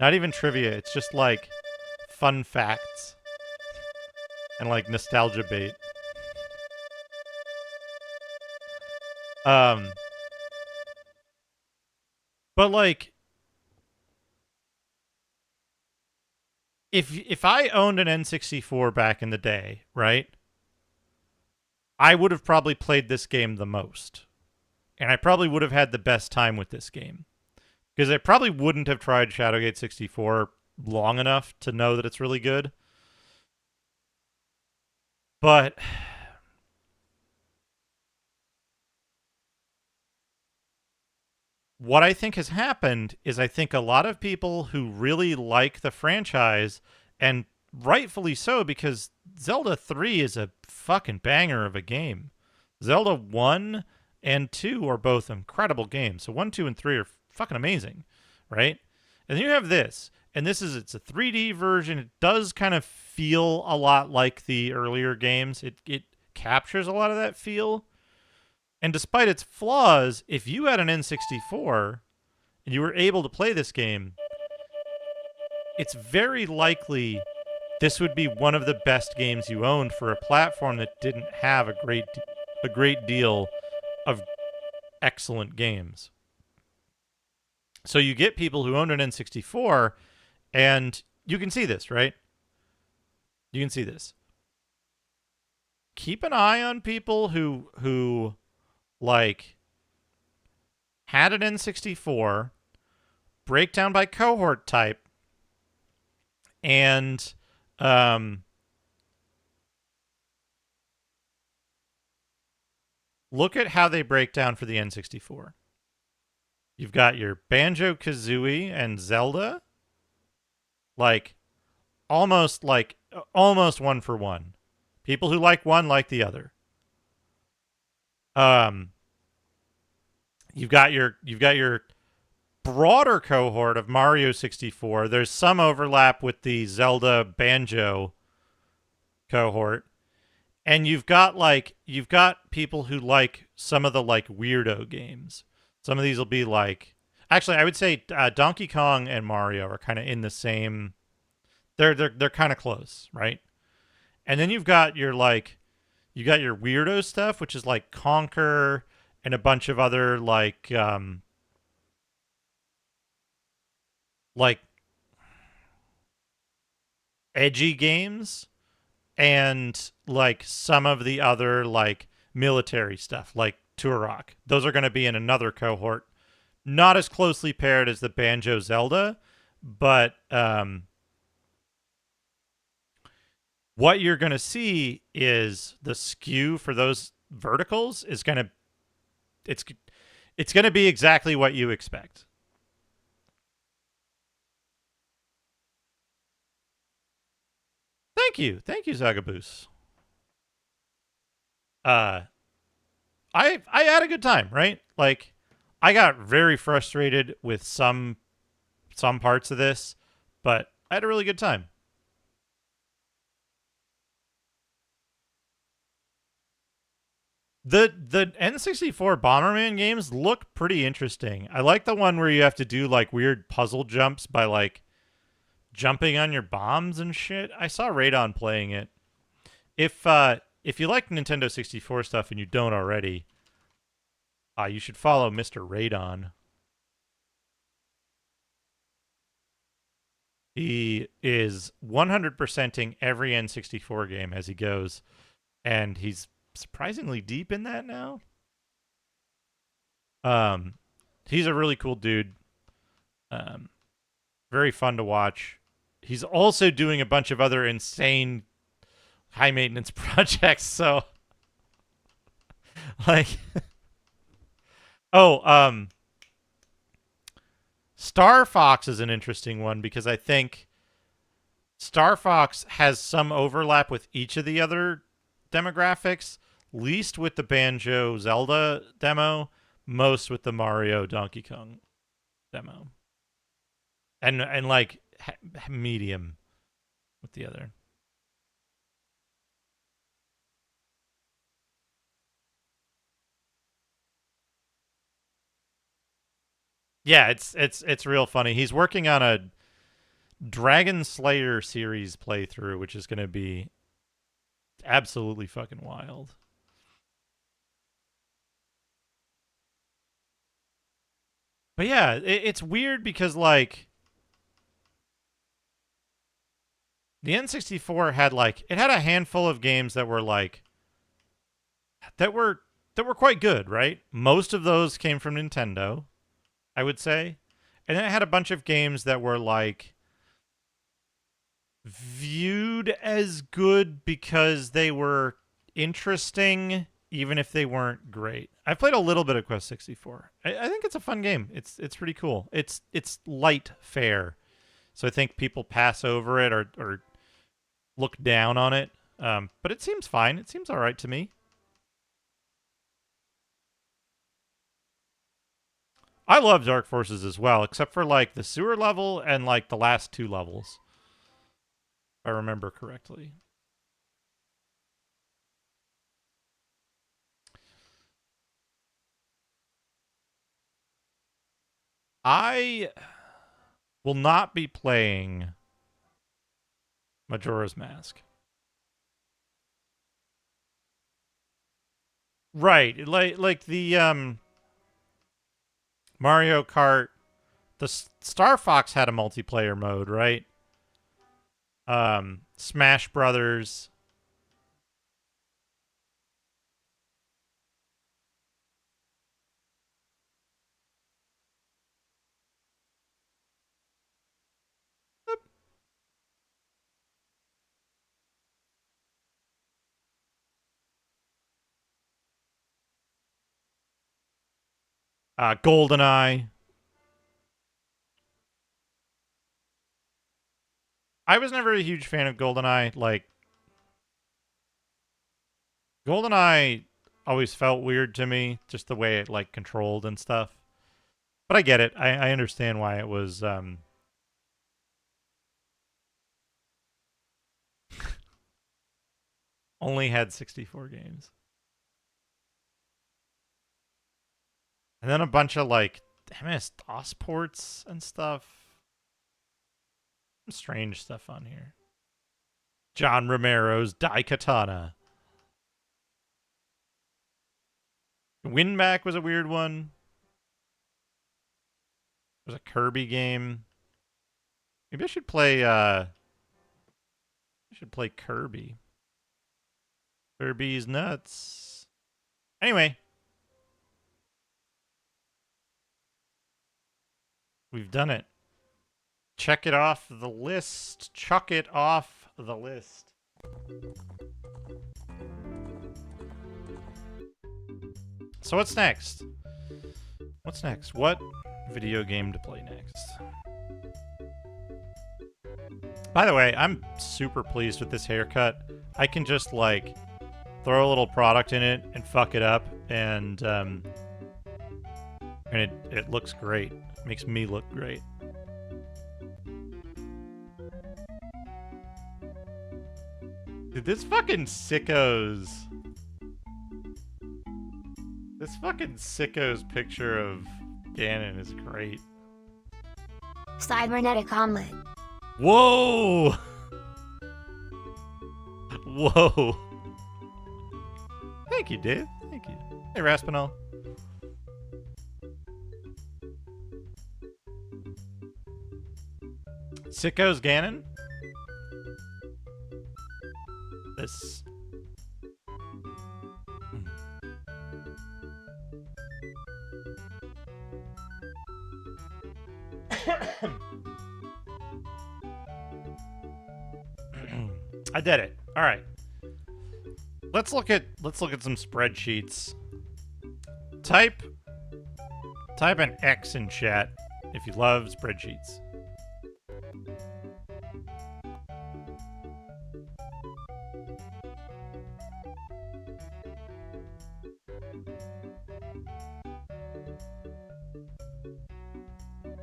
Not even trivia. It's just like fun facts and like nostalgia bait. But like, if I owned an N64 back in the day, right? I would have probably played this game the most. And I probably would have had the best time with this game. Because I probably wouldn't have tried Shadowgate 64 long enough to know that it's really good. But what I think has happened is I think a lot of people who really like the franchise, and rightfully so, because Zelda 3 is a fucking banger of a game. Zelda 1 and 2 are both incredible games. So 1, 2, and 3 are fucking amazing, right? And then you have this, and it's a 3D version. It does kind of feel a lot like the earlier games. It captures a lot of that feel. And despite its flaws, if you had an N64 and you were able to play this game, it's very likely this would be one of the best games you owned for a platform that didn't have a great deal of excellent games. So you get people who owned an N64, and you can see this, right? You can see this. Keep an eye on people who like had an N64, breakdown by cohort type, and look at how they break down for the N64. You've got your Banjo-Kazooie and Zelda, like almost one for one. People who like one like the other. You've got your broader cohort of Mario 64. There's some overlap with the Zelda Banjo cohort. And you've got people who like some of the like weirdo games. Some of these will be like, actually, I would say Donkey Kong and Mario are kind of in the same. They're kind of close, right? And then you've got your weirdo stuff, which is like Conker and a bunch of other like edgy games, and like some of the other like military stuff, like Turok. Those are going to be in another cohort, not as closely paired as the Banjo Zelda, but what you're going to see is the skew for those verticals is going to it's going to be exactly what you expect. Thank you, Zagaboos. I had a good time, right? Like, I got very frustrated with some parts of this, but I had a really good time. The N64 Bomberman games look pretty interesting. I like the one where you have to do like weird puzzle jumps by like jumping on your bombs and shit. I saw Radon playing it. If you like Nintendo 64 stuff and you don't already, you should follow Mr. Radon. He is 100%ing every N64 game as he goes, and he's surprisingly deep in that now. He's a really cool dude. Very fun to watch. He's also doing a bunch of other insane high maintenance projects, so like Star Fox is an interesting one because I think Star Fox has some overlap with each of the other demographics, least with the Banjo Zelda demo, most with the Mario Donkey Kong demo. And like medium with the other. Yeah, it's real funny. He's working on a Dragon Slayer series playthrough, which is going to be absolutely fucking wild. But yeah, it's weird because like the N64 had a handful of games that were like that were quite good, right? Most of those came from Nintendo, I would say. And then it had a bunch of games that were like viewed as good because they were interesting, even if they weren't great. I've played a little bit of Quest 64. I think it's a fun game. It's pretty cool. It's light fare, so I think people pass over it or look down on it. But it seems fine. It seems all right to me. I love Dark Forces as well, except for like the sewer level and like the last two levels, if I remember correctly. I will not be playing Majora's Mask. Right, like the Mario Kart, the Star Fox had a multiplayer mode, right? Smash Brothers. GoldenEye. I was never a huge fan of GoldenEye. Like, GoldenEye always felt weird to me, just the way it, like, controlled and stuff. But I get it. I understand why it was, only had 64 games. And then a bunch of, like, MS-DOS ports and stuff. Some strange stuff on here. John Romero's Daikatana. Winback was a weird one. It was a Kirby game. Maybe I should play Kirby. Kirby's nuts. Anyway. We've done it. Check it off the list. Chuck it off the list. So what's next? What's next? What video game to play next? By the way, I'm super pleased with this haircut. I can just, like, throw a little product in it and fuck it up, and it looks great. It makes me look great. Dude, this fucking sicko's picture of Ganon is great. Cybernetic omelet. Whoa! Whoa. Thank you, Dave. Thank you. Hey, Raspinall. Sicko's Ganon? This... I did it. All right. Let's look at some spreadsheets. Type an X in chat if you love spreadsheets.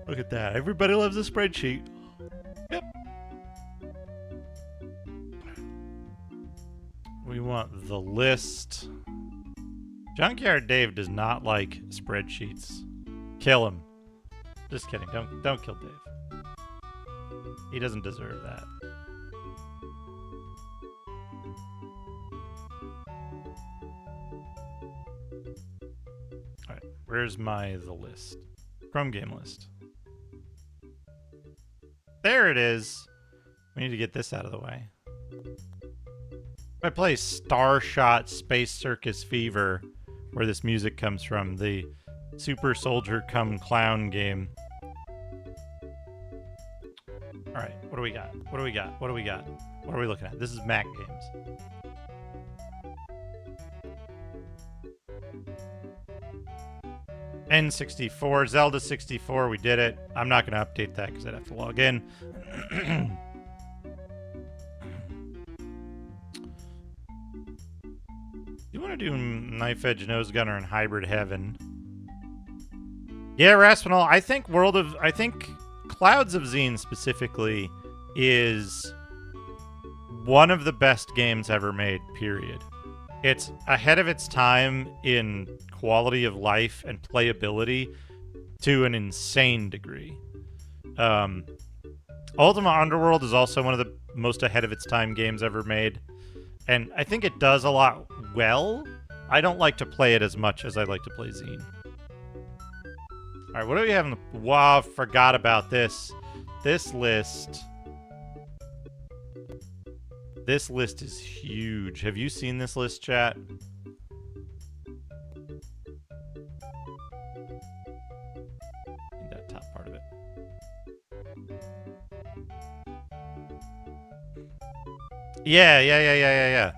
Look at that. Everybody loves a spreadsheet. Yep. We want the list. Junkyard Dave does not like spreadsheets. Kill him. Just kidding. Don't kill Dave. He doesn't deserve that. Alright, where's the list? Chrome game list. There it is. We need to get this out of the way. If I play Starshot Space Circus Fever, where this music comes from, the Super Soldier Come Clown game. Alright, what do we got? What do we got? What do we got? What are we looking at? This is Mac games. N64, Zelda 64, we did it. I'm not going to update that because I'd have to log in. You want to do Knife Edge Nose Gunner and Hybrid Heaven? Yeah, Raspinall, I think Clouds of Zine specifically is one of the best games ever made, period. It's ahead of its time in quality of life and playability, to an insane degree. Ultima Underworld is also one of the most ahead of its time games ever made, and I think it does a lot well. I don't like to play it as much as I like to play Zine. Alright, what do we have in the... Wow, forgot about this. This list... This list is huge. Have you seen this list, chat? That top part of it. Yeah.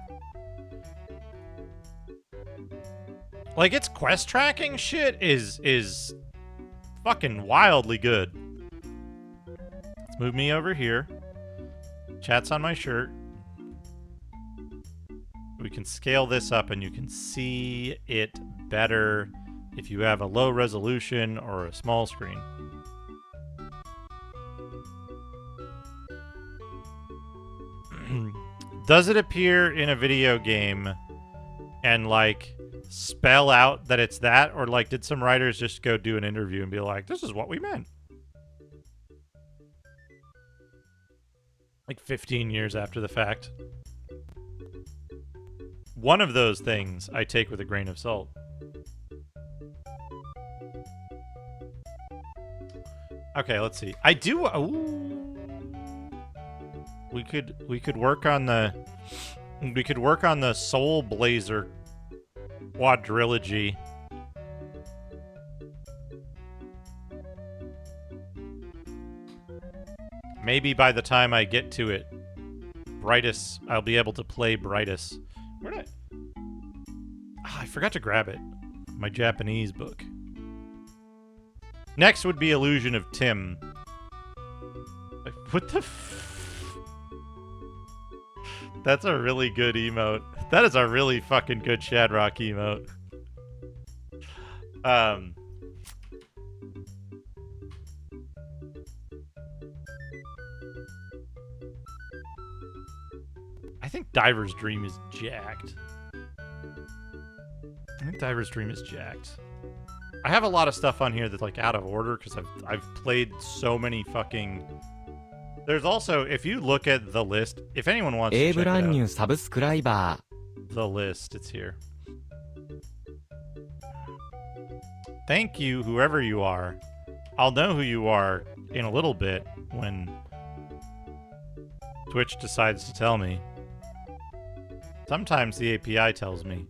Like, its quest tracking shit is fucking wildly good. Let's move me over here. Chat's on my shirt. We can scale this up and you can see it better if you have a low resolution or a small screen. Does it appear in a video game and, like, spell out that it's that? Or, like, did some writers just go do an interview and be like, this is what we meant? Like 15 years after the fact. One of those things I take with a grain of salt. Okay, let's see. I do... Ooh. We could work on the... We could work on the Soul Blazer quadrilogy. Maybe by the time I get to it, Brightest, I'll be able to play Brightest. Where did I forgot to grab it. My Japanese book. Next would be Illusion of Tim. What the That's a really good emote. That is a really fucking good Shadrock emote. I think Diver's Dream is jacked. I have a lot of stuff on here that's like out of order because I've played so many fucking... There's also, if you look at the list, if anyone wants to check it out, the list, it's here. Thank you, whoever you are. I'll know who you are in a little bit when Twitch decides to tell me. Sometimes the API tells me,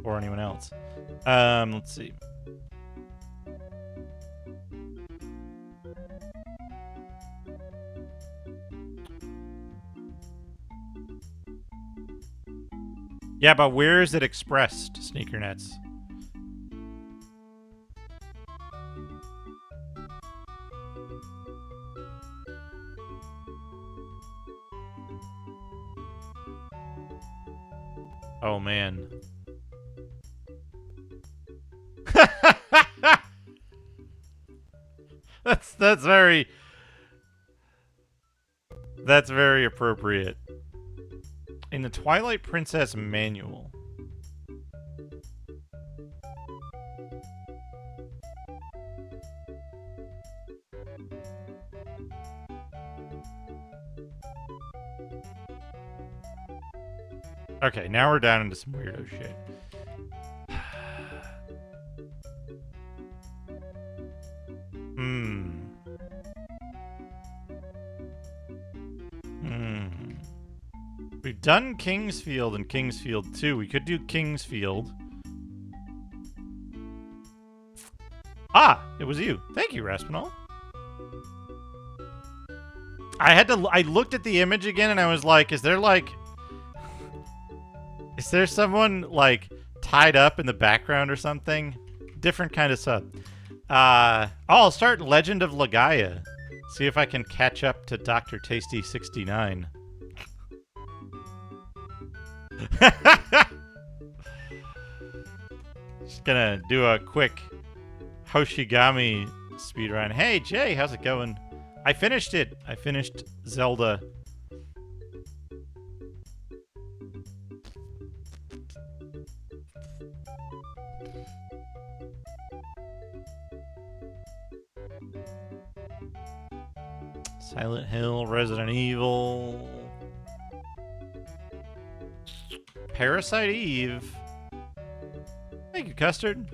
or anyone else. Let's see. Yeah, but where is it expressed, Sneakernets? Oh, man. That's very appropriate. In the Twilight Princess manual. Okay, now we're down into some weirdo shit. We've done Kingsfield and Kingsfield 2. We could do Kingsfield. Ah, it was you. Thank you, Raspinol. I looked at the image again and I was like, is there someone like tied up in the background or something? Different kind of sub. I'll start Legend of Legaia. See if I can catch up to Dr. Tasty 69. Just gonna do a quick Hoshigami speedrun. Hey Jay, how's it going? I finished it. I finished Zelda. Silent Hill, Resident Evil. Parasite Eve. Thank you, Custard.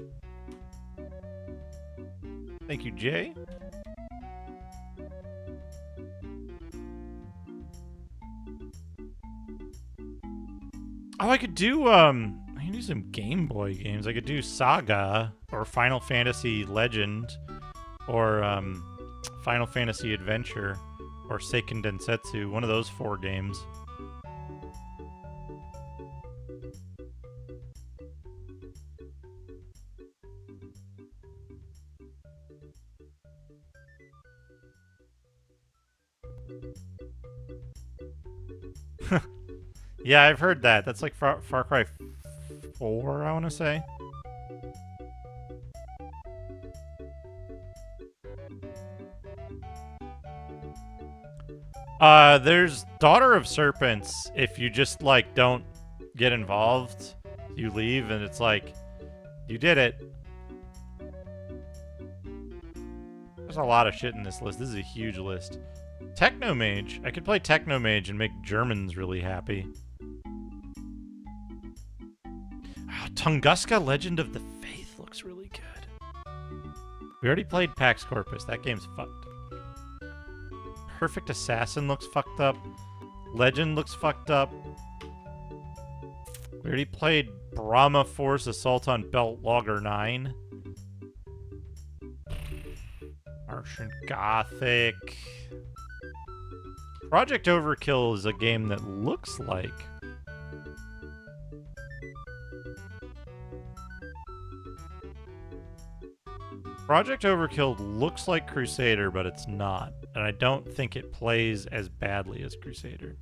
Thank you, Jay. Oh, I could do some Game Boy games. I could do Saga or Final Fantasy Legend or Final Fantasy Adventure or Seiken Densetsu, one of those 4 games. Yeah, I've heard that. That's like Far Cry 4, I want to say. There's Daughter of Serpents. If you just, like, don't get involved, you leave, and it's like, you did it. There's a lot of shit in this list. This is a huge list. Technomage. I could play Technomage and make Germans really happy. Oh, Tunguska Legend of the Faith looks really good. We already played Pax Corpus. That game's fucked. Perfect Assassin looks fucked up. Legend looks fucked up. We already played Brahma Force Assault on Belt Logger 9. Martian Gothic. Project Overkill is a game that looks like... Project Overkill looks like Crusader, but it's not. And I don't think it plays as badly as Crusader.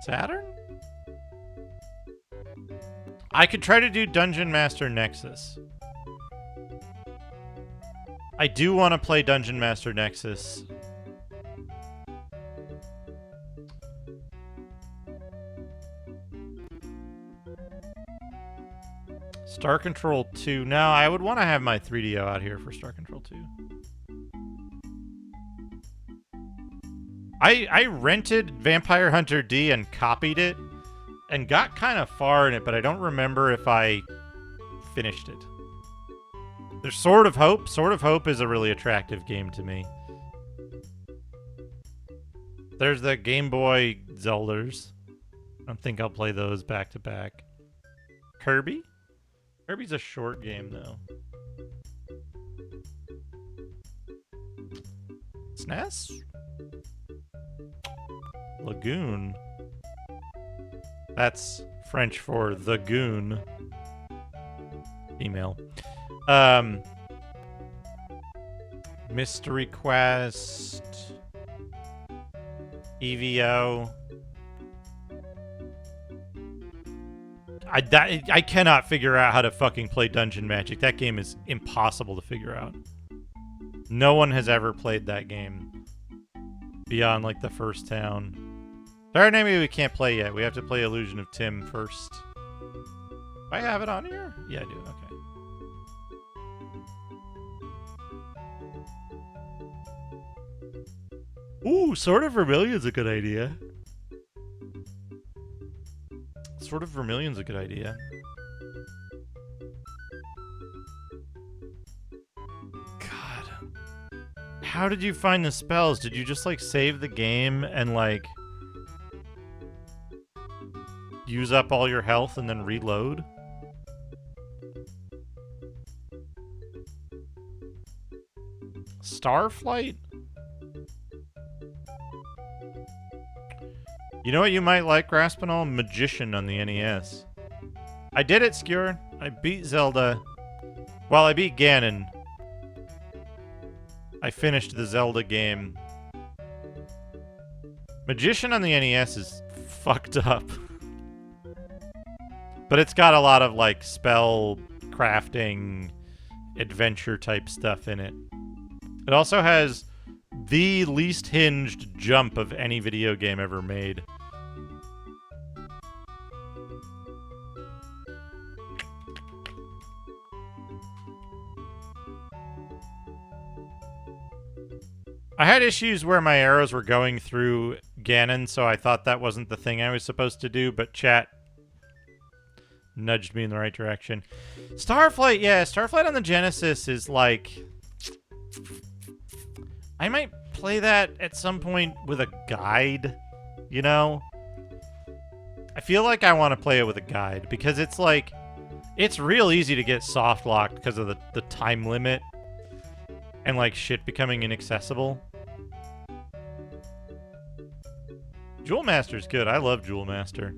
Saturn? I could try to do Dungeon Master Nexus. I do want to play Dungeon Master Nexus. Star Control 2. No, I would want to have my 3DO out here for Star Control 2. I rented Vampire Hunter D and copied it and got kind of far in it, but I don't remember if I finished it. There's Sword of Hope. Sword of Hope is a really attractive game to me. There's the Game Boy Zeldas. I don't think I'll play those back to back. Kirby? Kirby's a short game, though. SNES? Lagoon. That's French for the goon. Email. Mystery Quest. EVO. I cannot figure out how to fucking play Dungeon Magic. That game is impossible to figure out. No one has ever played that game beyond, like, the first town. Sorry, maybe we can't play yet. We have to play Illusion of Tim first. Do I have it on here? Yeah, I do. Okay. Ooh, Sword of Vermilion's a good idea. Sword of Vermilion's a good idea. God. How did you find the spells? Did you just, like, save the game and, like, use up all your health and then reload? Starflight? You know what you might like, Raspinall? Magician on the NES. I did it, Skewer. I beat Zelda. Well, I beat Ganon. I finished the Zelda game. Magician on the NES is fucked up. But it's got a lot of, like, spell crafting, adventure type stuff in it. It also has the least hinged jump of any video game ever made. I had issues where my arrows were going through Ganon, so I thought that wasn't the thing I was supposed to do, but chat nudged me in the right direction. Starflight, yeah, Starflight on the Genesis is like... I might play that at some point with a guide, you know? I feel like I want to play it with a guide, because it's like... It's real easy to get soft locked because of the time limit and like shit becoming inaccessible. Jewel Master's good. I love Jewel Master.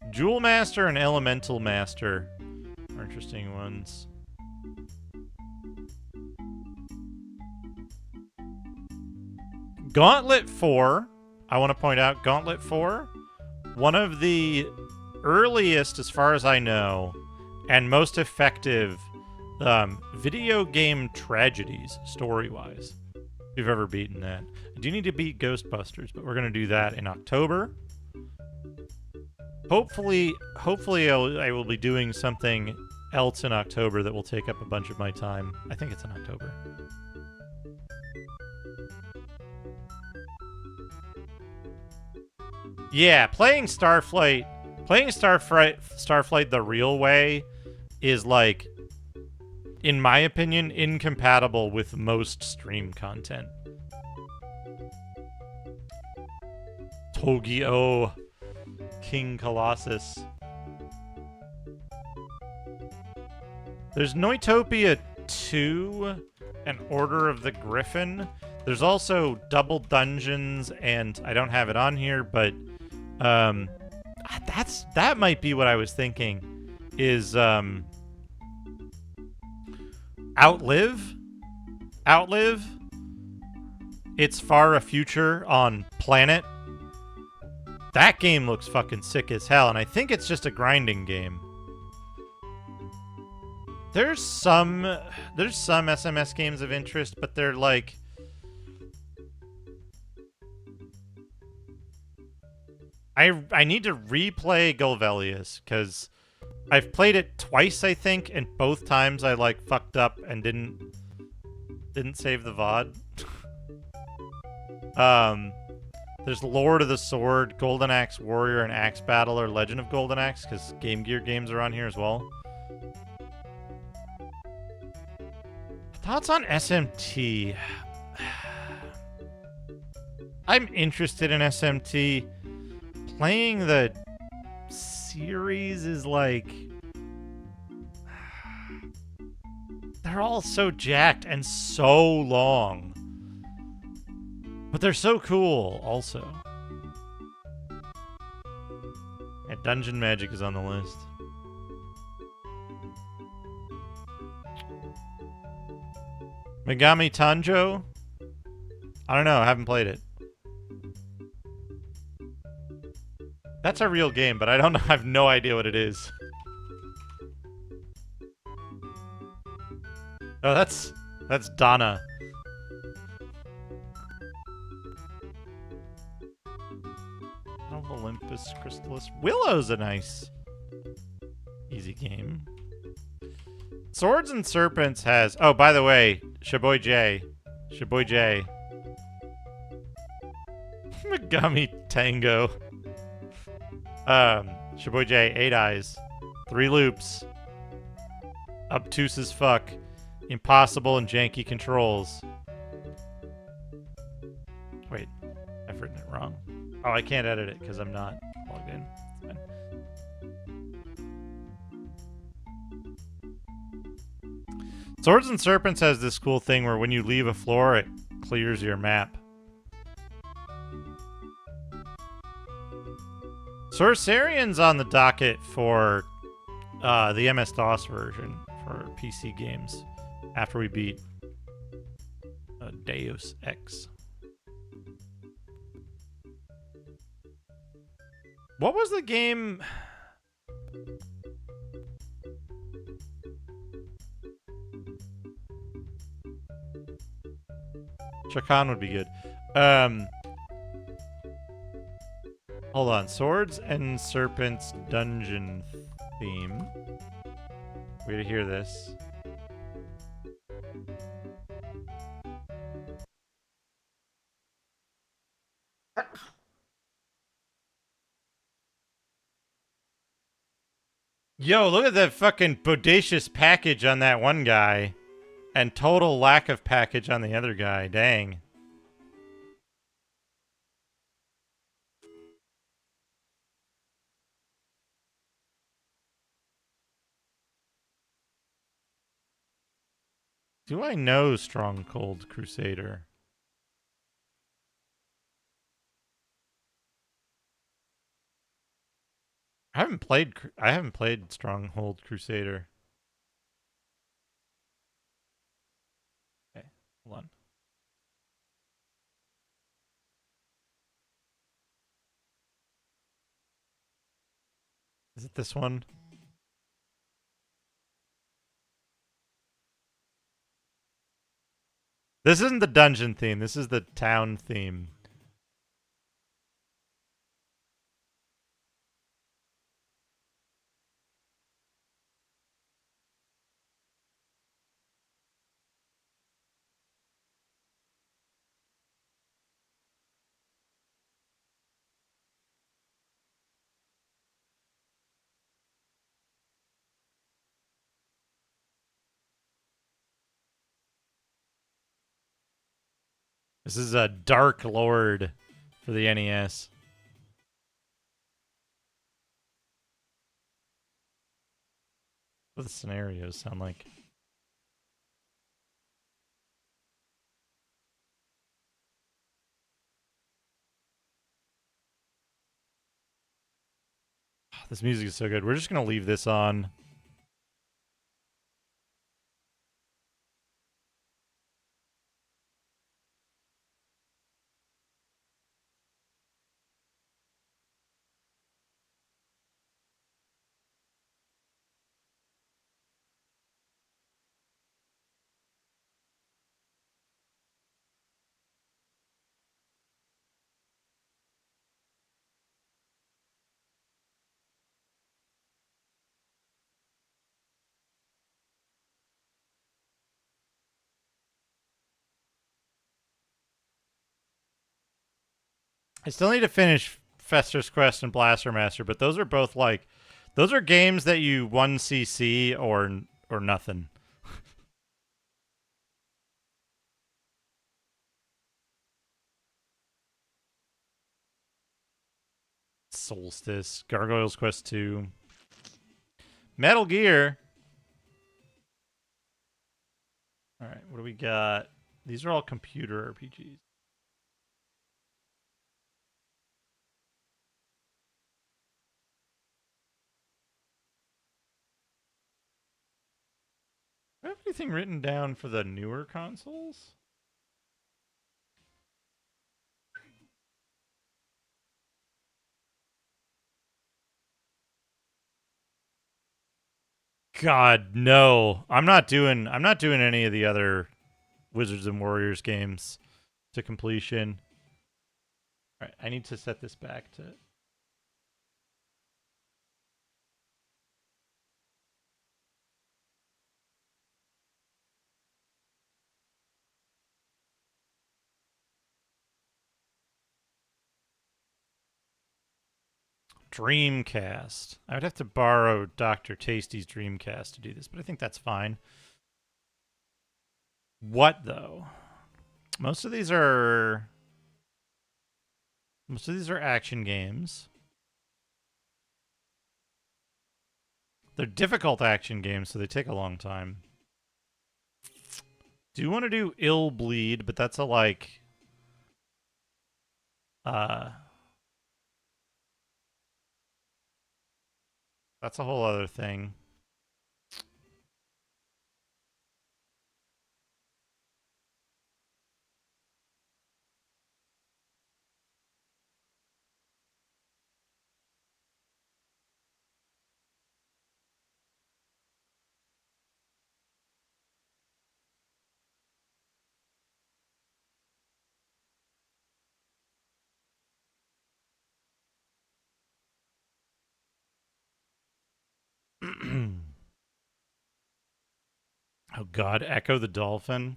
Jewel Master and Elemental Master are interesting ones. Gauntlet 4. I want to point out Gauntlet 4. One of the earliest, as far as I know, and most effective video game tragedies, story-wise. If you've ever beaten that. I do need to beat Ghostbusters, but we're going to do that in October. Hopefully I will be doing something else in October that will take up a bunch of my time. I think it's in October. Yeah, playing Starflight the real way is, like, in my opinion, incompatible with most stream content. Togio, King Colossus. There's Noitopia 2 and Order of the Griffin. There's also Double Dungeons, and I don't have it on here, but that might be what I was thinking, is Outlive. It's Far a Future on Planet. That game looks fucking sick as hell, and I think it's just a grinding game. There's some SMS games of interest, but they're like... I need to replay Golvelius, because I've played it twice, I think, and both times I, like, fucked up and didn't save the VOD. There's Lord of the Sword, Golden Axe Warrior, and Axe Battler, Legend of Golden Axe, because Game Gear games are on here as well. Thoughts on SMT? I'm interested in SMT. Playing the series is like... They're all so jacked and so long. But they're so cool, also. And Dungeon Magic is on the list. Megami Tanjo? I don't know, I haven't played it. That's a real game, but I don't know, I have no idea what it is. Oh, that's Donna. Of Olympus Crystallis. Willow's a nice, easy game. Swords and Serpents has... Oh, by the way, Shaboy J. Megami Tango. Shaboy J, 8 eyes. 3 loops. Obtuse as fuck. Impossible and janky controls. Wait, I've written it wrong. Oh, I can't edit it because I'm not logged in. It's fine. Swords and Serpents has this cool thing where when you leave a floor, it clears your map. Sorcerian's on the docket for the MS-DOS version for PC games after we beat Deus Ex. What was the game? Chakan would be good. Hold on. Swords and Serpents dungeon theme. Way to hear this. Yo, look at that fucking bodacious package on that one guy. And total lack of package on the other guy. Dang. Do I know Strong Cold Crusader? I haven't played Stronghold Crusader. Okay, hold on. Is it this one? This isn't the dungeon theme. This is the town theme. This is a Dark Lord for the NES. What do the scenarios sound like? This music is so good. We're just going to leave this on. I still need to finish Fester's Quest and Blaster Master, but those are both like, those are games that you 1cc or nothing. Solstice, Gargoyles Quest 2, Metal Gear. All right, what do we got? These are all computer RPGs. Do I have anything written down for the newer consoles? God, no. I'm not doing any of the other Wizards and Warriors games to completion. All right, I need to set this back to Dreamcast. I would have to borrow Dr. Tasty's Dreamcast to do this, but I think that's fine. What though? Most of these are action games. They're difficult action games, so they take a long time. Do want to do Ill Bleed, but that's a like that's a whole other thing. Oh God, Echo the Dolphin.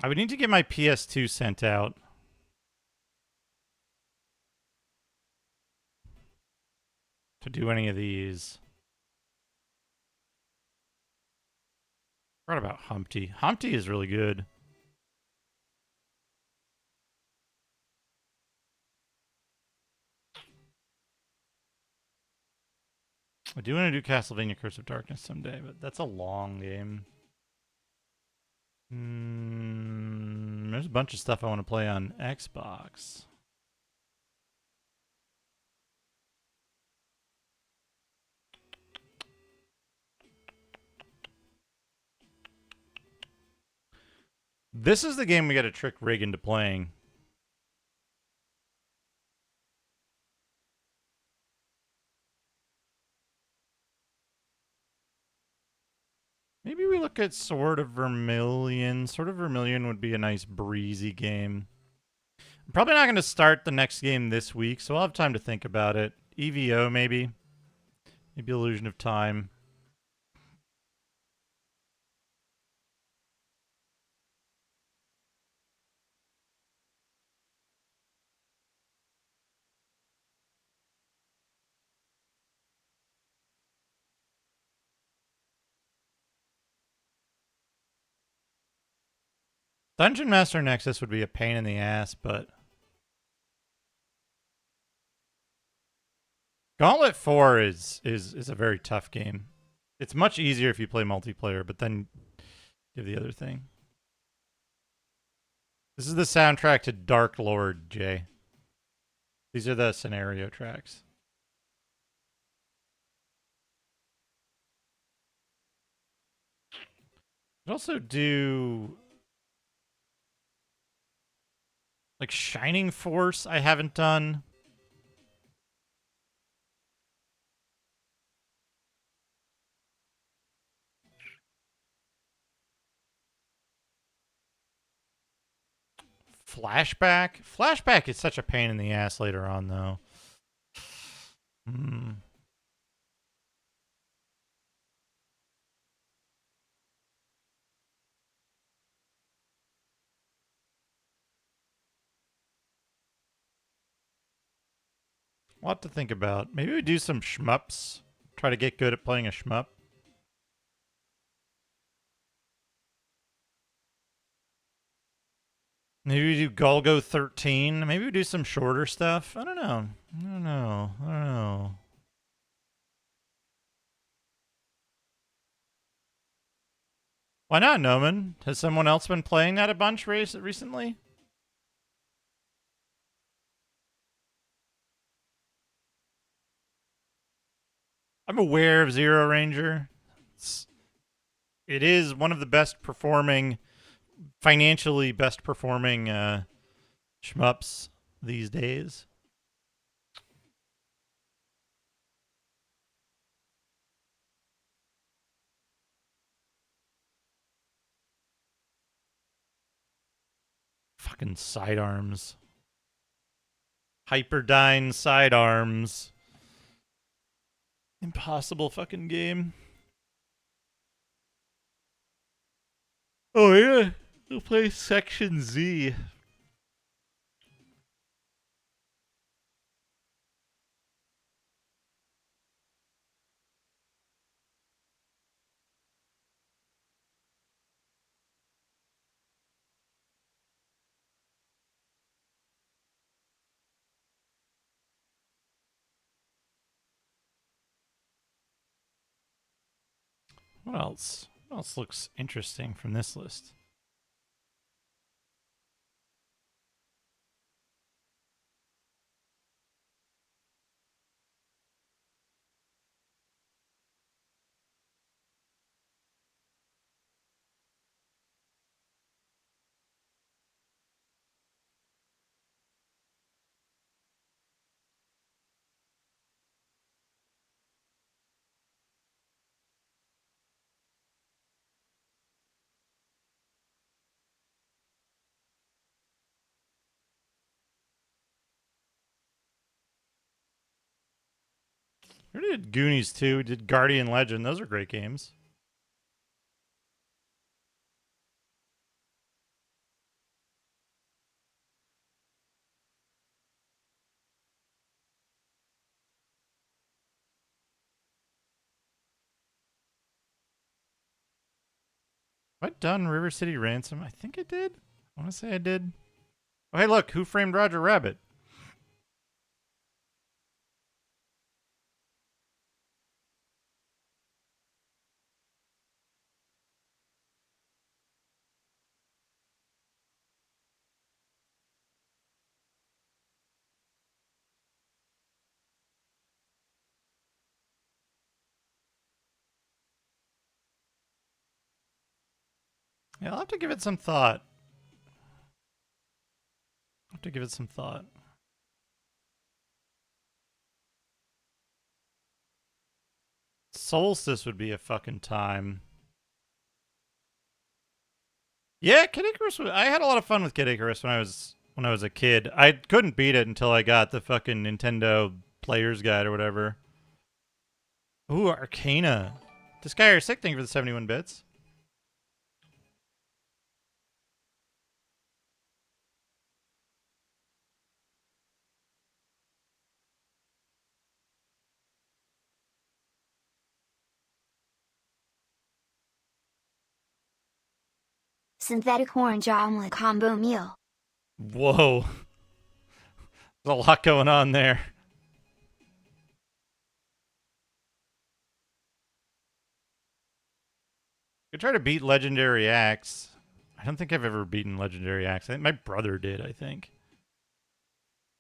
I would need to get my PS2 sent out. to do any of these. I forgot about Humpty. Humpty is really good. I do want to do Castlevania Curse of Darkness someday, but that's a long game. There's a bunch of stuff I want to play on Xbox. This is the game we got to trick Rig into playing. Maybe we look at Sword of Vermilion. Sword of Vermilion would be a nice breezy game. I'm probably not going to start the next game this week, so I'll have time to think about it. EVO, maybe. Maybe Illusion of Time. Dungeon Master Nexus would be a pain in the ass, but Gauntlet 4 is a very tough game. It's much easier if you play multiplayer, but then you have the other thing. This is the soundtrack to Dark Lord, Jay. These are the scenario tracks. I'd also do like Shining Force I haven't done. Flashback? Flashback is such a pain in the ass later on, though. A lot to think about. Maybe we do some shmups. Try to get good at playing a shmup. Maybe we do Golgo 13. Maybe we do some shorter stuff. I don't know. I don't know. Why not, Noman? Has someone else been playing that a bunch recently? I'm aware of Zero Ranger. It is one of the best performing, financially best performing shmups these days. Fucking sidearms. Hyperdyne sidearms. Impossible fucking game. Oh yeah, we'll play Section Z. What else? What else looks interesting from this list? We did Goonies 2, we did Guardian Legend. Those are great games. Have I done River City Ransom? I think I did. I want to say I did. Oh, hey, look. Who Framed Roger Rabbit? Yeah, I'll have to give it some thought. I'll have to give it some thought. Solstice would be a fucking time. Yeah, Kid Icarus. I had a lot of fun with Kid Icarus when I was a kid. I couldn't beat it until I got the fucking Nintendo Player's Guide or whatever. Ooh, Arcana. This guy are sick. Thank you for the 71 bits. Synthetic orange omelet combo meal. Whoa. There's a lot going on there. Could try to beat Legendary Axe. I don't think I've ever beaten Legendary Axe. I think my brother did, I think.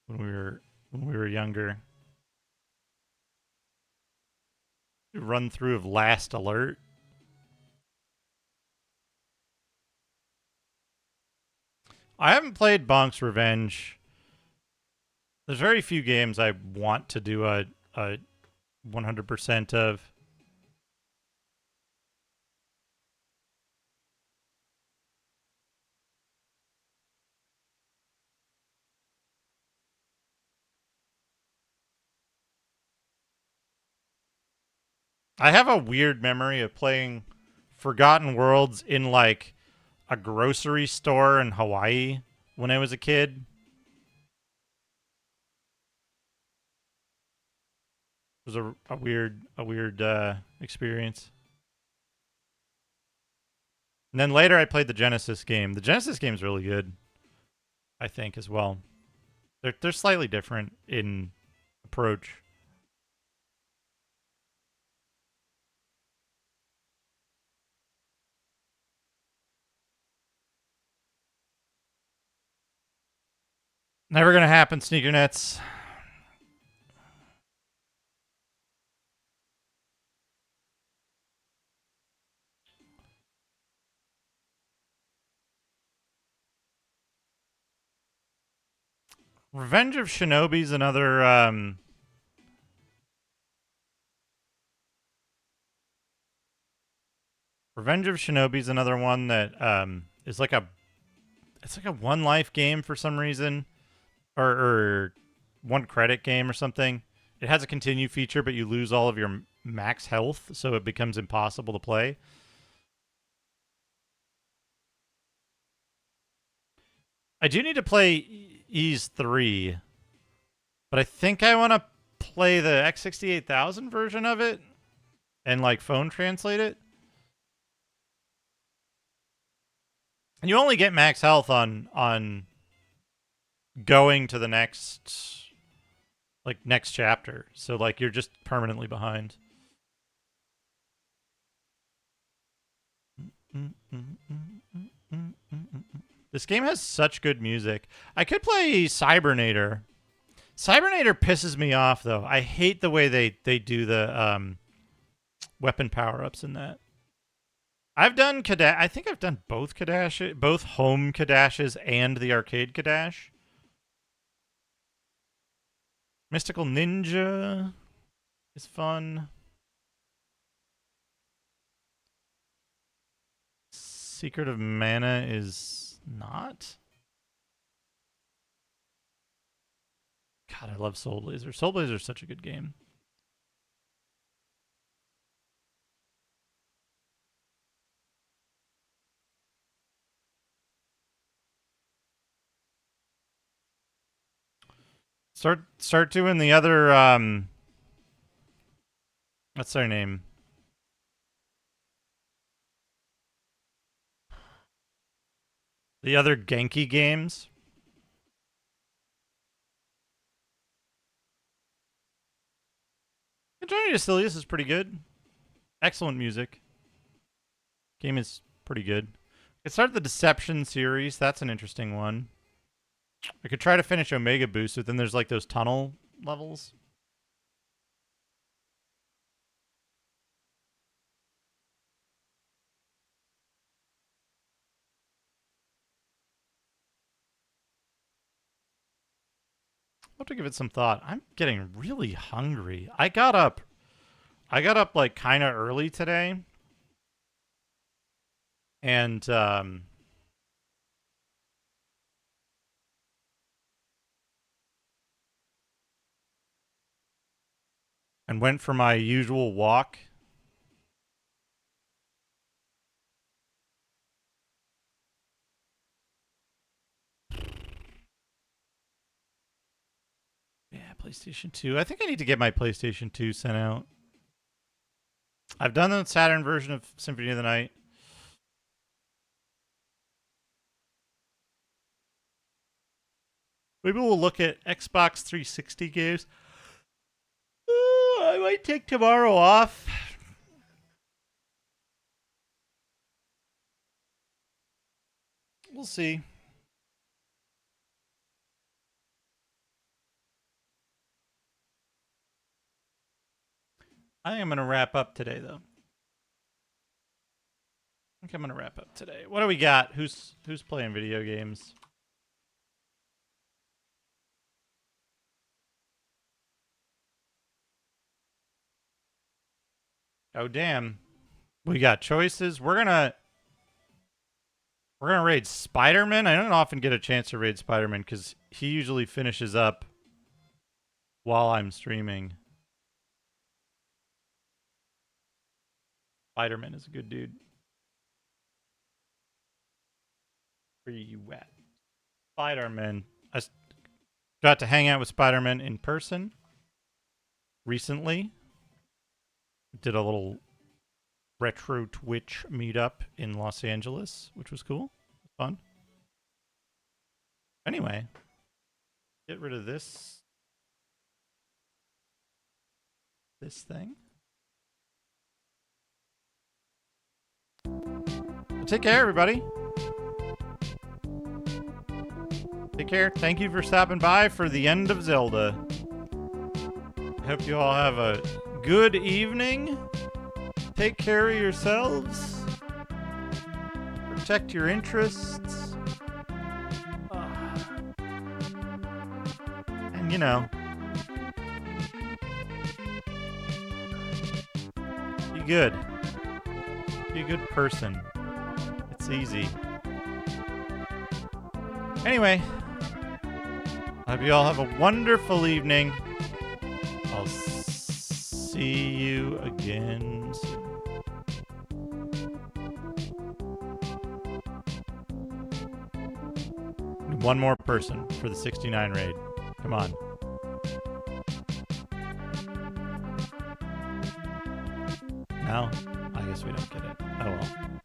When we were younger. Run through of Last Alert. I haven't played Bonk's Revenge. There's very few games I want to do a 100% of. I have a weird memory of playing Forgotten Worlds in like a grocery store in Hawaii when I was a kid. It was a weird experience. And then later I played the Genesis game. The Genesis game is really good, I think, as well. They're slightly different in approach. Never gonna happen, Sneaker Nets. Revenge of Shinobi's another Revenge of Shinobi's another one that is like a one life game for some reason, or one credit game or something. It has a continue feature, but you lose all of your max health, so it becomes impossible to play. I do need to play Ys 3, but I think I want to play the X68000 version of it and like phone translate it. And you only get max health on going to the next chapter. So like you're just permanently behind. This game has such good music. I could play Cybernator. Cybernator pisses me off though. I hate the way they do the weapon power-ups in that. I've done Kadash. I think I've done both Kadash, both home Kadashes and the arcade Kadash. Mystical Ninja is fun. Secret of Mana is not. God, I love Soul Blazer. Soul Blazer is such a good game. Start doing the other what's their name? The other Genki games. Journey to Silius is pretty good. Excellent music. Game is pretty good. I started the Deception series. That's an interesting one. I could try to finish Omega Boost, but then there's like those tunnel levels. I'll have to give it some thought. I'm getting really hungry. I got up like kind of early today. And went for my usual walk. Yeah, PlayStation 2. I think I need to get my PlayStation 2 sent out. I've done the Saturn version of Symphony of the Night. Maybe we'll look at Xbox 360 games. I might take tomorrow off. We'll see. I think I'm going to wrap up today, though. I think I'm going to wrap up today. What do we got? Who's playing video games? Oh, damn. We got choices. We're gonna raid Spider-Man. I don't often get a chance to raid Spider-Man because he usually finishes up while I'm streaming. Spider-Man is a good dude. Where you at? Spider-Man. I got to hang out with Spider-Man in person recently. Did a little retro Twitch meetup in Los Angeles, which was cool. Fun. Anyway, get rid of this thing. Take care, everybody. Take care. Thank you for stopping by for the end of Zelda. I hope you all have a good evening. Take care of yourselves. Protect your interests. And, you know, be good. Be a good person. It's easy. Anyway, I hope you all have a wonderful evening. I'll see you again soon. One more person for the 69 raid. Come on. No? I guess we don't get it. Oh well.